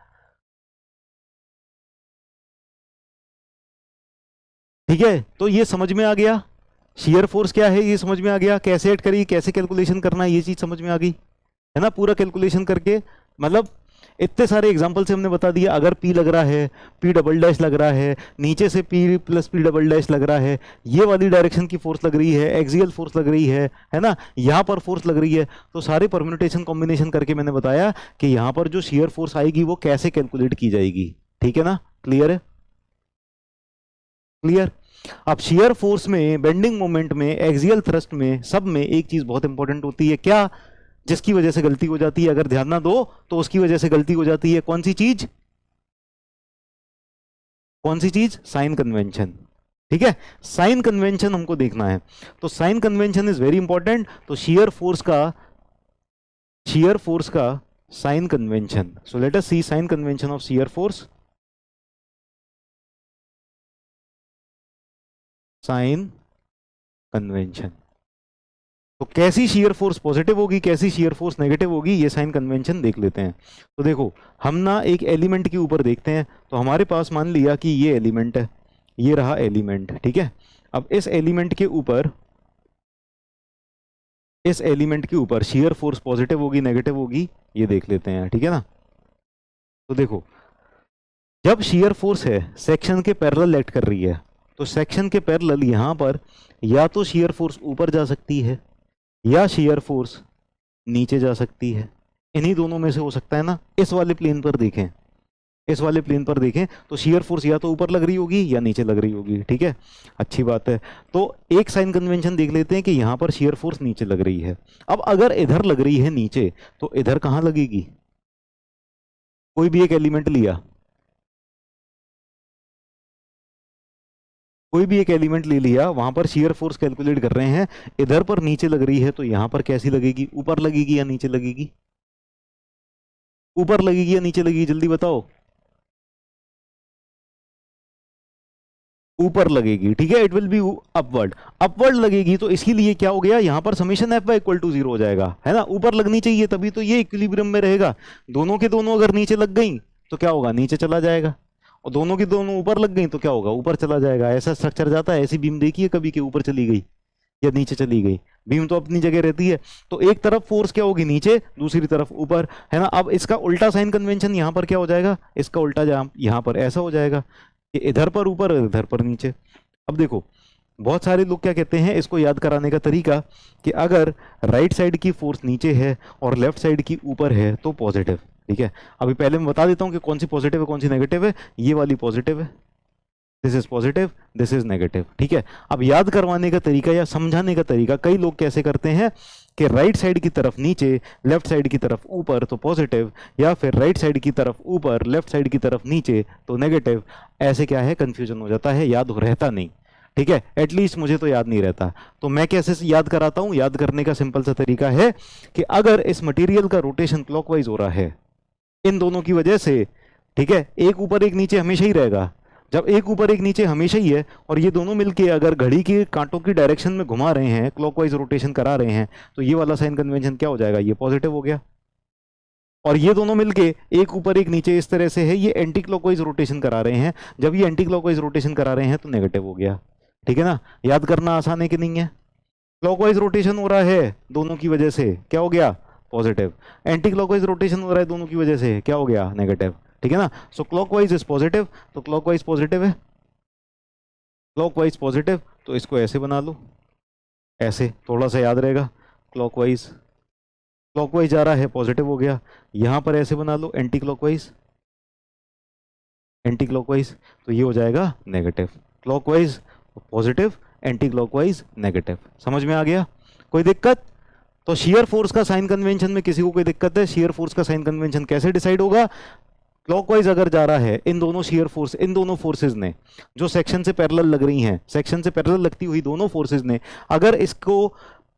ठीक है। तो ये समझ में आ गया शियर फोर्स क्या है, ये समझ में आ गया, कैसे ऐड करी, कैसे कैलकुलेशन करना है, ये चीज समझ में आ गई, है ना। पूरा कैलकुलेशन करके, मतलब इतने सारे एग्जांपल से हमने बता दिया। अगर P लग रहा है, P डबल डैश लग रहा है, नीचे से P plus P double dash लग रहा है, ये वाली डायरेक्शन की फोर्स लग रही है, एक्सियल फोर्स लग रही है ना, यहाँ पर फोर्स लग रही है, तो सारे परम्यूटेशन कॉम्बिनेशन करके मैंने बताया कि यहाँ पर जो शियर फोर्स आएगी वो कैसे कैलकुलेट की जाएगी, ठीक है ना। क्लियर है? क्लियर। अब शियर फोर्स में, बेंडिंग मोमेंट में, एक्सियल थ्रस्ट में, सब में एक चीज बहुत इंपॉर्टेंट होती है, क्या? जिसकी वजह से गलती हो जाती है, अगर ध्यान ना दो तो उसकी वजह से गलती हो जाती है। कौन सी चीज? कौन सी चीज? साइन कन्वेंशन, ठीक है। साइन कन्वेंशन हमको देखना है, तो sign convention is very important. तो शियर फोर्स का sign convention, so let us see sign convention of shear force. Sign convention, तो कैसी शियर फोर्स पॉजिटिव होगी, कैसी शियर फोर्स नेगेटिव होगी, ये साइन कन्वेंशन देख लेते हैं। तो देखो, हम ना एक एलिमेंट के ऊपर देखते हैं। तो हमारे पास मान लिया कि ये एलिमेंट है, ये रहा एलिमेंट, ठीक है। अब इस एलिमेंट के ऊपर शियर फोर्स पॉजिटिव होगी नेगेटिव होगी, ये देख लेते हैं, ठीक है ना। तो देखो, जब शियर फोर्स है सेक्शन के पैरेलल एक्ट कर रही है, तो सेक्शन के पैरेलल यहां पर या तो शियर फोर्स ऊपर जा सकती है या शियर फोर्स नीचे जा सकती है, इन्हीं दोनों में से हो सकता है ना। इस वाले प्लेन पर देखें, इस वाले प्लेन पर देखें, तो शियर फोर्स या तो ऊपर लग रही होगी या नीचे लग रही होगी, ठीक है। अच्छी बात है। तो एक साइन कन्वेंशन देख लेते हैं कि यहां पर शियर फोर्स नीचे लग रही है। अब अगर इधर लग रही है नीचे, तो इधर कहां लगेगी? कोई भी एक एलिमेंट लिया, कोई भी एक एलिमेंट ले लिया, वहां पर शियर फोर्स कैलकुलेट कर रहे हैं, इधर पर नीचे लग रही है, तो यहां पर कैसी लगेगी? ऊपर लगेगी या नीचे लगेगी? ऊपर लगेगी या नीचे लगेगी? जल्दी बताओ। ऊपर लगेगी, ठीक है। It will be upward, upward लगेगी। तो इसके लिए क्या हो गया? यहां पर summation F Y equal to 0 हो जाएगा, है ना। ऊपर लगनी चाहिए, तभी तो ये इक्विलिब्रियम में रहेगा। दोनों के दोनों अगर नीचे लग गई तो क्या होगा? नीचे चला जाएगा। और दोनों की दोनों ऊपर लग गई तो क्या होगा? ऊपर चला जाएगा। ऐसा स्ट्रक्चर जाता है। ऐसी बीम देखी है कभी कि ऊपर चली गई या नीचे चली गई? बीम तो अपनी जगह रहती है। तो एक तरफ फोर्स क्या होगी? नीचे, दूसरी तरफ ऊपर, है ना। अब इसका उल्टा साइन कन्वेंशन यहां पर क्या हो जाएगा? इसका उल्टा यहां पर ऐसा हो जाएगा कि इधर पर ऊपर, इधर पर नीचे। अब देखो, बहुत सारे लोग क्या कहते हैं इसको याद कराने का तरीका, कि अगर राइट साइड की फोर्स नीचे है और लेफ्ट साइड की ऊपर है तो पॉजिटिव, ठीक है। अभी पहले मैं बता देता हूं कि कौन सी पॉजिटिव है कौन सी नेगेटिव है। ये वाली पॉजिटिव है, this is positive, this is negative, ठीक है। अब याद करवाने का तरीका या समझाने का तरीका, कई लोग कैसे करते हैं कि राइट साइड की तरफ नीचे, लेफ्ट साइड की तरफ ऊपर तो पॉजिटिव, या फिर राइट साइड की तरफ ऊपर, लेफ्ट साइड की तरफ नीचे तो नेगेटिव। ऐसे क्या है, कंफ्यूजन हो जाता है, याद रहता नहीं, ठीक है। एटलीस्ट मुझे तो याद नहीं रहता। तो मैं कैसे याद कराता हूं? याद करने का सिंपल सा तरीका है कि अगर इस मटेरियल का रोटेशन क्लॉकवाइज हो रहा है, इन दोनों की वजह से, ठीक है, एक ऊपर एक नीचे हमेशा ही रहेगा। जब एक ऊपर एक नीचे हमेशा ही है और ये दोनों मिलके अगर घड़ी के कांटों की डायरेक्शन में घुमा रहे हैं, क्लॉकवाइज रोटेशन करा रहे हैं, तो ये वाला साइन कन्वेंशन क्या हो जाएगा, ये पॉजिटिव हो गया। और ये दोनों मिलके एक ऊपर एक नीचे इस तरह से है, ये एंटी क्लॉकवाइज रोटेशन करा रहे हैं। जब ये एंटी क्लॉकवाइज रोटेशन करा रहे हैं तो नेगेटिव हो गया। ठीक है ना, याद करना आसान है कि नहीं है। क्लॉकवाइज रोटेशन हो रहा है दोनों की वजह से, क्या हो गया, पॉजिटिव। एंटी क्लॉकवाइज रोटेशन हो रहा है दोनों की वजह से, क्या हो गया, नेगेटिव। ठीक है ना, सो क्लॉकवाइज इज पॉजिटिव, तो क्लॉकवाइज पॉजिटिव है, क्लॉकवाइज पॉजिटिव, तो इसको ऐसे बना लो, ऐसे थोड़ा सा याद रहेगा। क्लॉकवाइज, क्लॉकवाइज जा रहा है, पॉजिटिव हो गया। यहां पर ऐसे बना लो, एंटी क्लॉकवाइज, एंटी क्लॉकवाइज, तो ये हो जाएगा negative. Clockwise positive, anti clockwise negative. समझ में आ गया, कोई दिक्कत? तो शियर फोर्स का साइन कन्वेंशन में किसी को कोई दिक्कत है? शियर फोर्स का साइन कन्वेंशन कैसे डिसाइड होगा? क्लॉकवाइज अगर जा रहा है, इन दोनों शियर फोर्स, इन दोनों फोर्सेज ने जो सेक्शन से पैरेलल लग रही हैं, सेक्शन से पैरेलल लगती हुई दोनों फोर्सेज ने अगर इसको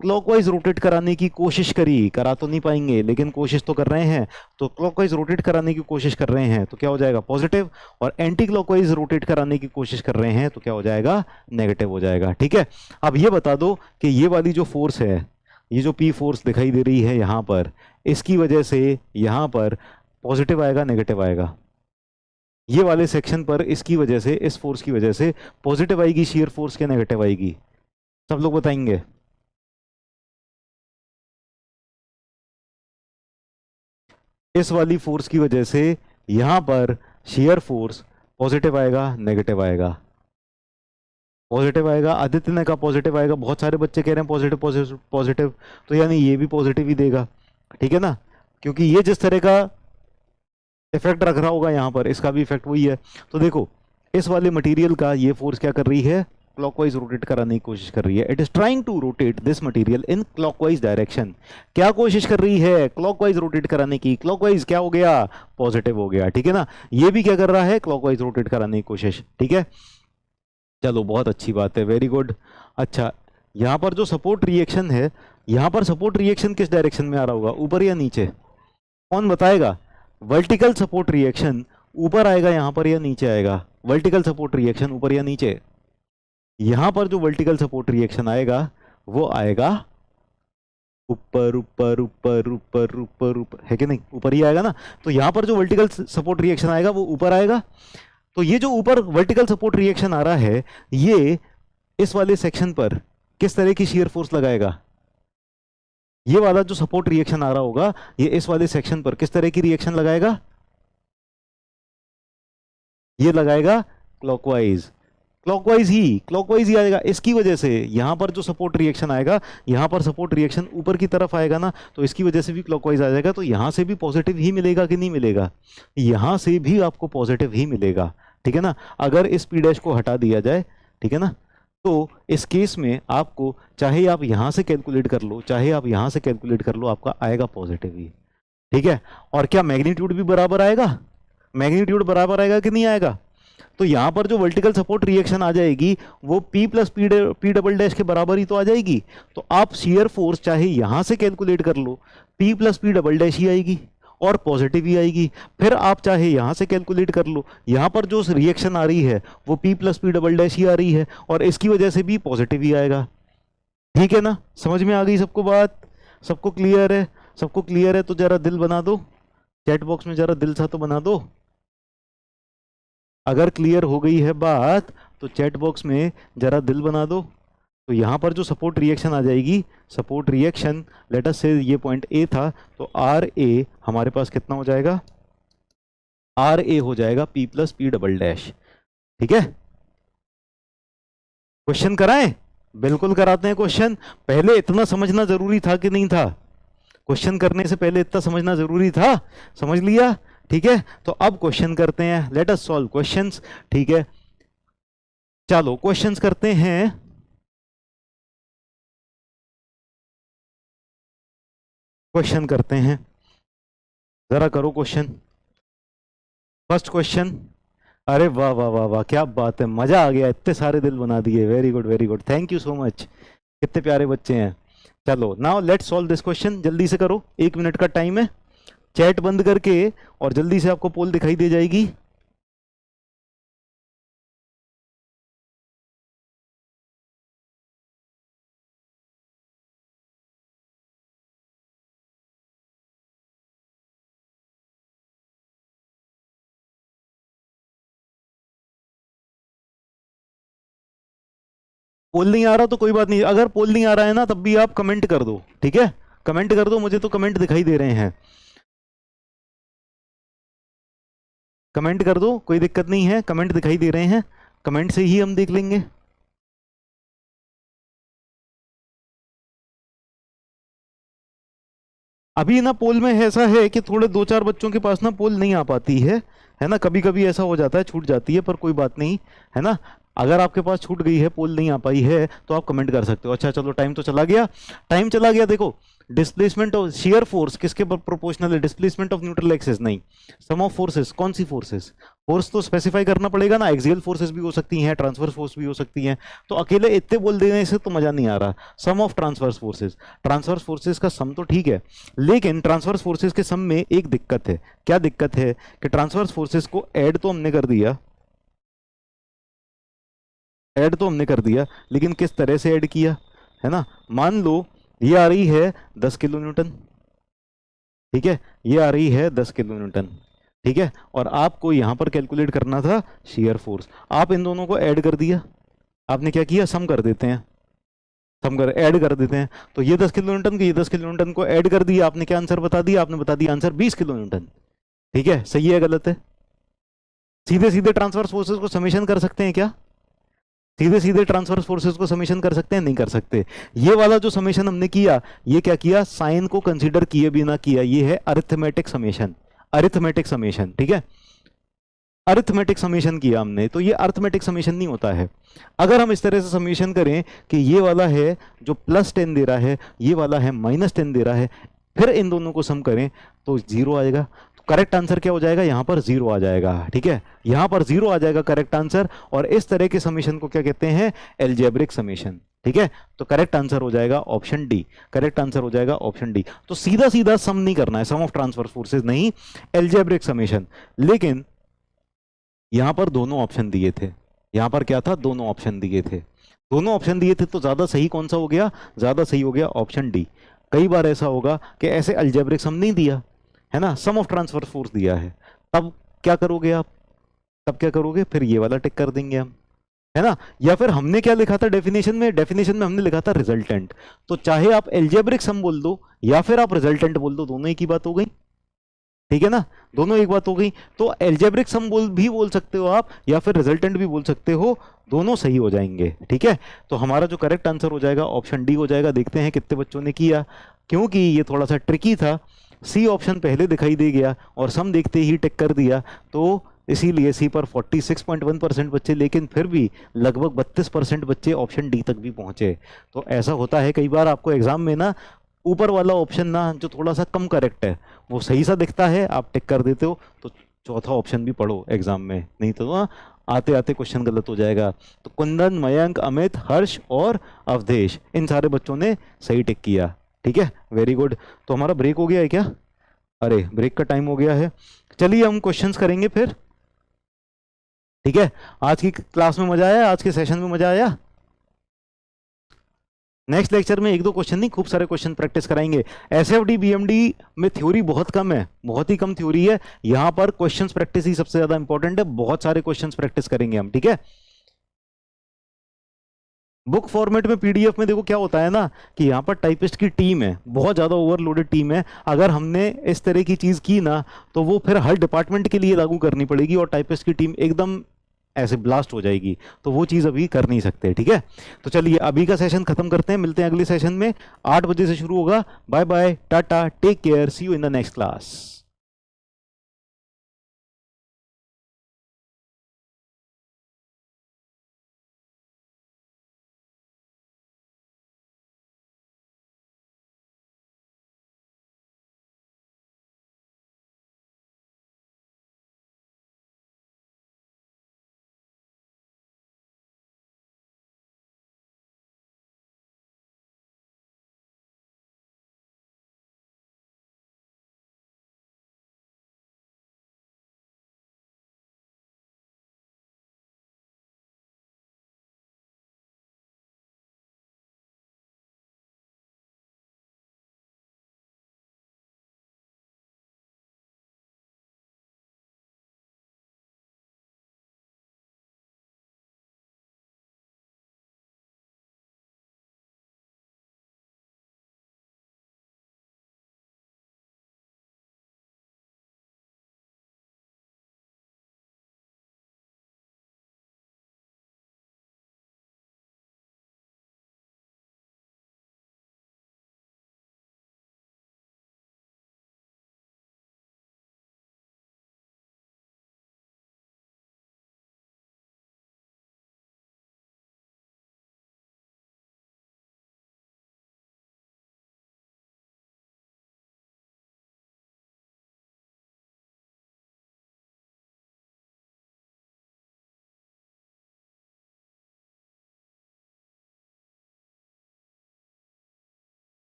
क्लॉकवाइज रोटेट कराने की कोशिश करी, करा तो नहीं पाएंगे लेकिन कोशिश तो कर रहे हैं, तो क्लॉकवाइज रोटेट कराने की कोशिश कर रहे हैं तो क्या हो जाएगा, पॉजिटिव। और एंटी क्लॉकवाइज रोटेट कराने की कोशिश कर रहे हैं तो क्या हो जाएगा, नेगेटिव हो जाएगा। ठीक है, अब ये बता दो कि ये वाली जो फोर्स है, ये जो पी फोर्स दिखाई दे रही है यहाँ पर, इसकी वजह से यहाँ पर पॉजिटिव आएगा, नेगेटिव आएगा? ये वाले सेक्शन पर इसकी वजह से, इस फोर्स की वजह से पॉजिटिव आएगी शियर फोर्स, के नेगेटिव आएगी? सब लोग बताएंगे। इस वाली फोर्स की वजह से यहां पर शियर फोर्स पॉजिटिव आएगा, नेगेटिव आएगा? पॉजिटिव आएगा। आदित्य ने कहा पॉजिटिव आएगा, बहुत सारे बच्चे कह रहे हैं पॉजिटिव पॉजिटिव पॉजिटिव, तो यानी ये भी पॉजिटिव ही देगा। ठीक है ना, क्योंकि ये जिस तरह का इफेक्ट रख रहा होगा यहाँ पर, इसका भी इफेक्ट वही है। तो देखो, इस वाले मटेरियल का ये फोर्स क्या कर रही है, क्लॉकवाइज रोटेट कराने की कोशिश कर रही है। It is trying to rotate this material in clockwise direction. क्या कोशिश कर रही है, क्लॉकवाइज रोटेट कराने की। क्लॉकवाइज क्या हो गया, पॉजिटिव हो गया। ठीक है ना, ये भी क्या कर रहा है, क्लॉकवाइज रोटेट कराने की कोशिश। ठीक है, चलो बहुत अच्छी बात है, वेरी गुड। अच्छा, यहाँ पर जो सपोर्ट रिएक्शन है, यहाँ पर सपोर्ट रिएक्शन किस डायरेक्शन में आ रहा होगा, ऊपर या नीचे? कौन बताएगा? वर्टिकल सपोर्ट रिएक्शन ऊपर आएगा यहाँ पर या नीचे आएगा? वर्टिकल सपोर्ट रिएक्शन ऊपर या नीचे? यहां पर जो वर्टिकल सपोर्ट रिएक्शन आएगा वो आएगा ऊपर ऊपर ऊपर ऊपर ऊपर ऊपर, है कि नहीं, ऊपर ही आएगा ना। तो यहां पर जो वर्टिकल सपोर्ट रिएक्शन आएगा वो ऊपर आएगा। तो ये जो ऊपर वर्टिकल सपोर्ट रिएक्शन आ रहा है, ये इस वाले सेक्शन पर किस तरह की शियर फोर्स लगाएगा? ये वाला जो सपोर्ट रिएक्शन आ रहा होगा, ये इस वाले सेक्शन पर किस तरह की रिएक्शन लगाएगा? ये लगाएगा क्लॉकवाइज, क्लॉकवाइज ही आएगा। इसकी वजह से यहां पर जो सपोर्ट रिएक्शन आएगा, यहां पर सपोर्ट रिएक्शन ऊपर की तरफ आएगा ना, तो इसकी वजह से भी क्लॉकवाइज आ जाएगा। तो यहां से भी पॉजिटिव ही मिलेगा कि नहीं मिलेगा? यहां से भी आपको पॉजिटिव ही मिलेगा। ठीक है ना, अगर इस पी डैश को हटा दिया जाए, ठीक है ना, तो इस केस में आपको, चाहे आप यहां से कैलकुलेट कर लो, चाहे आप यहां से कैलकुलेट कर लो, आपका आएगा पॉजिटिव ही। ठीक है, और क्या मैग्नीट्यूड भी बराबर आएगा? मैग्नीट्यूड बराबर आएगा कि नहीं आएगा? तो यहां पर जो वर्टिकल सपोर्ट रिएक्शन आ जाएगी वो P plus P double dash के बराबर ही तो आ जाएगी। तो आप शियर फोर्स चाहे यहां से कैलकुलेट कर लो, P plus P double dash ही आएगी और पॉजिटिव ही आएगी। फिर आप चाहे यहां से कैलकुलेट कर लो, यहां पर जो रिएक्शन आ रही है वो P plus P double dash ही आ रही है और इसकी वजह से भी पॉजिटिव ही आएगा। ठीक है ना, समझ में आ गई सबको बात? सबको क्लियर है? सबको क्लियर है तो जरा दिल बना दो, चैट बॉक्स में जरा दिल सा तो बना दो। अगर क्लियर हो गई है बात तो चैट बॉक्स में जरा दिल बना दो। तो यहां पर जो सपोर्ट रिएक्शन आ जाएगी, सपोर्ट रिएक्शन लेट अस से ये पॉइंट ए था, तो आर ए हमारे पास कितना हो जाएगा, आर ए हो जाएगा P plus P double dash. ठीक है, क्वेश्चन कराएं? बिल्कुल कराते हैं क्वेश्चन। पहले इतना समझना जरूरी था कि नहीं था? क्वेश्चन करने से पहले इतना समझना जरूरी था, समझ लिया? ठीक है, तो अब क्वेश्चन करते हैं, लेट अस सॉल्व क्वेश्चंस। ठीक है, चलो क्वेश्चंस करते हैं। क्वेश्चन करते हैं, जरा करो क्वेश्चन। फर्स्ट क्वेश्चन, अरे वाह वाह वाह वाह, क्या बात है, मजा आ गया, इतने सारे दिल बना दिए, very good very good, thank you so much, कितने प्यारे बच्चे हैं। चलो now let's solve this question, जल्दी से करो, 1 मिनट का टाइम है। चैट बंद करके और जल्दी से आपको पोल दिखाई दे जाएगी। पोल नहीं आ रहा तो कोई बात नहीं, अगर पोल नहीं आ रहा है ना तब भी आप कमेंट कर दो, ठीक है, कमेंट कर दो, मुझे तो कमेंट दिखाई दे रहे हैं, कमेंट कर दो, कोई दिक्कत नहीं है, कमेंट दिखाई दे रहे हैं, कमेंट से ही हम देख लेंगे। अभी ना पोल में ऐसा है कि थोड़े 2-4 बच्चों के पास ना पोल नहीं आ पाती है ना, कभी कभी ऐसा हो जाता है, छूट जाती है, पर कोई बात नहीं, है ना। अगर आपके पास छूट गई है, पोल नहीं आ पाई है, तो आप कमेंट कर सकते हो। अच्छा चलो, टाइम तो चला गया, टाइम चला गया। देखो, डिस्प्लेसमेंट ऑफ शियर फोर्स किसके प्रोपोर्शनल है? डिस्प्लेसमेंट ऑफ न्यूट्रल एक्सिस नहीं, सम ऑफ फोर्सेस। कौन सी फोर्सेस? फोर्स तो स्पेसिफाई करना पड़ेगा ना, एक्सियल फोर्सेस भी हो सकती हैं, ट्रांसवर्स फोर्स भी हो सकती हैं, तो अकेले इतने बोल देने से तो मजा नहीं आ रहा। Sum of transverse forces, transverse forces का सम तो ठीक है, लेकिन ट्रांसवर्स फोर्सेस के सम में एक दिक्कत है। क्या दिक्कत है? कि ट्रांसवर्स फोर्सेस को ऐड तो हमने कर दिया, ऐड तो हमने कर दिया, लेकिन किस तरह से ऐड किया, है ना। मान लो ये आ रही है 10 किलो न्यूटन, ठीक है, ये आ रही है 10 किलो न्यूटन, ठीक है, और आपको यहां पर कैलकुलेट करना था शियर फोर्स। आप इन दोनों को ऐड कर दिया, आपने क्या किया, सम कर देते हैं, सम कर ऐड कर देते हैं, तो ये 10 किलो न्यूटन को, ये 10 किलो न्यूटन को ऐड कर दिया, आपने क्या आंसर बता दिया? आपने बता दिया आंसर 20 किलो न्यूटन, ठीक है। सही है, गलत है? सीधे सीधे ट्रांसवर्स फोर्सेस को समेशन कर सकते हैं क्या? सीधे सीधे ट्रांसवर्स फोर्सेस को समेशन कर सकते हैं? नहीं कर सकते। ये वाला जो समेशन हमने किया, ये क्या किया? साइन को कंसीडर किए बिना किया, ये है अरिथमेटिक समेशन, अरिथमेटिक समेशन, ठीक है, अरिथमेटिक समेशन किया हमने, तो ये अरिथमेटिक समेशन नहीं होता है। अगर हम इस तरह से समेशन करें कि ये वाला है जो +10 दे रहा है, ये वाला है -10 दे रहा है, फिर इन दोनों को सम करें तो 0 आएगा। करेक्ट आंसर क्या हो जाएगा? यहां पर 0 आ जाएगा, ठीक है, यहां पर 0 आ जाएगा करेक्ट आंसर। और इस तरह के समेशन को क्या कहते हैं? एल्जेब्रिक समेशन, ठीक है। तो करेक्ट आंसर हो जाएगा ऑप्शन डी, करेक्ट आंसर हो जाएगा ऑप्शन डी। तो सीधा सीधा सम नहीं करना है, सम ऑफ ट्रांसवर्स फोर्सेस नहीं, एल्जेब्रिक समेशन। लेकिन यहां पर दोनों ऑप्शन दिए थे, यहां पर क्या था? दोनों ऑप्शन दिए थे, दोनों ऑप्शन दिए थे, तो ज्यादा सही कौन सा हो गया? ज्यादा सही हो गया ऑप्शन डी। कई बार ऐसा होगा कि ऐसे अल्जेब्रिक सम नहीं दिया है ना, सम ऑफ ट्रांसफर फोर्स दिया है, तब क्या करोगे आप? तब क्या करोगे? फिर ये वाला टिक कर देंगे हम, है ना। या फिर हमने क्या लिखा था डेफिनेशन में? डेफिनेशन में हमने लिखा था रिजल्टेंट। तो चाहे आप एल्जेब्रिक सम बोल दो या फिर आप रिजल्टेंट बोल दो, दोनों एक ही बात हो गई, ठीक है ना, दोनों एक बात हो गई। तो एल्जेब्रिक सम भी बोल सकते हो आप, या फिर रिजल्टेंट भी बोल सकते हो, दोनों सही हो जाएंगे, ठीक है। तो हमारा जो करेक्ट आंसर हो जाएगा ऑप्शन डी हो जाएगा। देखते हैं कितने बच्चों ने किया, क्योंकि ये थोड़ा सा ट्रिकी था। सी ऑप्शन पहले दिखाई दे गया और सम देखते ही टिक कर दिया, तो इसीलिए सी पर 46.1% बच्चे, लेकिन फिर भी लगभग 32% बच्चे ऑप्शन डी तक भी पहुंचे। तो ऐसा होता है कई बार आपको एग्जाम में ना, ऊपर वाला ऑप्शन ना जो थोड़ा सा कम करेक्ट है वो सही सा दिखता है, आप टिक कर देते हो, तो चौथा ऑप्शन भी पढ़ो एग्जाम में, नहीं तो ना आते आते क्वेश्चन गलत हो जाएगा। तो कुंदन, मयंक, अमित, हर्ष और अवधेश, इन सारे बच्चों ने सही टिक किया, ठीक है, वेरी गुड। तो हमारा ब्रेक हो गया है क्या? अरे ब्रेक का टाइम हो गया है, चलिए हम क्वेश्चंस करेंगे फिर, ठीक है। आज की क्लास में मजा आया? आज के सेशन में मजा आया? नेक्स्ट लेक्चर में 1-2 क्वेश्चन नहीं, खूब सारे क्वेश्चन प्रैक्टिस कराएंगे। एसएफडी बीएमडी में थ्योरी बहुत कम है, बहुत ही कम थ्योरी है, यहां पर क्वेश्चंस प्रैक्टिस ही सबसे ज्यादा इंपॉर्टेंट है। बहुत सारे क्वेश्चंस प्रैक्टिस करेंगे हम, ठीक है। बुक फॉर्मेट में, पीडीएफ में देखो क्या होता है ना, कि यहाँ पर टाइपिस्ट की टीम है, बहुत ज़्यादा ओवरलोडेड टीम है। अगर हमने इस तरह की चीज़ की ना, तो वो फिर हर डिपार्टमेंट के लिए लागू करनी पड़ेगी और टाइपिस्ट की टीम एकदम ऐसे ब्लास्ट हो जाएगी, तो वो चीज़ अभी कर नहीं सकते, ठीक है। तो चलिए अभी का सेशन खत्म करते हैं, मिलते हैं अगले सेशन में, 8 बजे से शुरू होगा। Bye bye, tata, take care, see you in the next class.